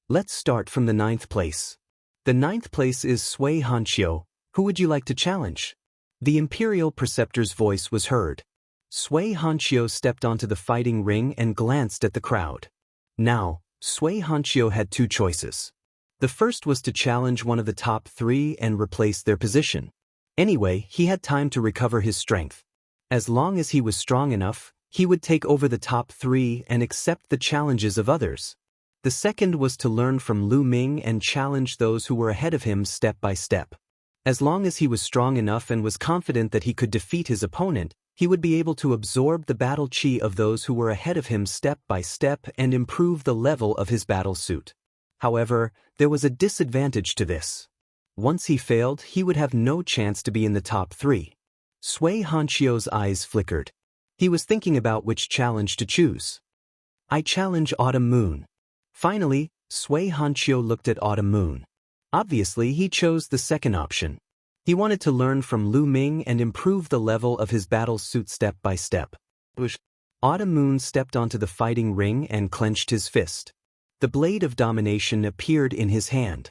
Let's start from the 9th place. The 9th place is Sui Hanqiu. Who would you like to challenge? The Imperial Preceptor's voice was heard. Sui Hanqiu stepped onto the fighting ring and glanced at the crowd. Now, Sui Hanqiu had 2 choices. The first was to challenge one of the top 3 and replace their position. Anyway, he had time to recover his strength. As long as he was strong enough, he would take over the top 3 and accept the challenges of others. The second was to learn from Lu Ming and challenge those who were ahead of him step by step. As long as he was strong enough and was confident that he could defeat his opponent, he would be able to absorb the battle chi of those who were ahead of him step by step and improve the level of his battle suit. However, there was a disadvantage to this. Once he failed, he would have no chance to be in the top 3. Sui Hanqiu's eyes flickered. He was thinking about which challenge to choose. I challenge Autumn Moon. Finally, Sui Hanqiu looked at Autumn Moon. Obviously, he chose the second option. He wanted to learn from Lu Ming and improve the level of his battle suit step by step. Autumn Moon stepped onto the fighting ring and clenched his fist. The blade of domination appeared in his hand.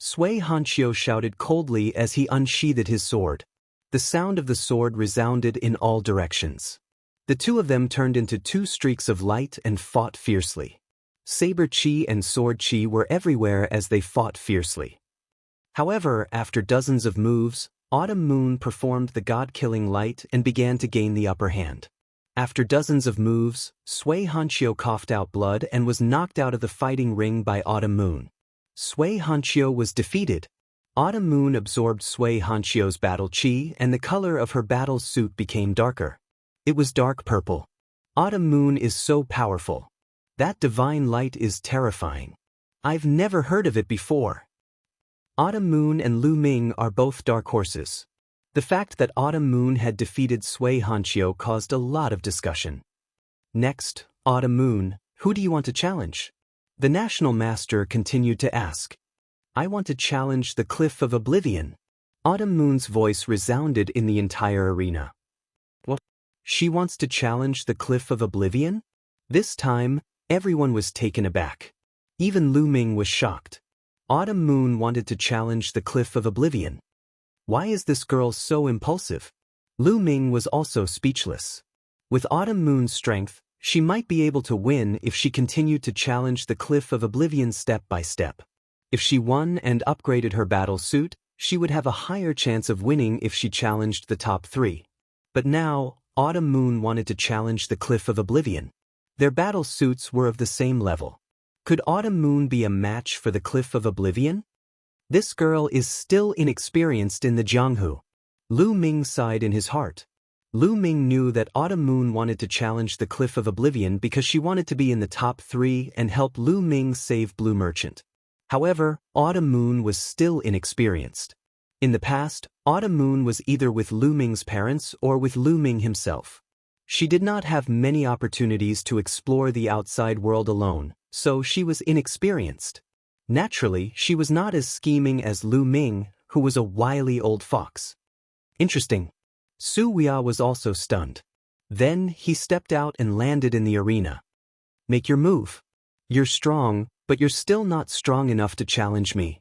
Sui Hanqiu shouted coldly as he unsheathed his sword. The sound of the sword resounded in all directions. The 2 of them turned into 2 streaks of light and fought fiercely. Saber chi and sword chi were everywhere as they fought fiercely. However, after dozens of moves, Autumn Moon performed the god-killing light and began to gain the upper hand. After dozens of moves, Sui Hanqiu coughed out blood and was knocked out of the fighting ring by Autumn Moon. Sui Hanqiu was defeated. Autumn Moon absorbed Sui Hanqiu's battle chi and the color of her battle suit became darker. It was dark purple. Autumn Moon is so powerful. That divine light is terrifying. I've never heard of it before. Autumn Moon and Lu Ming are both dark horses. The fact that Autumn Moon had defeated Sui Hanqiu caused a lot of discussion. Next, Autumn Moon, who do you want to challenge? The National Master continued to ask. I want to challenge the Cliff of Oblivion. Autumn Moon's voice resounded in the entire arena. What? She wants to challenge the Cliff of Oblivion? This time, everyone was taken aback. Even Lu Ming was shocked. Autumn Moon wanted to challenge the Cliff of Oblivion. Why is this girl so impulsive? Lu Ming was also speechless. With Autumn Moon's strength, she might be able to win if she continued to challenge the Cliff of Oblivion step by step. If she won and upgraded her battle suit, she would have a higher chance of winning if she challenged the top 3. But now, Autumn Moon wanted to challenge the Cliff of Oblivion. Their battle suits were of the same level. Could Autumn Moon be a match for the Cliff of Oblivion? This girl is still inexperienced in the Jianghu. Lu Ming sighed in his heart. Lu Ming knew that Autumn Moon wanted to challenge the Cliff of Oblivion because she wanted to be in the top 3 and help Lu Ming save Blue Merchant. However, Autumn Moon was still inexperienced. In the past, Autumn Moon was either with Lu Ming's parents or with Lu Ming himself. She did not have many opportunities to explore the outside world alone, so she was inexperienced. Naturally, she was not as scheming as Lu Ming, who was a wily old fox. Interesting. Su Wuya was also stunned. Then he stepped out and landed in the arena. Make your move. You're strong, but you're still not strong enough to challenge me,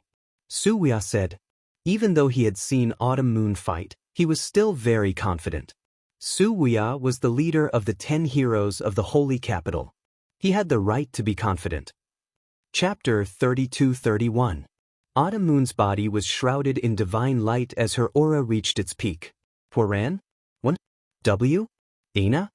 Su Wuya said. Even though he had seen Autumn Moon fight, he was still very confident. Su Wuya was the leader of the 10 heroes of the Holy Capital. He had the right to be confident. Chapter 32-31. Autumn Moon's body was shrouded in divine light as her aura reached its peak. Huaran? 1. W? Ina?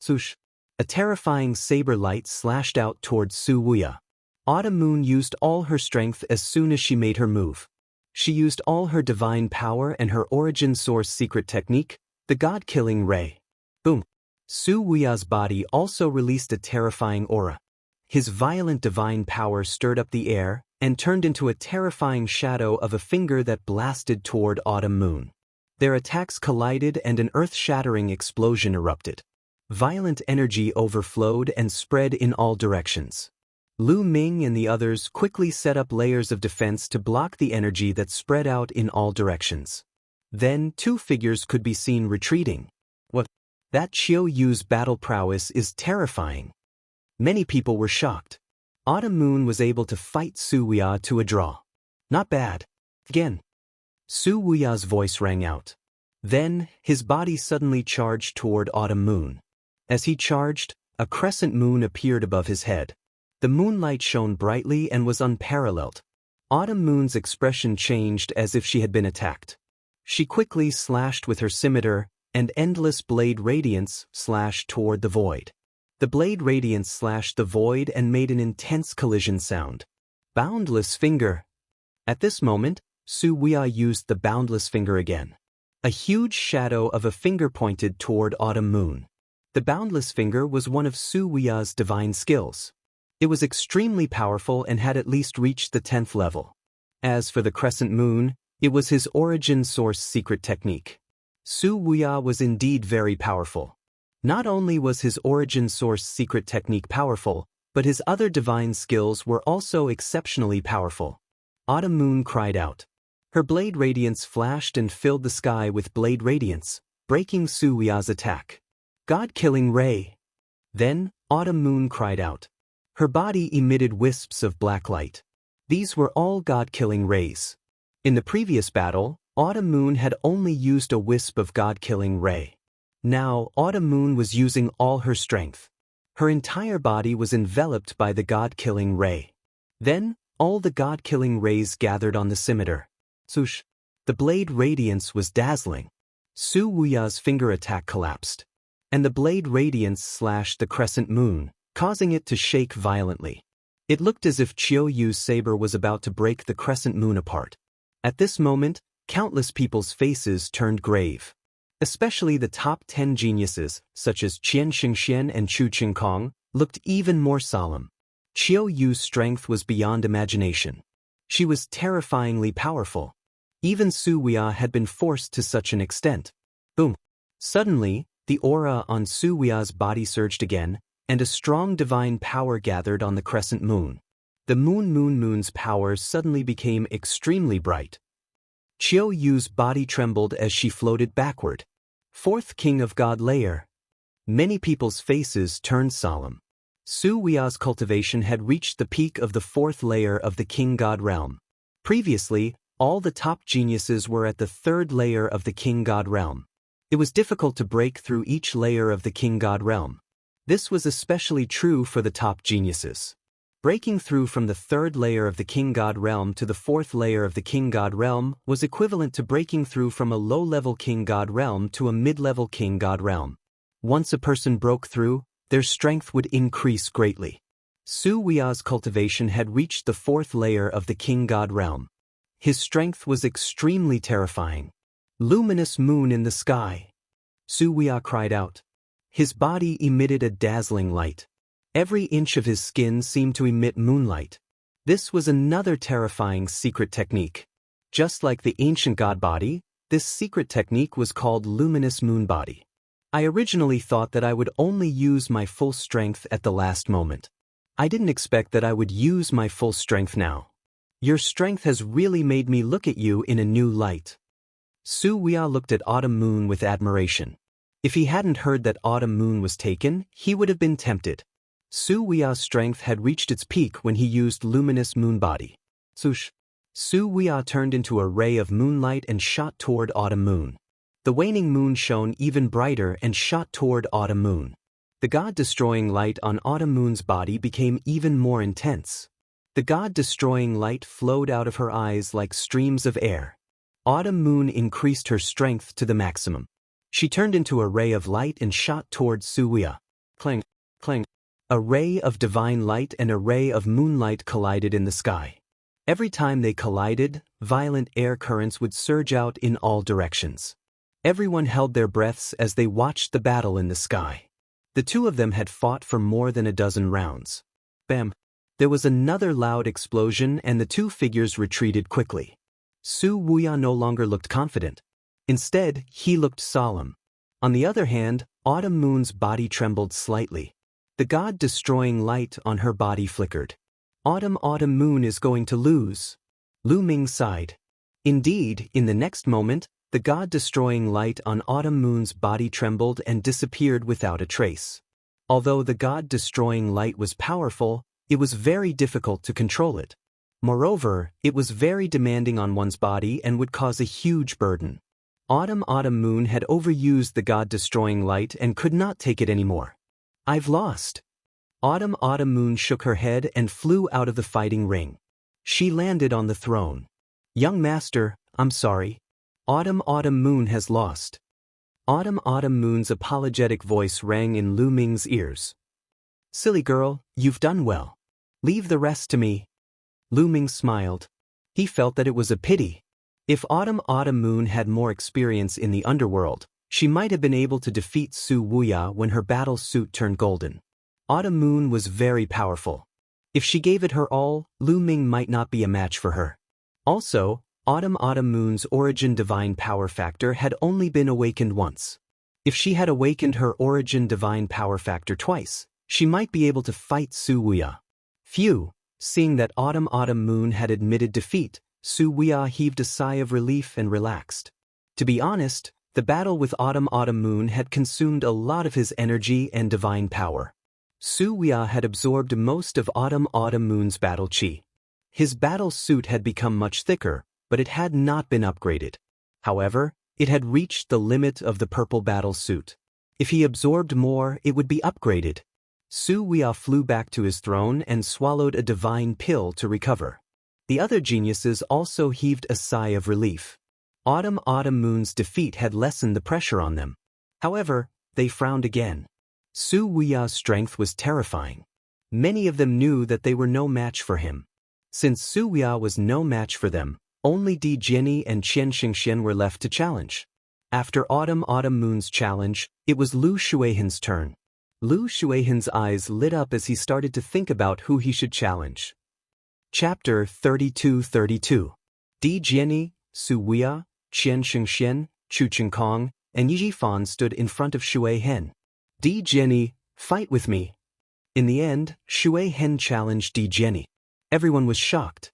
Sush. A terrifying saber light slashed out towards Su Wuya. Autumn Moon used all her strength as soon as she made her move. She used all her divine power and her origin source secret technique, the God-killing ray. Boom. Su Wuya's body also released a terrifying aura. His violent divine power stirred up the air and turned into a terrifying shadow of a finger that blasted toward Autumn Moon. Their attacks collided and an earth-shattering explosion erupted. Violent energy overflowed and spread in all directions. Lu Ming and the others quickly set up layers of defense to block the energy that spread out in all directions. Then 2 figures could be seen retreating. What? That Qiu Yu's battle prowess is terrifying. Many people were shocked. Autumn Moon was able to fight Su Wuya to a draw. Not bad. Again. Su Wuya's voice rang out. Then, his body suddenly charged toward Autumn Moon. As he charged, a crescent moon appeared above his head. The moonlight shone brightly and was unparalleled. Autumn Moon's expression changed as if she had been attacked. She quickly slashed with her scimitar, and endless blade radiance slashed toward the void. The blade radiance slashed the void and made an intense collision sound. Boundless finger. At this moment, Su Wuya used the boundless finger again. A huge shadow of a finger pointed toward Autumn Moon. The boundless finger was one of Su Wuya's divine skills. It was extremely powerful and had at least reached the 10th level. As for the crescent moon, it was his origin source secret technique. Su Wuya was indeed very powerful. Not only was his origin source secret technique powerful, but his other divine skills were also exceptionally powerful. Autumn Moon cried out. Her blade radiance flashed and filled the sky with blade radiance, breaking Su Wuya's attack. God-killing ray. Then, Autumn Moon cried out. Her body emitted wisps of black light. These were all God-killing rays. In the previous battle, Autumn Moon had only used a wisp of God-killing ray. Now, Autumn Moon was using all her strength. Her entire body was enveloped by the God-killing ray. Then, all the God-killing rays gathered on the scimitar. Swoosh! The blade radiance was dazzling. Su Wuya's finger attack collapsed. And the blade radiance slashed the crescent moon, causing it to shake violently. It looked as if Qiu Yu's saber was about to break the crescent moon apart. At this moment, countless people's faces turned grave. Especially the top 10 geniuses, such as Qian Xingxian and Chu Qingkong, looked even more solemn. Qiu Yu's strength was beyond imagination. She was terrifyingly powerful. Even Su Wuya had been forced to such an extent. Boom! Suddenly, the aura on Su Wuya's body surged again, and a strong divine power gathered on the crescent moon. The moon's power suddenly became extremely bright. Qiu Yu's body trembled as she floated backward. Fourth King of God layer. Many people's faces turned solemn. Su Wuya's cultivation had reached the peak of the fourth layer of the King God realm. Previously, all the top geniuses were at the third layer of the King God realm. It was difficult to break through each layer of the King God realm. This was especially true for the top geniuses. Breaking through from the third layer of the King God realm to the fourth layer of the King God realm was equivalent to breaking through from a low-level King God realm to a mid-level King God realm. Once a person broke through, their strength would increase greatly. Su Wuya's cultivation had reached the fourth layer of the King God realm. His strength was extremely terrifying. Luminous moon in the sky. Su Wuya cried out. His body emitted a dazzling light. Every inch of his skin seemed to emit moonlight. This was another terrifying secret technique. Just like the ancient god body, this secret technique was called luminous moon body. I originally thought that I would only use my full strength at the last moment. I didn't expect that I would use my full strength now. Your strength has really made me look at you in a new light. Su Wuya looked at Autumn Moon with admiration. If he hadn't heard that Autumn Moon was taken, he would have been tempted. Su Wuya's strength had reached its peak when he used luminous moon body. Swoosh! Su Wuya turned into a ray of moonlight and shot toward Autumn Moon. The waning moon shone even brighter and shot toward Autumn Moon. The god-destroying light on Autumn Moon's body became even more intense. The god-destroying light flowed out of her eyes like streams of air. Autumn Moon increased her strength to the maximum. She turned into a ray of light and shot toward Su Wuya. Clang, clang. A ray of divine light and a ray of moonlight collided in the sky. Every time they collided, violent air currents would surge out in all directions. Everyone held their breaths as they watched the battle in the sky. The two of them had fought for more than a dozen rounds. Bam! There was another loud explosion and the two figures retreated quickly. Su Wuya no longer looked confident. Instead, he looked solemn. On the other hand, Autumn Moon's body trembled slightly. The god-destroying light on her body flickered. Autumn Moon is going to lose. Lu Ming sighed. Indeed, in the next moment, the god-destroying light on Autumn Moon's body trembled and disappeared without a trace. Although the god-destroying light was powerful, it was very difficult to control it. Moreover, it was very demanding on one's body and would cause a huge burden. Autumn Moon had overused the god-destroying light and could not take it anymore. I've lost. Autumn Moon shook her head and flew out of the fighting ring. She landed on the throne. Young master, I'm sorry. Autumn Moon has lost. Autumn Moon's apologetic voice rang in Lu Ming's ears. Silly girl, you've done well. Leave the rest to me. Lu Ming smiled. He felt that it was a pity. If Autumn Moon had more experience in the underworld, she might have been able to defeat Su Wuya when her battle suit turned golden. Autumn Moon was very powerful. If she gave it her all, Lu Ming might not be a match for her. Also, Autumn Moon's origin divine power factor had only been awakened once. If she had awakened her origin divine power factor twice, she might be able to fight Su Wuya. Phew, seeing that Autumn Moon had admitted defeat, Su Wuya heaved a sigh of relief and relaxed. To be honest, the battle with Autumn Moon had consumed a lot of his energy and divine power. Su Wuya had absorbed most of Autumn Moon's battle chi. His battle suit had become much thicker, but it had not been upgraded. However, it had reached the limit of the purple battle suit. If he absorbed more, it would be upgraded. Su Wuya flew back to his throne and swallowed a divine pill to recover. The other geniuses also heaved a sigh of relief. Autumn Moon's defeat had lessened the pressure on them. However, they frowned again. Su Wuya's strength was terrifying. Many of them knew that they were no match for him. Since Su Wuya was no match for them, only Di Jianyi and Qian Xingxian were left to challenge. After Autumn Moon's challenge, it was Lu Shuihan's turn. Lu Shuihan's eyes lit up as he started to think about who he should challenge. Chapter 32-32. Di Jianyi, Su Wuya, Qian Xingxian, Chu Qingkong, and Yi Jifan stood in front of Shuihan. Di Jianyi, fight with me. In the end, Shuihan challenged Di Jianyi. Everyone was shocked.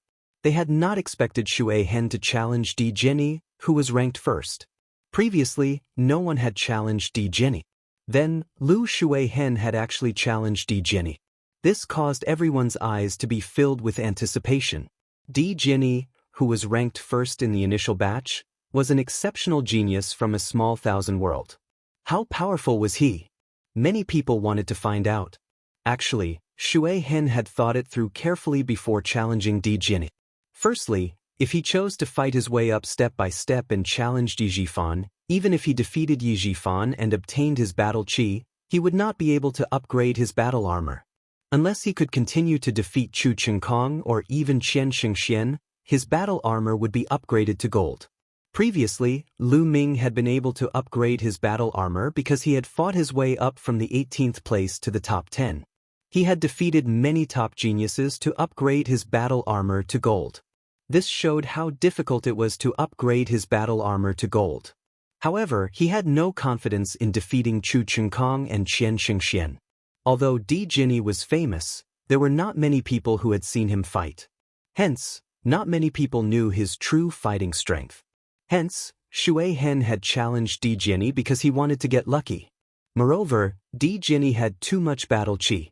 They had not expected Shui Hen to challenge Di Jianyi, who was ranked first. Previously, no one had challenged Di Jianyi. Then, Lu Shui Hen had actually challenged Di Jianyi. This caused everyone's eyes to be filled with anticipation. Di Jianyi, who was ranked first in the initial batch, was an exceptional genius from a small thousand world. How powerful was he? Many people wanted to find out. Actually, Shui Hen had thought it through carefully before challenging Di Jianyi. Firstly, if he chose to fight his way up step by step and challenged Yi Jifan, even if he defeated Yi Jifan and obtained his battle chi, he would not be able to upgrade his battle armor. Unless he could continue to defeat Chu Chengkong or even Qian Shengxian, his battle armor would be upgraded to gold. Previously, Lu Ming had been able to upgrade his battle armor because he had fought his way up from the 18th place to the top 10. He had defeated many top geniuses to upgrade his battle armor to gold. This showed how difficult it was to upgrade his battle armor to gold. However, he had no confidence in defeating Chu Chengkong and Qian Shengxian. Although Di Jianyi was famous, there were not many people who had seen him fight. Hence, not many people knew his true fighting strength. Hence, Shui Hen had challenged Di Jianyi because he wanted to get lucky. Moreover, Di Jianyi had too much battle chi.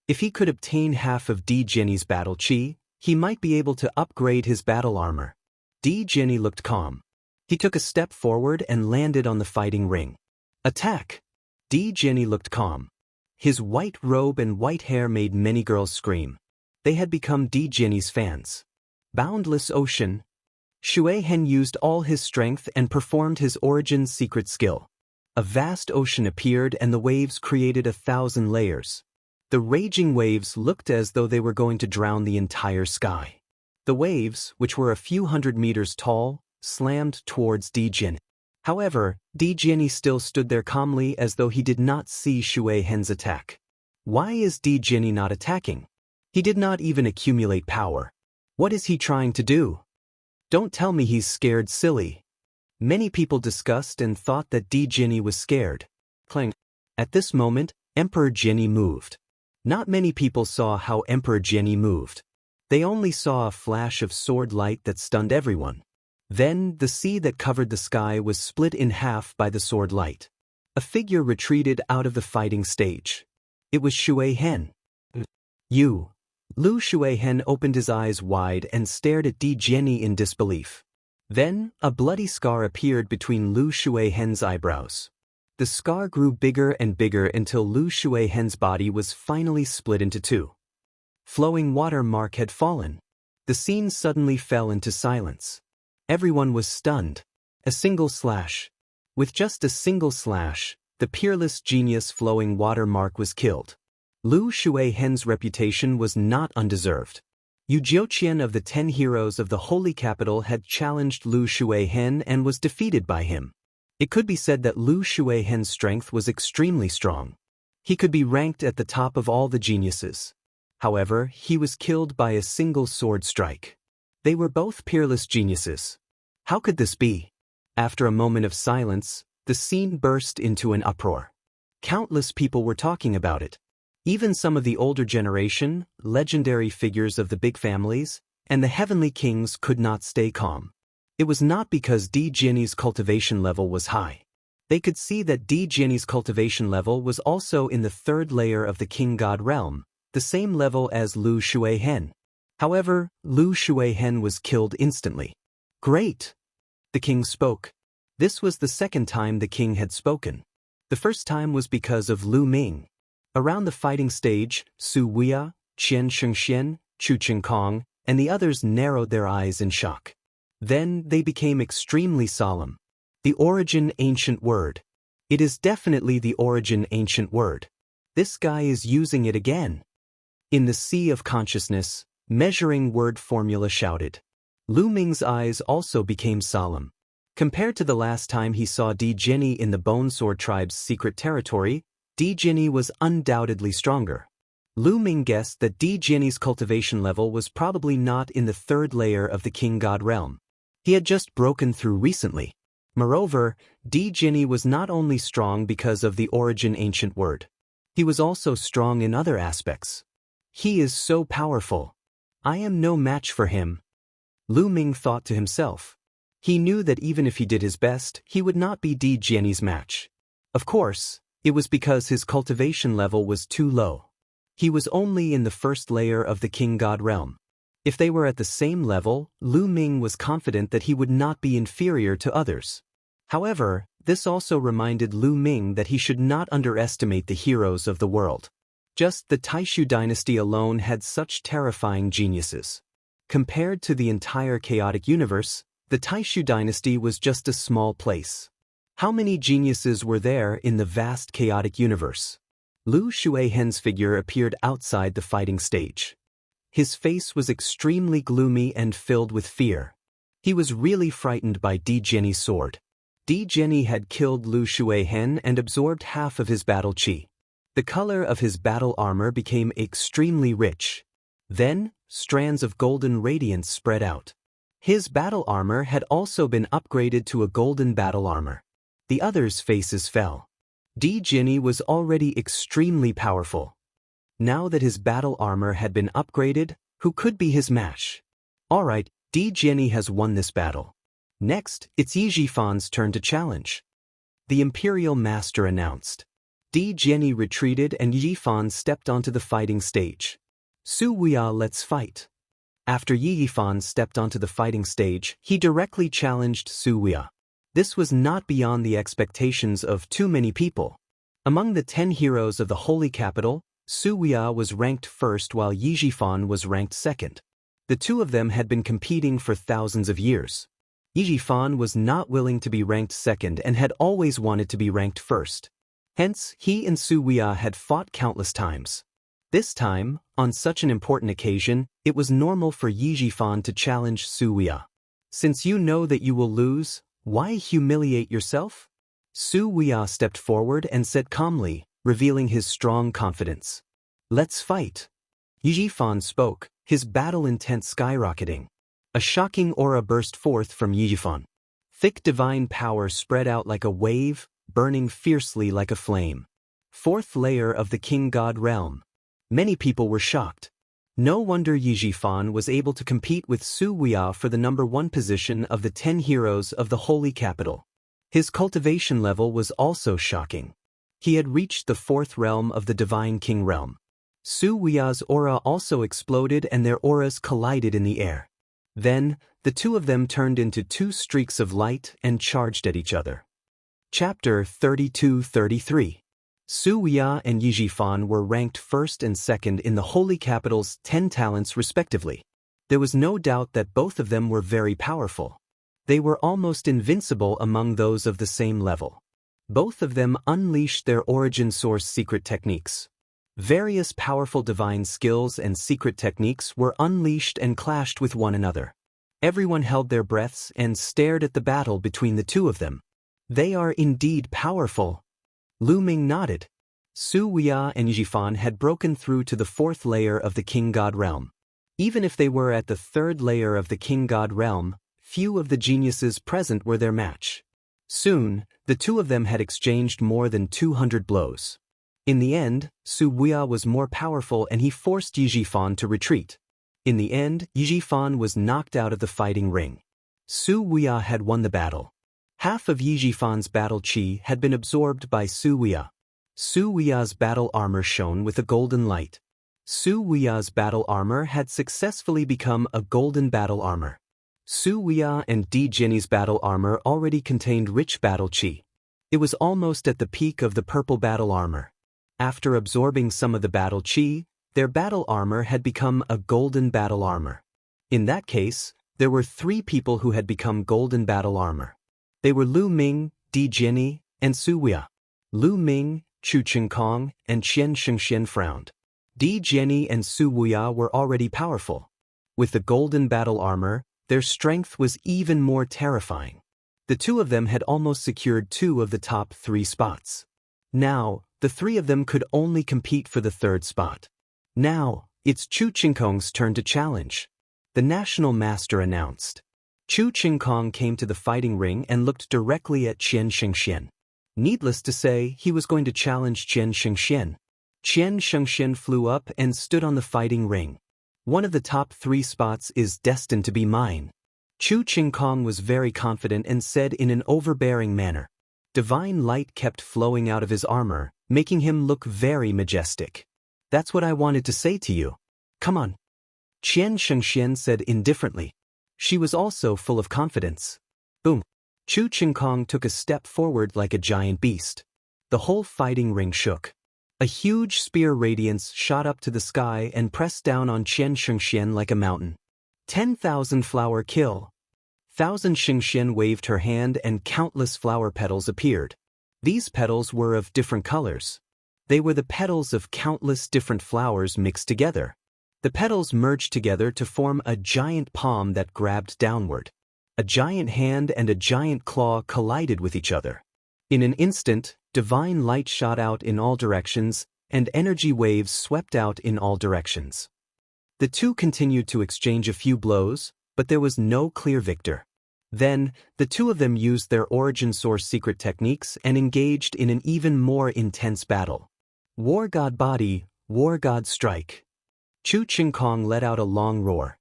If he could obtain half of Di Jianyi's battle chi, he might be able to upgrade his battle armor. Di Jianyi looked calm. He took a step forward and landed on the fighting ring. Attack! Di Jianyi looked calm. His white robe and white hair made many girls scream. They had become Di Jianyi's fans. Boundless Ocean. Shui Hen used all his strength and performed his origin secret skill. A vast ocean appeared and the waves created 1,000 layers. The raging waves looked as though they were going to drown the entire sky. The waves, which were a few hundred meters tall, slammed towards Di Jianyi. However, Di Jianyi still stood there calmly as though he did not see Shui Hen's attack. Why is Di Jianyi not attacking? He did not even accumulate power. What is he trying to do? Don't tell me he's scared, silly. Many people discussed and thought that Di Jianyi was scared. Clang. At this moment, Emperor Jianyi moved. Not many people saw how Emperor Jianyi moved. They only saw a flash of sword light that stunned everyone. Then, the sea that covered the sky was split in half by the sword light. A figure retreated out of the fighting stage. It was Shui Hen. You. Lu Shui Hen opened his eyes wide and stared at Di Jianyi in disbelief. Then, a bloody scar appeared between Lu Shui Hen's eyebrows. The scar grew bigger and bigger until Lu Shui Hen's body was finally split into two. Flowing water mark had fallen. The scene suddenly fell into silence. Everyone was stunned. A single slash. With just a single slash, the peerless genius Flowing Water Mark was killed. Lu Shui Hen's reputation was not undeserved. Yu Jiuqian of the 10 heroes of the Holy Capital had challenged Lu Shui Hen and was defeated by him. It could be said that Lu Shui Hen's strength was extremely strong. He could be ranked at the top of all the geniuses. However, he was killed by a single sword strike. They were both peerless geniuses. How could this be? After a moment of silence, the scene burst into an uproar. Countless people were talking about it. Even some of the older generation, legendary figures of the big families, and the heavenly kings could not stay calm. It was not because Di Jianyi's cultivation level was high. They could see that Di Jianyi's cultivation level was also in the 3rd layer of the king god realm, the same level as Lu Shui Hen. However, Lu Shui Hen was killed instantly. Great! The king spoke. This was the 2nd time the king had spoken. The first time was because of Lu Ming. Around the fighting stage, Su Wuxia, Qian Shengxian, Chu Chengkong, and the others narrowed their eyes in shock. Then they became extremely solemn. The origin ancient word. It is definitely the origin ancient word. This guy is using it again. In the sea of consciousness, measuring word formula shouted. Lu Ming's eyes also became solemn. Compared to the last time he saw Di Jianyi in the Bone Sword Tribe's secret territory, Di Jianyi was undoubtedly stronger. Lu Ming guessed that Di Jianyi's cultivation level was probably not in the 3rd layer of the king god realm. He had just broken through recently. Moreover, Di Jianyi was not only strong because of the origin ancient word. He was also strong in other aspects. He is so powerful. I am no match for him. Lu Ming thought to himself. He knew that even if he did his best, he would not be Di Jianyi's match. Of course, it was because his cultivation level was too low. He was only in the first layer of the King God realm. If they were at the same level, Lu Ming was confident that he would not be inferior to others. However, this also reminded Lu Ming that he should not underestimate the heroes of the world. Just the Taishu dynasty alone had such terrifying geniuses. Compared to the entire chaotic universe, the Taishu dynasty was just a small place. How many geniuses were there in the vast chaotic universe? Lu Shuihen's figure appeared outside the fighting stage. His face was extremely gloomy and filled with fear. He was really frightened by Di Jianyi's sword. Di Jianyi had killed Lu Shuihen and absorbed half of his battle chi. The color of his battle armor became extremely rich. Then, strands of golden radiance spread out. His battle armor had also been upgraded to a golden battle armor. The others' faces fell. Di Jianyi was already extremely powerful. Now that his battle armor had been upgraded, who could be his match? Alright, Di Jianyi has won this battle. Next, it's Yi Jifan's turn to challenge. The Imperial Master announced. Di Jianyi retreated and Yi Jifan stepped onto the fighting stage. Su Wuya, let's fight. After Yi Jifan stepped onto the fighting stage, he directly challenged Su Wuya. This was not beyond the expectations of too many people. Among the 10 heroes of the Holy Capital, Su Wuya was ranked first while Yi Jifan was ranked second. The two of them had been competing for thousands of years. Yi Jifan was not willing to be ranked second and had always wanted to be ranked first. Hence, he and Su Wuya had fought countless times. This time, on such an important occasion, it was normal for Yi Jifan to challenge Su Wuya. Since you know that you will lose, why humiliate yourself? Su Wuya stepped forward and said calmly, revealing his strong confidence. Let's fight. Yi Jifan spoke, his battle intent skyrocketing. A shocking aura burst forth from Yi Jifan. Thick divine power spread out like a wave, burning fiercely like a flame. Fourth layer of the King God realm. Many people were shocked. No wonder Yi Jifan was able to compete with Su Wuya for the number 1 position of the 10 heroes of the Holy Capital. His cultivation level was also shocking. He had reached the 4th realm of the Divine King realm. Su Wuya's aura also exploded and their auras collided in the air. Then, the two of them turned into 2 streaks of light and charged at each other. Chapter 32-33. Su Wuya and Yi Jifan were ranked first and second in the Holy Capital's 10 talents respectively. There was no doubt that both of them were very powerful. They were almost invincible among those of the same level. Both of them unleashed their origin source secret techniques. Various powerful divine skills and secret techniques were unleashed and clashed with one another. Everyone held their breaths and stared at the battle between the two of them. They are indeed powerful. Lu Ming nodded. Su Wuya and Yi Jifan had broken through to the 4th layer of the King God realm. Even if they were at the 3rd layer of the King God realm, few of the geniuses present were their match. Soon, the two of them had exchanged more than 200 blows. In the end, Su Wuya was more powerful and he forced Yi Jifan to retreat. In the end, Yi Jifan was knocked out of the fighting ring. Su Wuya had won the battle. Half of Yi Jifan's battle chi had been absorbed by Su Wuya. Su Wuya's battle armor shone with a golden light. Su Wuya's battle armor had successfully become a golden battle armor. Su Wuya and Di Jianyi's battle armor already contained rich battle chi. It was almost at the peak of the purple battle armor. After absorbing some of the battle chi, their battle armor had become a golden battle armor. In that case, there were 3 people who had become golden battle armor. They were Lu Ming, Di Jianyi, and Su Wuya. Lu Ming, Chu Qingkong, and Qian Shengxian frowned. Di Jianyi and Su Wuya were already powerful. With the golden battle armor, their strength was even more terrifying. The two of them had almost secured 2 of the top 3 spots. Now, the 3 of them could only compete for the 3rd spot. Now, it's Chu Qingkong's turn to challenge. The National Master announced. Chu Qingkong came to the fighting ring and looked directly at Qian Shengxian. Needless to say, he was going to challenge Qian Shengxian. Qian Shengxian flew up and stood on the fighting ring. One of the top 3 spots is destined to be mine. Chu Qingkong was very confident and said in an overbearing manner. Divine light kept flowing out of his armor, making him look very majestic. That's what I wanted to say to you. Come on. Qian Shengxian said indifferently. She was also full of confidence. Boom. Chu Qingkong took a step forward like a giant beast. The whole fighting ring shook. A huge spear radiance shot up to the sky and pressed down on Qian Shengxian like a mountain. 10,000 flower kill. 1,000 Shengxian waved her hand and countless flower petals appeared. These petals were of different colors. They were the petals of countless different flowers mixed together. The petals merged together to form a giant palm that grabbed downward. A giant hand and a giant claw collided with each other. In an instant, divine light shot out in all directions, and energy waves swept out in all directions. The two continued to exchange a few blows, but there was no clear victor. Then, the two of them used their origin source secret techniques and engaged in an even more intense battle. War God Body, War God Strike. Chu Qingkong let out a long roar.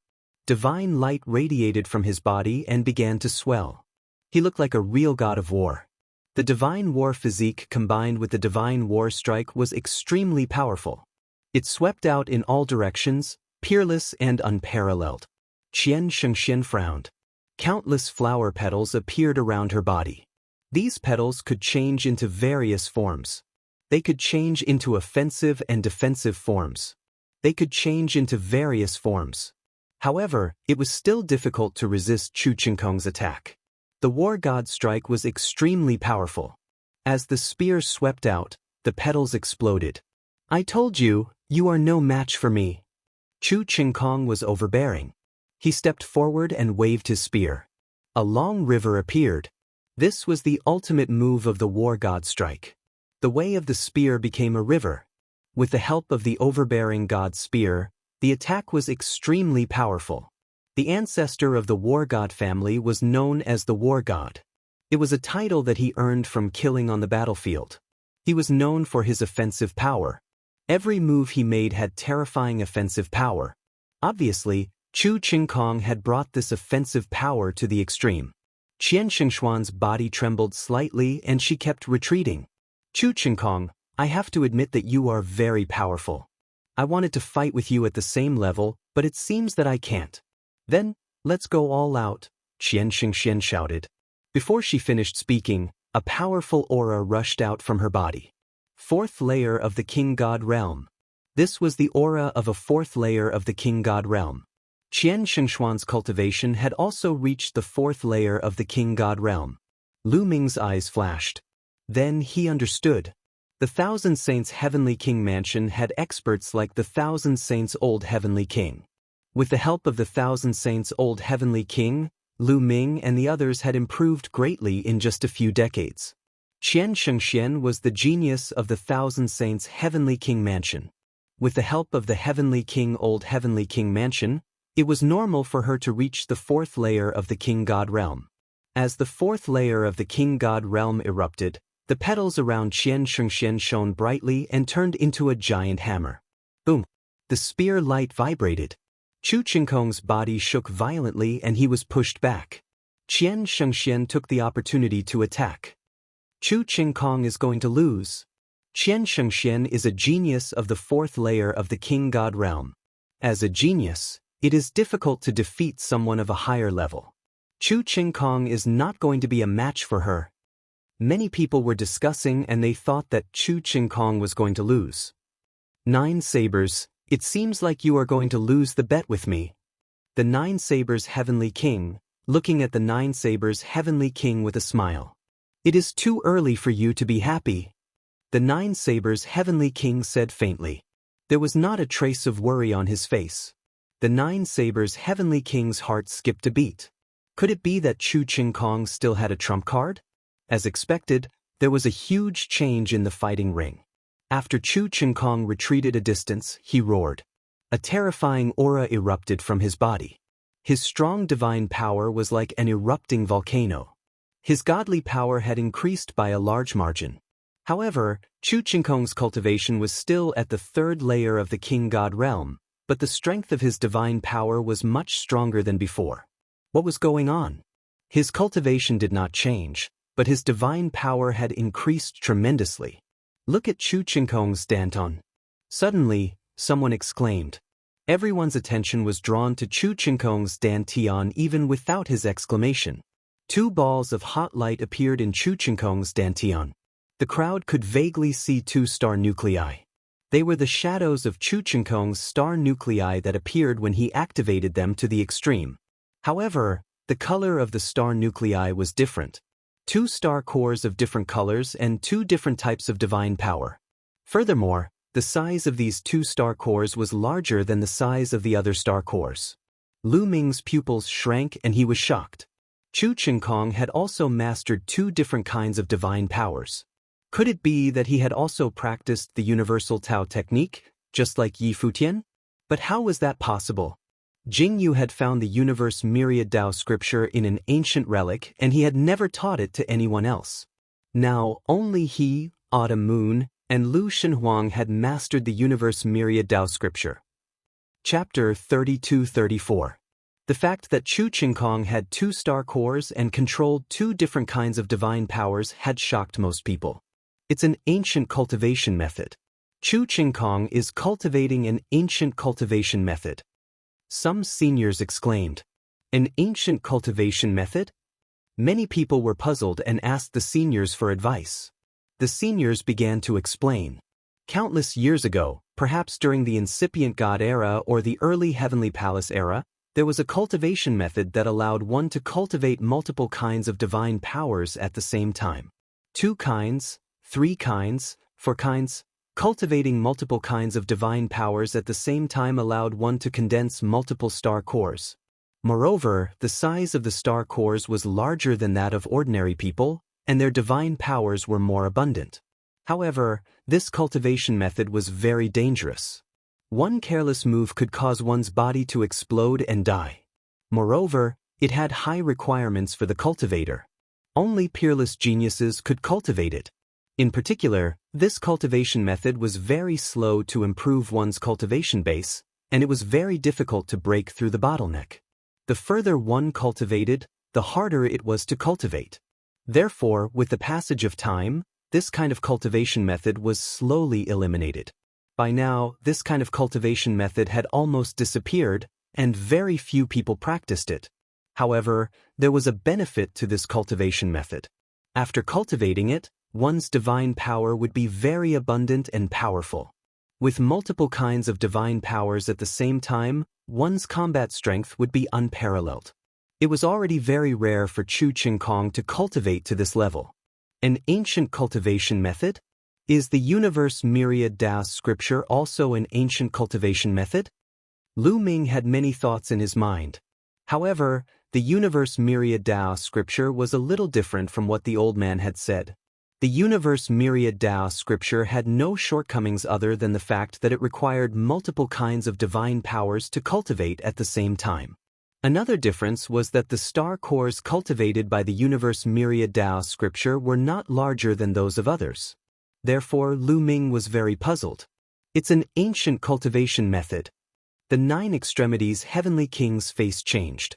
Divine light radiated from his body and began to swell. He looked like a real god of war. The divine war physique combined with the divine war strike was extremely powerful. It swept out in all directions, peerless and unparalleled. Qian Shengxian frowned. Countless flower petals appeared around her body. These petals could change into various forms. They could change into offensive and defensive forms. They could change into various forms. However, it was still difficult to resist Chu Qingkong's attack. The war god strike was extremely powerful. As the spear swept out, the petals exploded. I told you, you are no match for me. Chu Qingkong was overbearing. He stepped forward and waved his spear. A long river appeared. This was the ultimate move of the war god strike. The way of the spear became a river. With the help of the overbearing god's spear, the attack was extremely powerful. The ancestor of the war god family was known as the war god. It was a title that he earned from killing on the battlefield. He was known for his offensive power. Every move he made had terrifying offensive power. Obviously, Chu Qingkong had brought this offensive power to the extreme. Qian Shengshuan's body trembled slightly and she kept retreating. Chu Qingkong, I have to admit that you are very powerful. I wanted to fight with you at the same level, but it seems that I can't. Then, let's go all out, Qian Shengxian shouted. Before she finished speaking, a powerful aura rushed out from her body. 4th layer of the King God Realm. This was the aura of a 4th layer of the King God Realm. Qian Shengshuan's cultivation had also reached the 4th layer of the King God Realm. Lu Ming's eyes flashed. Then he understood. The Thousand Saints Heavenly King Mansion had experts like the Thousand Saints Old Heavenly King. With the help of the Thousand Saints Old Heavenly King, Lu Ming and the others had improved greatly in just a few decades. Qian Shengxian was the genius of the Thousand Saints Heavenly King Mansion. With the help of the Heavenly King Old Heavenly King Mansion, it was normal for her to reach the 4th layer of the King God Realm. As the 4th layer of the King God Realm erupted, the petals around Qian Shengxian shone brightly and turned into a giant hammer. Boom! The spear light vibrated. Chu Qingkong's body shook violently and he was pushed back. Qian Shengxian took the opportunity to attack. Chu Qingkong is going to lose. Qian Shengxian is a genius of the 4th layer of the King God Realm. As a genius, it is difficult to defeat someone of a higher level. Chu Qingkong is not going to be a match for her. Many people were discussing and they thought that Chu Qingkong was going to lose. 9 sabers, it seems like you are going to lose the bet with me. The 9 sabers Heavenly King, looking at the 9 sabers Heavenly King with a smile. It is too early for you to be happy. The 9 sabers Heavenly King said faintly. There was not a trace of worry on his face. The 9 sabers Heavenly King's heart skipped a beat. Could it be that Chu Qingkong still had a trump card? As expected, there was a huge change in the fighting ring. After Chu Qingkong retreated a distance, he roared. A terrifying aura erupted from his body. His strong divine power was like an erupting volcano. His godly power had increased by a large margin. However, Chu Qingkong's cultivation was still at the 3rd layer of the King God Realm, but the strength of his divine power was much stronger than before. What was going on? His cultivation did not change, but his divine power had increased tremendously. Look at Chu Qingkong's Danton. Suddenly, someone exclaimed. Everyone's attention was drawn to Chu Qingkong's Dantian even without his exclamation. Two balls of hot light appeared in Chu Qingkong's Dantian. The crowd could vaguely see two star nuclei. They were the shadows of Chu Qingkong's star nuclei that appeared when he activated them to the extreme. However, the color of the star nuclei was different. Two star cores of different colors and two different types of divine power. Furthermore, the size of these two star cores was larger than the size of the other star cores. Lu Ming's pupils shrank and he was shocked. Chu Qingkong had also mastered two different kinds of divine powers. Could it be that he had also practiced the universal Tao technique, just like Yi Futian? But how was that possible? Jianghu had found the universe myriad Tao scripture in an ancient relic and he had never taught it to anyone else. Now only he, Autumn Moon, and Lu Shenhuang had mastered the universe myriad Tao scripture. Chapter 32-34. The fact that Chu Qingkong had two star cores and controlled two different kinds of divine powers had shocked most people. It's an ancient cultivation method. Chu Qingkong is cultivating an ancient cultivation method. Some seniors exclaimed, "An ancient cultivation method?" Many people were puzzled and asked the seniors for advice. The seniors began to explain. Countless years ago, perhaps during the incipient God era or the early Heavenly Palace era, there was a cultivation method that allowed one to cultivate multiple kinds of divine powers at the same time. 2 kinds, 3 kinds, 4 kinds. Cultivating multiple kinds of divine powers at the same time allowed one to condense multiple star cores. Moreover, the size of the star cores was larger than that of ordinary people, and their divine powers were more abundant. However, this cultivation method was very dangerous. One careless move could cause one's body to explode and die. Moreover, it had high requirements for the cultivator. Only peerless geniuses could cultivate it. In particular, this cultivation method was very slow to improve one's cultivation base, and it was very difficult to break through the bottleneck. The further one cultivated, the harder it was to cultivate. Therefore, with the passage of time, this kind of cultivation method was slowly eliminated. By now, this kind of cultivation method had almost disappeared, and very few people practiced it. However, there was a benefit to this cultivation method. After cultivating it, one's divine power would be very abundant and powerful. With multiple kinds of divine powers at the same time, one's combat strength would be unparalleled. It was already very rare for Chu Qingkong to cultivate to this level. An ancient cultivation method? Is the universe myriad Tao scripture also an ancient cultivation method? Lu Ming had many thoughts in his mind. However, the universe myriad Tao scripture was a little different from what the old man had said. The universe myriad Tao scripture had no shortcomings other than the fact that it required multiple kinds of divine powers to cultivate at the same time. Another difference was that the star cores cultivated by the universe myriad Tao scripture were not larger than those of others. Therefore, Lu Ming was very puzzled. It's an ancient cultivation method. The 9 extremities heavenly king's face changed.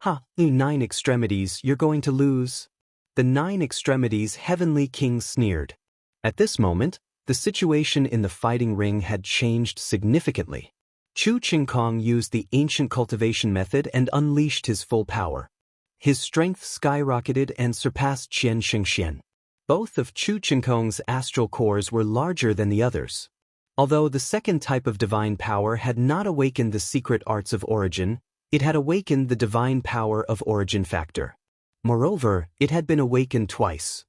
"Ha, 9 extremities, you're going to lose." The 9 extremities heavenly king sneered. At this moment, the situation in the fighting ring had changed significantly. Chu Qingkong used the ancient cultivation method and unleashed his full power. His strength skyrocketed and surpassed Qian Shengxian. Both of Chu Qingkong's astral cores were larger than the others. Although the second type of divine power had not awakened the secret arts of origin, it had awakened the divine power of origin factor. Moreover, it had been awakened twice.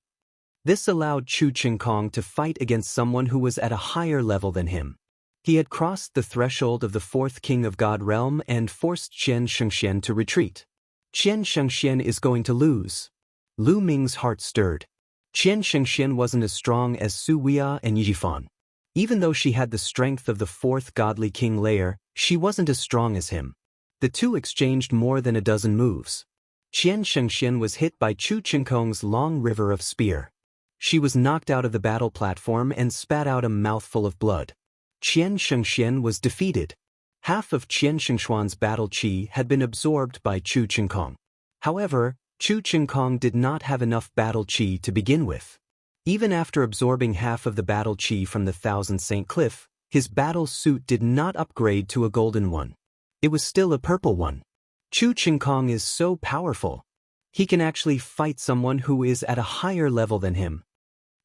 This allowed Chu Qingkong to fight against someone who was at a higher level than him. He had crossed the threshold of the 4th king of God realm and forced Qian Shengxian to retreat. Qian Shengxian is going to lose. Lu Ming's heart stirred. Qian Shengxian wasn't as strong as Su Weia and Yijifan. Even though she had the strength of the 4th godly king layer, she wasn't as strong as him. The two exchanged more than a dozen moves. Qian Shengxian was hit by Chu Qingkong's long river of spear. She was knocked out of the battle platform and spat out a mouthful of blood. Qian Shengxian was defeated. Half of Qian Shingshuan's battle qi had been absorbed by Chu Qingkong. However, Chu Qingkong did not have enough battle qi to begin with. Even after absorbing half of the battle qi from the Thousand Saint Cliff, his battle suit did not upgrade to a golden one. It was still a purple one. Chu Qingkong is so powerful. He can actually fight someone who is at a higher level than him.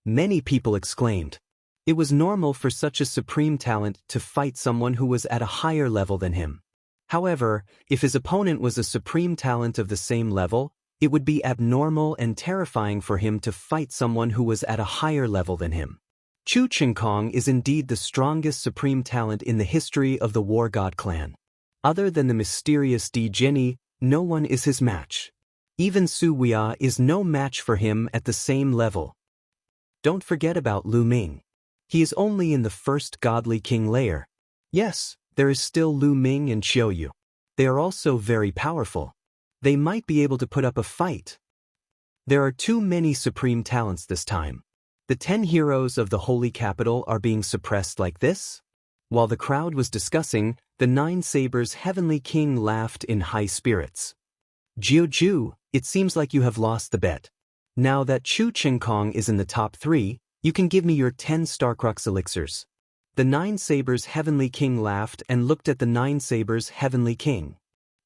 Many people exclaimed. It was normal for such a supreme talent to fight someone who was at a higher level than him. However, if his opponent was a supreme talent of the same level, it would be abnormal and terrifying for him to fight someone who was at a higher level than him. Chu Qingkong is indeed the strongest supreme talent in the history of the War God clan. Other than the mysterious Di Jianyi, no one is his match. Even Su Wuxia is no match for him at the same level. Don't forget about Lu Ming. He is only in the first godly king layer. Yes, there is still Lu Ming and Qiuyu. They are also very powerful. They might be able to put up a fight. There are too many supreme talents this time. The 10 heroes of the holy capital are being suppressed like this? While the crowd was discussing, the 9 Sabers' heavenly king laughed in high spirits. Jianghu, it seems like you have lost the bet. Now that Chu Qingkong is in the top 3, you can give me your 10 Starcrux elixirs. The 9 Sabers' heavenly king laughed and looked at the 9 Sabers' heavenly king.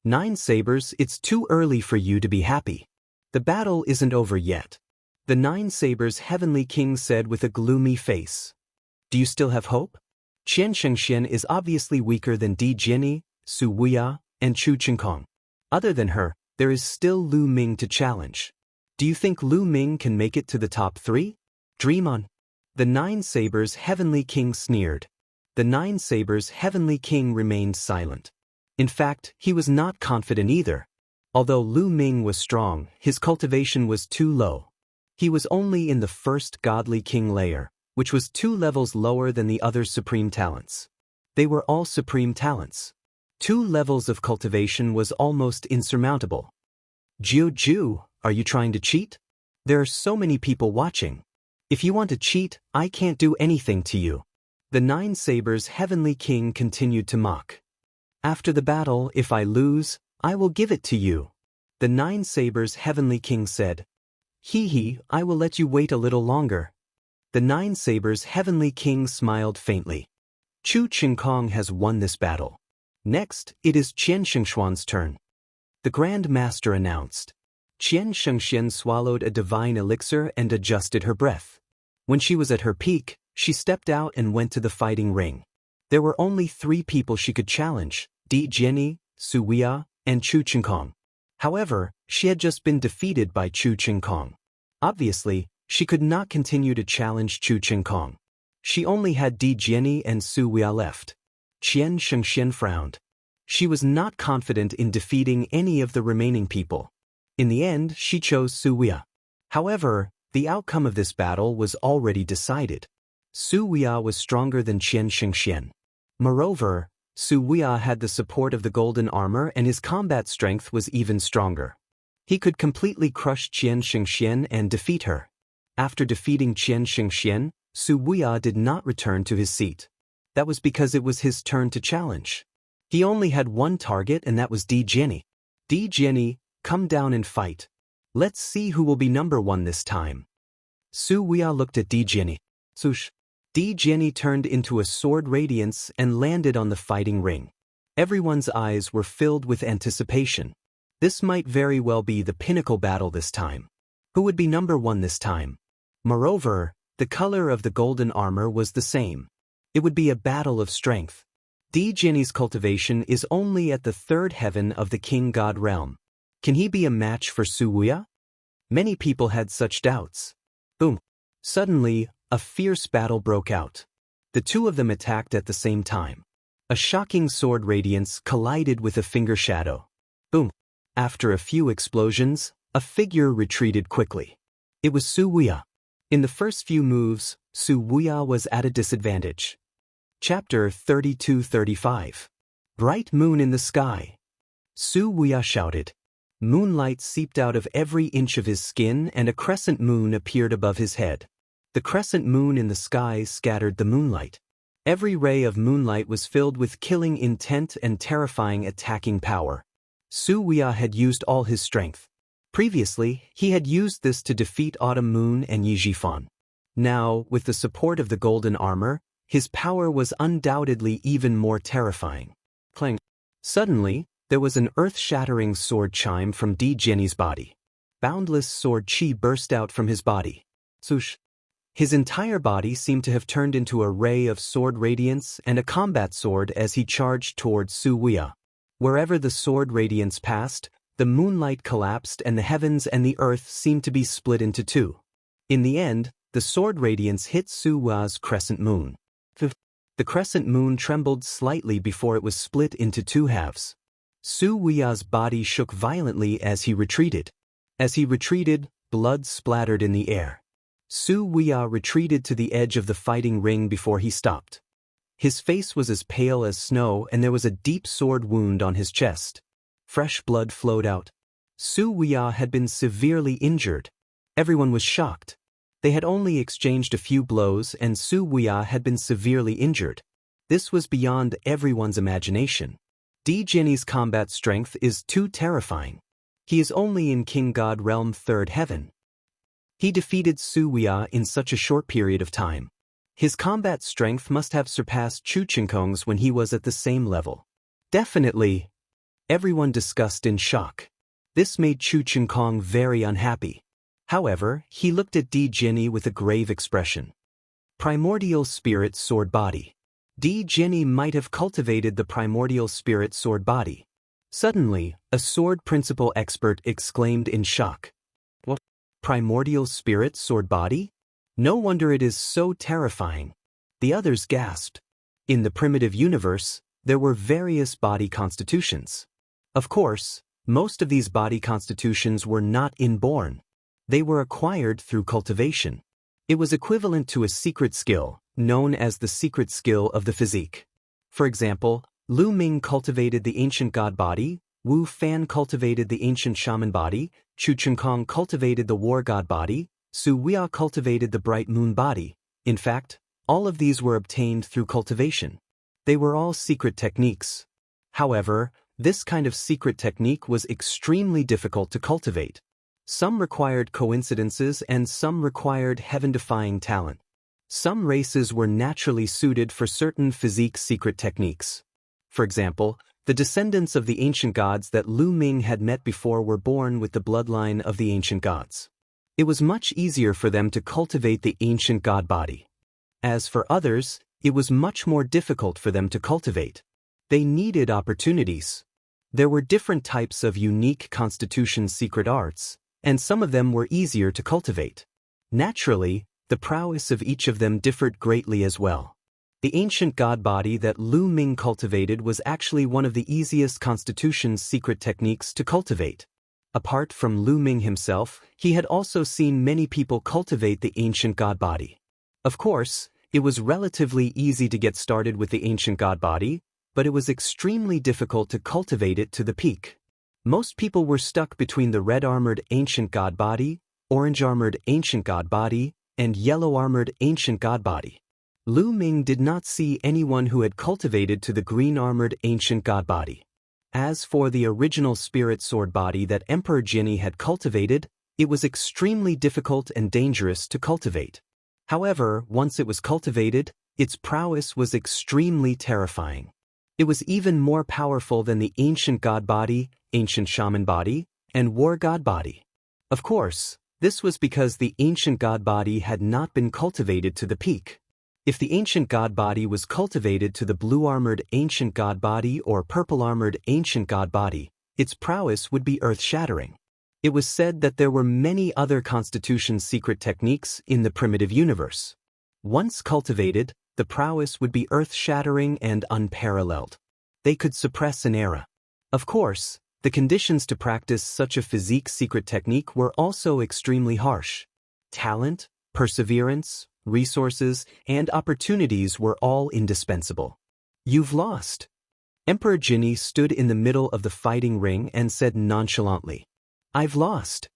9 Sabers, it's too early for you to be happy. The battle isn't over yet. The 9 Sabers' heavenly king said with a gloomy face. Do you still have hope? Qian Shengxian is obviously weaker than Di Jianyi, Su Wuxia, and Chu Qingkong. Other than her, there is still Lu Ming to challenge. Do you think Lu Ming can make it to the top 3? Dream on. The 9 Sabers' heavenly king sneered. The 9 Sabers' heavenly king remained silent. In fact, he was not confident either. Although Lu Ming was strong, his cultivation was too low. He was only in the first godly king layer, which was 2 levels lower than the other supreme talents. They were all supreme talents. 2 levels of cultivation was almost insurmountable. Jianghu, are you trying to cheat? There are so many people watching. If you want to cheat, I can't do anything to you. The 9 Sabers' heavenly king continued to mock. After the battle, if I lose, I will give it to you. The 9 Sabers' heavenly king said. Hee, I will let you wait a little longer. The 9 Sabers' heavenly king smiled faintly. Chu Qingkong has won this battle. Next, it is Qian Shingshuan's turn. The Grand Master announced. Qian Shengxian swallowed a divine elixir and adjusted her breath. When she was at her peak, she stepped out and went to the fighting ring. There were only 3 people she could challenge, Di Jianyi, Su Wuxia, and Chu Qingkong. However, she had just been defeated by Chu Qingkong. Obviously, she could not continue to challenge Chu Qingkong. She only had Di Jianyi and Su Wuxia left. Qian Shengxian frowned. She was not confident in defeating any of the remaining people. In the end, she chose Su Wuxia. However, the outcome of this battle was already decided. Su Wuxia was stronger than Qian Shengxian. Moreover, Su Wuxia had the support of the golden armor and his combat strength was even stronger. He could completely crush Qian Shengxian and defeat her. After defeating Qian Shengxian, Su Wuxia did not return to his seat. That was because it was his turn to challenge. He only had one target and that was Di Jianyi. Di Jianyi, come down and fight. Let's see who will be number 1 this time. Su Wuxia looked at Di Jianyi. Swoosh. Di Jianyi turned into a sword radiance and landed on the fighting ring. Everyone's eyes were filled with anticipation. This might very well be the pinnacle battle this time. Who would be number 1 this time? Moreover, the color of the golden armor was the same. It would be a battle of strength. Di Jianyi's cultivation is only at the 3rd heaven of the king god realm. Can he be a match for Su Wuxia? Many people had such doubts. Boom. Suddenly, a fierce battle broke out. The 2 of them attacked at the same time. A shocking sword radiance collided with a finger shadow. Boom. After a few explosions, a figure retreated quickly. It was Su Wuxia. In the first few moves, Su Wuxia was at a disadvantage. Chapter 32-35. Bright moon in the sky. Su Wuxia shouted. Moonlight seeped out of every inch of his skin and a crescent moon appeared above his head. The crescent moon in the sky scattered the moonlight. Every ray of moonlight was filled with killing intent and terrifying attacking power. Su Wuxia had used all his strength. Previously, he had used this to defeat Autumn Moon and Yi Jifan. Now, with the support of the golden armor, his power was undoubtedly even more terrifying. Clang. Suddenly, there was an earth-shattering sword chime from Di Jianyi's body. Boundless sword chi burst out from his body. Swoosh. His entire body seemed to have turned into a ray of sword radiance and a combat sword as he charged toward Su Wuxia. Wherever the sword radiance passed, the moonlight collapsed and the heavens and the earth seemed to be split into two. In the end, the sword radiance hit Su Wuxia's crescent moon. The crescent moon trembled slightly before it was split into two halves. Su Wuxia's body shook violently as he retreated. As he retreated, blood splattered in the air. Su Wuxia retreated to the edge of the fighting ring before he stopped. His face was as pale as snow and there was a deep sword wound on his chest. Fresh blood flowed out. Su Wuxia had been severely injured. Everyone was shocked. They had only exchanged a few blows and Su Wuxia had been severely injured. This was beyond everyone's imagination. Di Jianyi's combat strength is too terrifying. He is only in King God Realm 3rd Heaven. He defeated Su Wuxia in such a short period of time. His combat strength must have surpassed Chu Qinkong's when he was at the same level. Definitely. Everyone discussed in shock. This made Chu Qinkong very unhappy. However, he looked at Di Jianyi with a grave expression. Primordial Spirit Sword Body. Di Jianyi might have cultivated the Primordial Spirit Sword Body. Suddenly, a sword principle expert exclaimed in shock. What? Primordial Spirit Sword Body? No wonder it is so terrifying. The others gasped. In the primitive universe, there were various body constitutions. Of course, most of these body constitutions were not inborn. They were acquired through cultivation. It was equivalent to a secret skill, known as the secret skill of the physique. For example, Lu Ming cultivated the ancient god body, Wu Fan cultivated the ancient shaman body, Chu Qinkong cultivated the war god body, Su Wuxia cultivated the bright moon body. In fact, all of these were obtained through cultivation. They were all secret techniques. However, this kind of secret technique was extremely difficult to cultivate. Some required coincidences and some required heaven-defying talent. Some races were naturally suited for certain physique secret techniques. For example, the descendants of the ancient gods that Lu Ming had met before were born with the bloodline of the ancient gods. It was much easier for them to cultivate the ancient god body. As for others, it was much more difficult for them to cultivate. They needed opportunities. There were different types of unique constitution secret arts, and some of them were easier to cultivate. Naturally, the prowess of each of them differed greatly as well. The ancient god body that Lu Ming cultivated was actually one of the easiest constitution's secret techniques to cultivate. Apart from Lu Ming himself, he had also seen many people cultivate the ancient god body. Of course, it was relatively easy to get started with the ancient god body, but it was extremely difficult to cultivate it to the peak. Most people were stuck between the red-armored ancient god body, orange-armored ancient god body, and yellow-armored ancient god body. Lu Ming did not see anyone who had cultivated to the green-armored ancient god body. As for the original spirit sword body that Emperor Jianyi had cultivated, it was extremely difficult and dangerous to cultivate. However, once it was cultivated, its prowess was extremely terrifying. It was even more powerful than the ancient god body, ancient shaman body, and war god body. Of course, this was because the ancient god body had not been cultivated to the peak. If the ancient god body was cultivated to the blue-armored ancient god body or purple-armored ancient god body, its prowess would be earth-shattering. It was said that there were many other constitution secret techniques in the primitive universe. Once cultivated, the prowess would be earth-shattering and unparalleled. They could suppress an era. Of course, the conditions to practice such a physique secret technique were also extremely harsh. Talent, perseverance, resources, and opportunities were all indispensable. You've lost. Emperor Jianyi stood in the middle of the fighting ring and said nonchalantly, I've lost.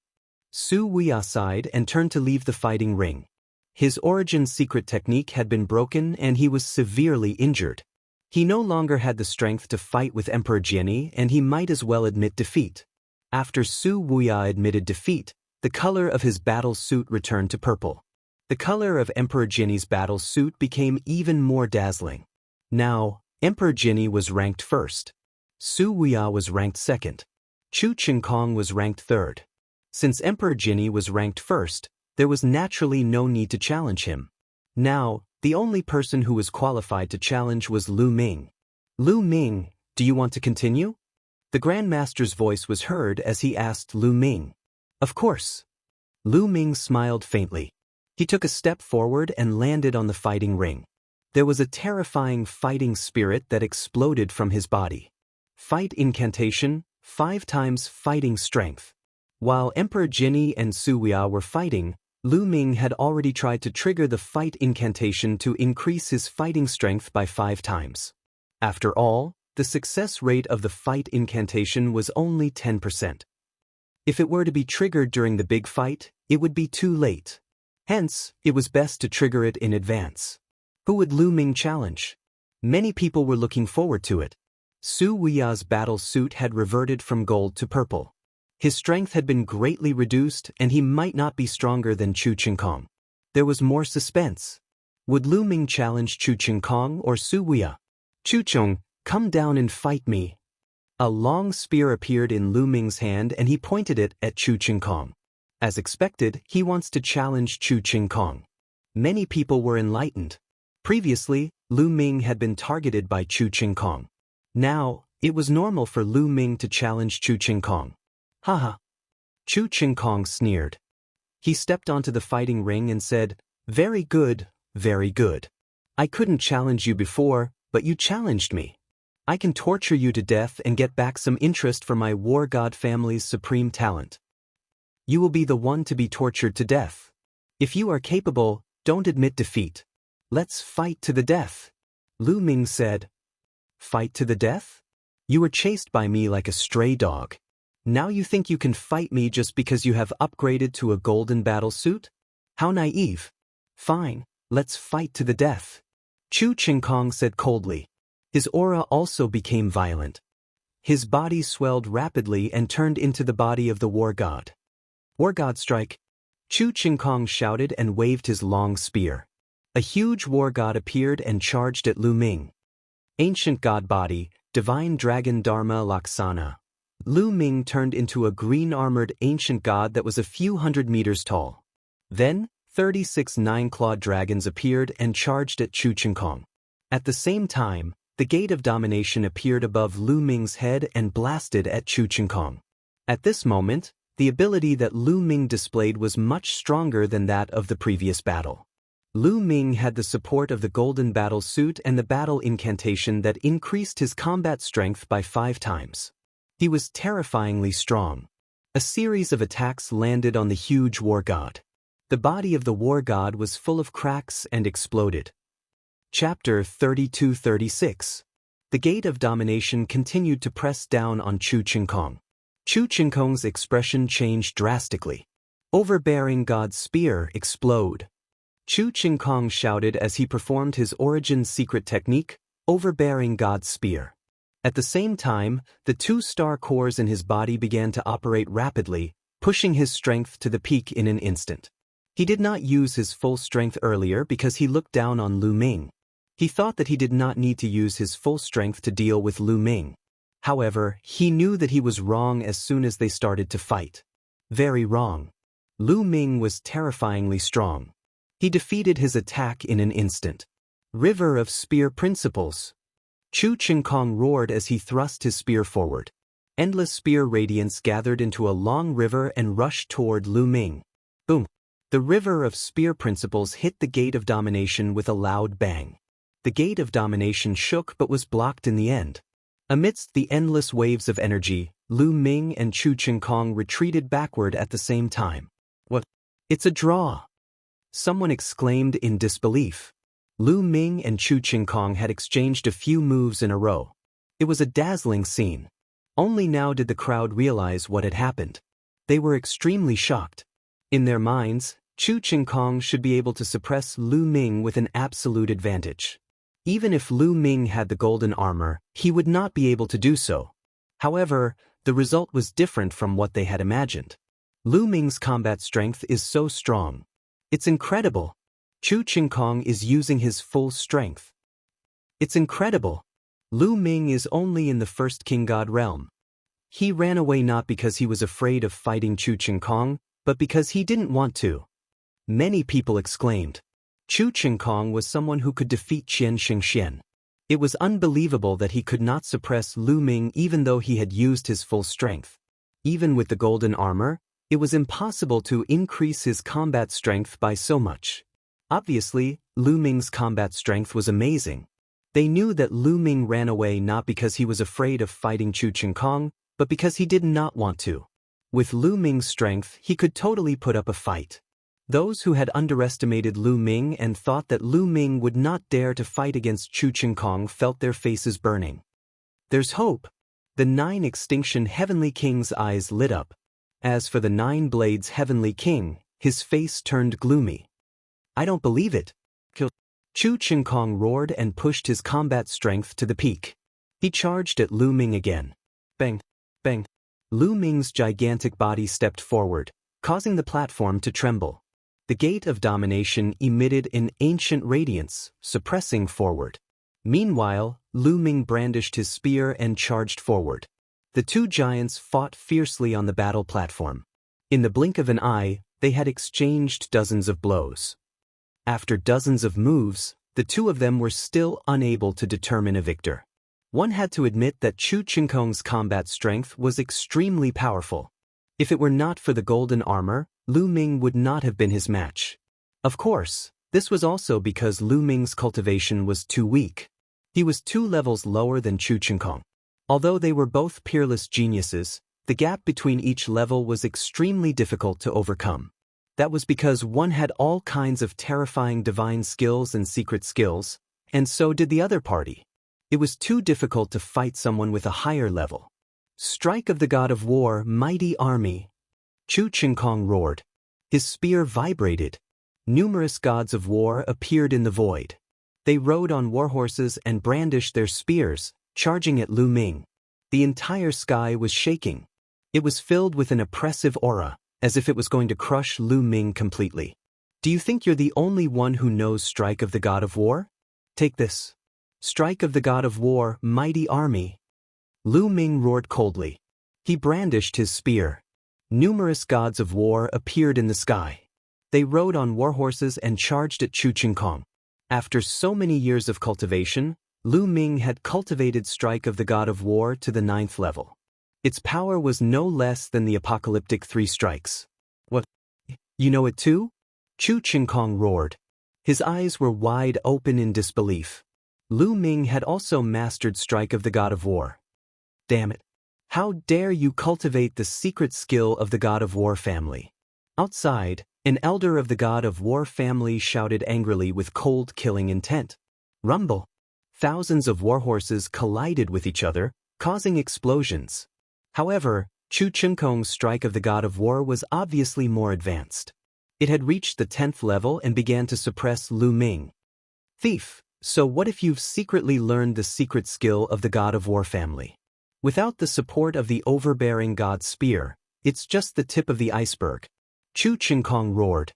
Su Wuxia sighed and turned to leave the fighting ring. His origin secret technique had been broken and he was severely injured. He no longer had the strength to fight with Emperor Jianghu and he might as well admit defeat. After Su Wuya admitted defeat, the color of his battle suit returned to purple. The color of Emperor Jianghu's battle suit became even more dazzling. Now, Emperor Jianghu was ranked first. Su Wuya was ranked second. Chu Qingkong was ranked third. Since Emperor Jianghu was ranked first, there was naturally no need to challenge him. Now, the only person who was qualified to challenge was Lu Ming. Lu Ming, do you want to continue? The Grandmaster's voice was heard as he asked Lu Ming. Of course. Lu Ming smiled faintly. He took a step forward and landed on the fighting ring. There was a terrifying fighting spirit that exploded from his body. Fight incantation, 5 times fighting strength. While Emperor Jianghu and Su Wuya were fighting, Lu Ming had already tried to trigger the fight incantation to increase his fighting strength by 5 times. After all, the success rate of the fight incantation was only 10%. If it were to be triggered during the big fight, it would be too late. Hence, it was best to trigger it in advance. Who would Lu Ming challenge? Many people were looking forward to it. Su Wuya's battle suit had reverted from gold to purple. His strength had been greatly reduced and he might not be stronger than Chu Qingkong. There was more suspense. Would Lu Ming challenge Chu Qingkong or Su Wuya? Chu Qing, come down and fight me. A long spear appeared in Lu Ming's hand and he pointed it at Chu Qingkong. As expected, he wants to challenge Chu Qingkong. Many people were enlightened. Previously, Lu Ming had been targeted by Chu Qingkong. Now, it was normal for Lu Ming to challenge Chu Qingkong. Haha. Chu Qingkong sneered. He stepped onto the fighting ring and said, very good, very good. I couldn't challenge you before, but you challenged me. I can torture you to death and get back some interest for my war god family's supreme talent. You will be the one to be tortured to death. If you are capable, don't admit defeat. Let's fight to the death. Lu Ming said. Fight to the death? You were chased by me like a stray dog. Now you think you can fight me just because you have upgraded to a golden battle suit? How naive. Fine, let's fight to the death. Chu Qingkong said coldly. His aura also became violent. His body swelled rapidly and turned into the body of the war god. War god strike. Chu Qingkong shouted and waved his long spear. A huge war god appeared and charged at Lu Ming. Ancient god body, divine dragon Dharma Laksana. Lu Ming turned into a green-armored ancient god that was a few hundred meters tall. Then, 36 nine-clawed dragons appeared and charged at Chu Qingkong. At the same time, the Gate of Domination appeared above Lu Ming's head and blasted at Chu Qingkong. At this moment, the ability that Lu Ming displayed was much stronger than that of the previous battle. Lu Ming had the support of the golden battle suit and the battle incantation that increased his combat strength by 5 times. He was terrifyingly strong. A series of attacks landed on the huge war god. The body of the war god was full of cracks and exploded. Chapter 32-36. The Gate of Domination continued to press down on Chu Qingkong. Chu Qingkong's expression changed drastically. Overbearing God's spear explode. Chu Qingkong shouted as he performed his origin secret technique, Overbearing God's spear. At the same time, the 2 star cores in his body began to operate rapidly, pushing his strength to the peak in an instant. He did not use his full strength earlier because he looked down on Lu Ming. He thought that he did not need to use his full strength to deal with Lu Ming. However, he knew that he was wrong as soon as they started to fight. Very wrong. Lu Ming was terrifyingly strong. He defeated his attack in an instant. River of Spear Principles. Chu Qingkong roared as he thrust his spear forward. Endless spear radiance gathered into a long river and rushed toward Lu Ming. Boom! The river of spear principles hit the Gate of Domination with a loud bang. The Gate of Domination shook but was blocked in the end. Amidst the endless waves of energy, Lu Ming and Chu Qingkong retreated backward at the same time. What? It's a draw! Someone exclaimed in disbelief. Lu Ming and Chu Qingkong had exchanged a few moves in a row. It was a dazzling scene. Only now did the crowd realize what had happened. They were extremely shocked. In their minds, Chu Qingkong should be able to suppress Lu Ming with an absolute advantage. Even if Lu Ming had the golden armor, he would not be able to do so. However, the result was different from what they had imagined. Lu Ming's combat strength is so strong. It's incredible. Chu Qingkong is using his full strength. It's incredible. Lu Ming is only in the first king god realm. He ran away not because he was afraid of fighting Chu Qingkong, but because he didn't want to. Many people exclaimed. Chu Qingkong was someone who could defeat Qian Xingxian. It was unbelievable that he could not suppress Lu Ming even though he had used his full strength. Even with the golden armor, it was impossible to increase his combat strength by so much. Obviously, Lu Ming's combat strength was amazing. They knew that Lu Ming ran away not because he was afraid of fighting Chu Qingkong, but because he did not want to. With Lu Ming's strength, he could totally put up a fight. Those who had underestimated Lu Ming and thought that Lu Ming would not dare to fight against Chu Qingkong felt their faces burning. There's hope. The 9 Extinction Heavenly King's eyes lit up. As for the 9 Blades Heavenly King, his face turned gloomy. I don't believe it. Chu Qingkong roared and pushed his combat strength to the peak. He charged at Lu Ming again. Bang! Bang! Lu Ming's gigantic body stepped forward, causing the platform to tremble. The gate of domination emitted an ancient radiance, suppressing forward. Meanwhile, Lu Ming brandished his spear and charged forward. The 2 giants fought fiercely on the battle platform. In the blink of an eye, they had exchanged dozens of blows. After dozens of moves, the 2 of them were still unable to determine a victor. One had to admit that Chu Qingkong's combat strength was extremely powerful. If it were not for the golden armor, Lu Ming would not have been his match. Of course, this was also because Lu Ming's cultivation was too weak. He was 2 levels lower than Chu Qingkong. Although they were both peerless geniuses, the gap between each level was extremely difficult to overcome. That was because one had all kinds of terrifying divine skills and secret skills, and so did the other party. It was too difficult to fight someone with a higher level. Strike of the God of War, mighty army! Chu Qingkong roared. His spear vibrated. Numerous gods of war appeared in the void. They rode on warhorses and brandished their spears, charging at Lu Ming. The entire sky was shaking. It was filled with an oppressive aura, as if it was going to crush Lu Ming completely. Do you think you're the only one who knows Strike of the God of War? Take this. Strike of the God of War, mighty army! Lu Ming roared coldly. He brandished his spear. Numerous gods of war appeared in the sky. They rode on warhorses and charged at Chu Qingkong. After so many years of cultivation, Lu Ming had cultivated Strike of the God of War to the 9th level. Its power was no less than the apocalyptic 3 strikes. What? You know it too? Chu Qingkong roared. His eyes were wide open in disbelief. Lu Ming had also mastered Strike of the God of War. Damn it. How dare you cultivate the secret skill of the God of War family? Outside, an elder of the God of War family shouted angrily with cold killing intent. Rumble. Thousands of warhorses collided with each other, causing explosions. However, Chu Qingkong's Strike of the God of War was obviously more advanced. It had reached the 10th level and began to suppress Lu Ming. Thief, so what if you've secretly learned the secret skill of the God of War family? Without the support of the overbearing God Spear, it's just the tip of the iceberg. Chu Qingkong roared.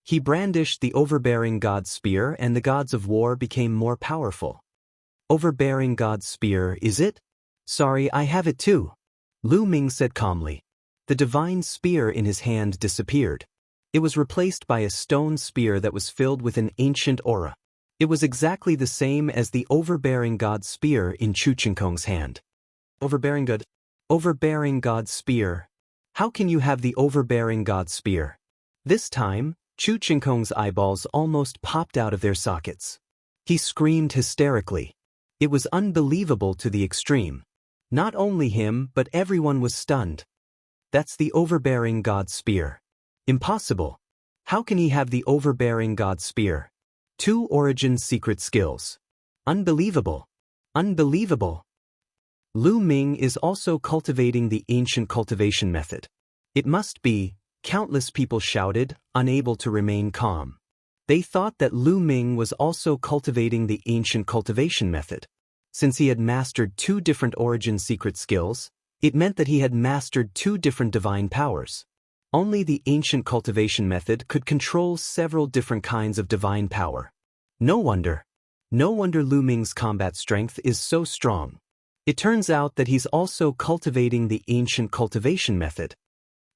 He brandished the overbearing God Spear and the gods of war became more powerful. Overbearing God Spear, is it? Sorry, I have it too. Lu Ming said calmly. The divine spear in his hand disappeared. It was replaced by a stone spear that was filled with an ancient aura. It was exactly the same as the overbearing God Spear in Chu Qingkong's hand. Overbearing God Spear. How can you have the overbearing God Spear? This time, Chu Qingkong's eyeballs almost popped out of their sockets. He screamed hysterically. It was unbelievable to the extreme. Not only him, but everyone was stunned. That's the overbearing God Spear. Impossible. How can he have the overbearing God Spear? 2 origin secret skills. Unbelievable. Unbelievable. Lu Ming is also cultivating the ancient cultivation method. It must be Countless people shouted, unable to remain calm. They thought that Lu Ming was also cultivating the ancient cultivation method. Since he had mastered 2 different origin secret skills, it meant that he had mastered 2 different divine powers. Only the ancient cultivation method could control several different kinds of divine power. No wonder Lu Ming's combat strength is so strong. It turns out that he's also cultivating the ancient cultivation method.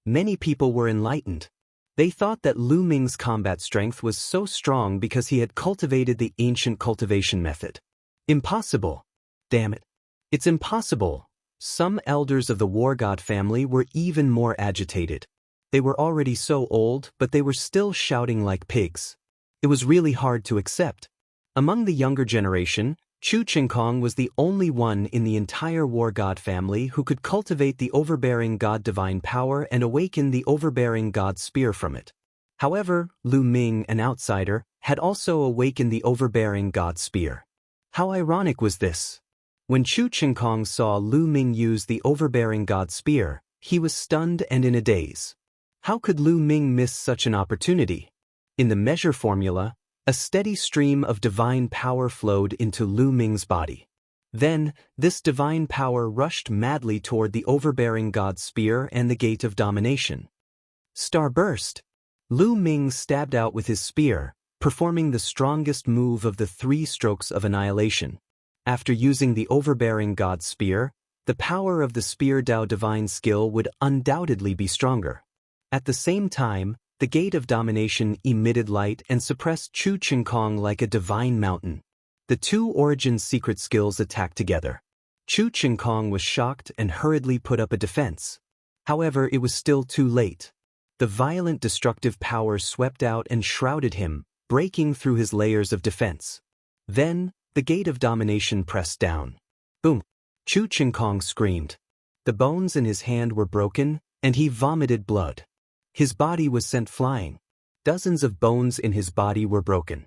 Many people were enlightened. They thought that Lu Ming's combat strength was so strong because he had cultivated the ancient cultivation method. Impossible. Damn it. It's impossible. Some elders of the war god family were even more agitated. They were already so old, but they were still shouting like pigs. It was really hard to accept. Among the younger generation, Chu Qingkong was the only one in the entire war god family who could cultivate the overbearing god divine power and awaken the overbearing god spear from it. However, Lu Ming, an outsider, had also awakened the overbearing god spear. How ironic was this? When Chu Qingkong saw Lu Ming use the overbearing god spear, he was stunned and in a daze. How could Lu Ming miss such an opportunity? In the measure formula, a steady stream of divine power flowed into Lu Ming's body. Then, this divine power rushed madly toward the overbearing god spear and the gate of domination. Starburst! Lu Ming stabbed out with his spear, performing the strongest move of the 3 strokes of annihilation. After using the overbearing god spear, the power of the spear Dao divine skill would undoubtedly be stronger. At the same time, the gate of domination emitted light and suppressed Chu Qingkong like a divine mountain. The 2 origin secret skills attacked together. Chu Qingkong was shocked and hurriedly put up a defense. However, it was still too late. The violent destructive power swept out and shrouded him, breaking through his layers of defense. Then, the gate of domination pressed down. Boom! Chu Qingkong screamed. The bones in his hand were broken, and he vomited blood. His body was sent flying. Dozens of bones in his body were broken.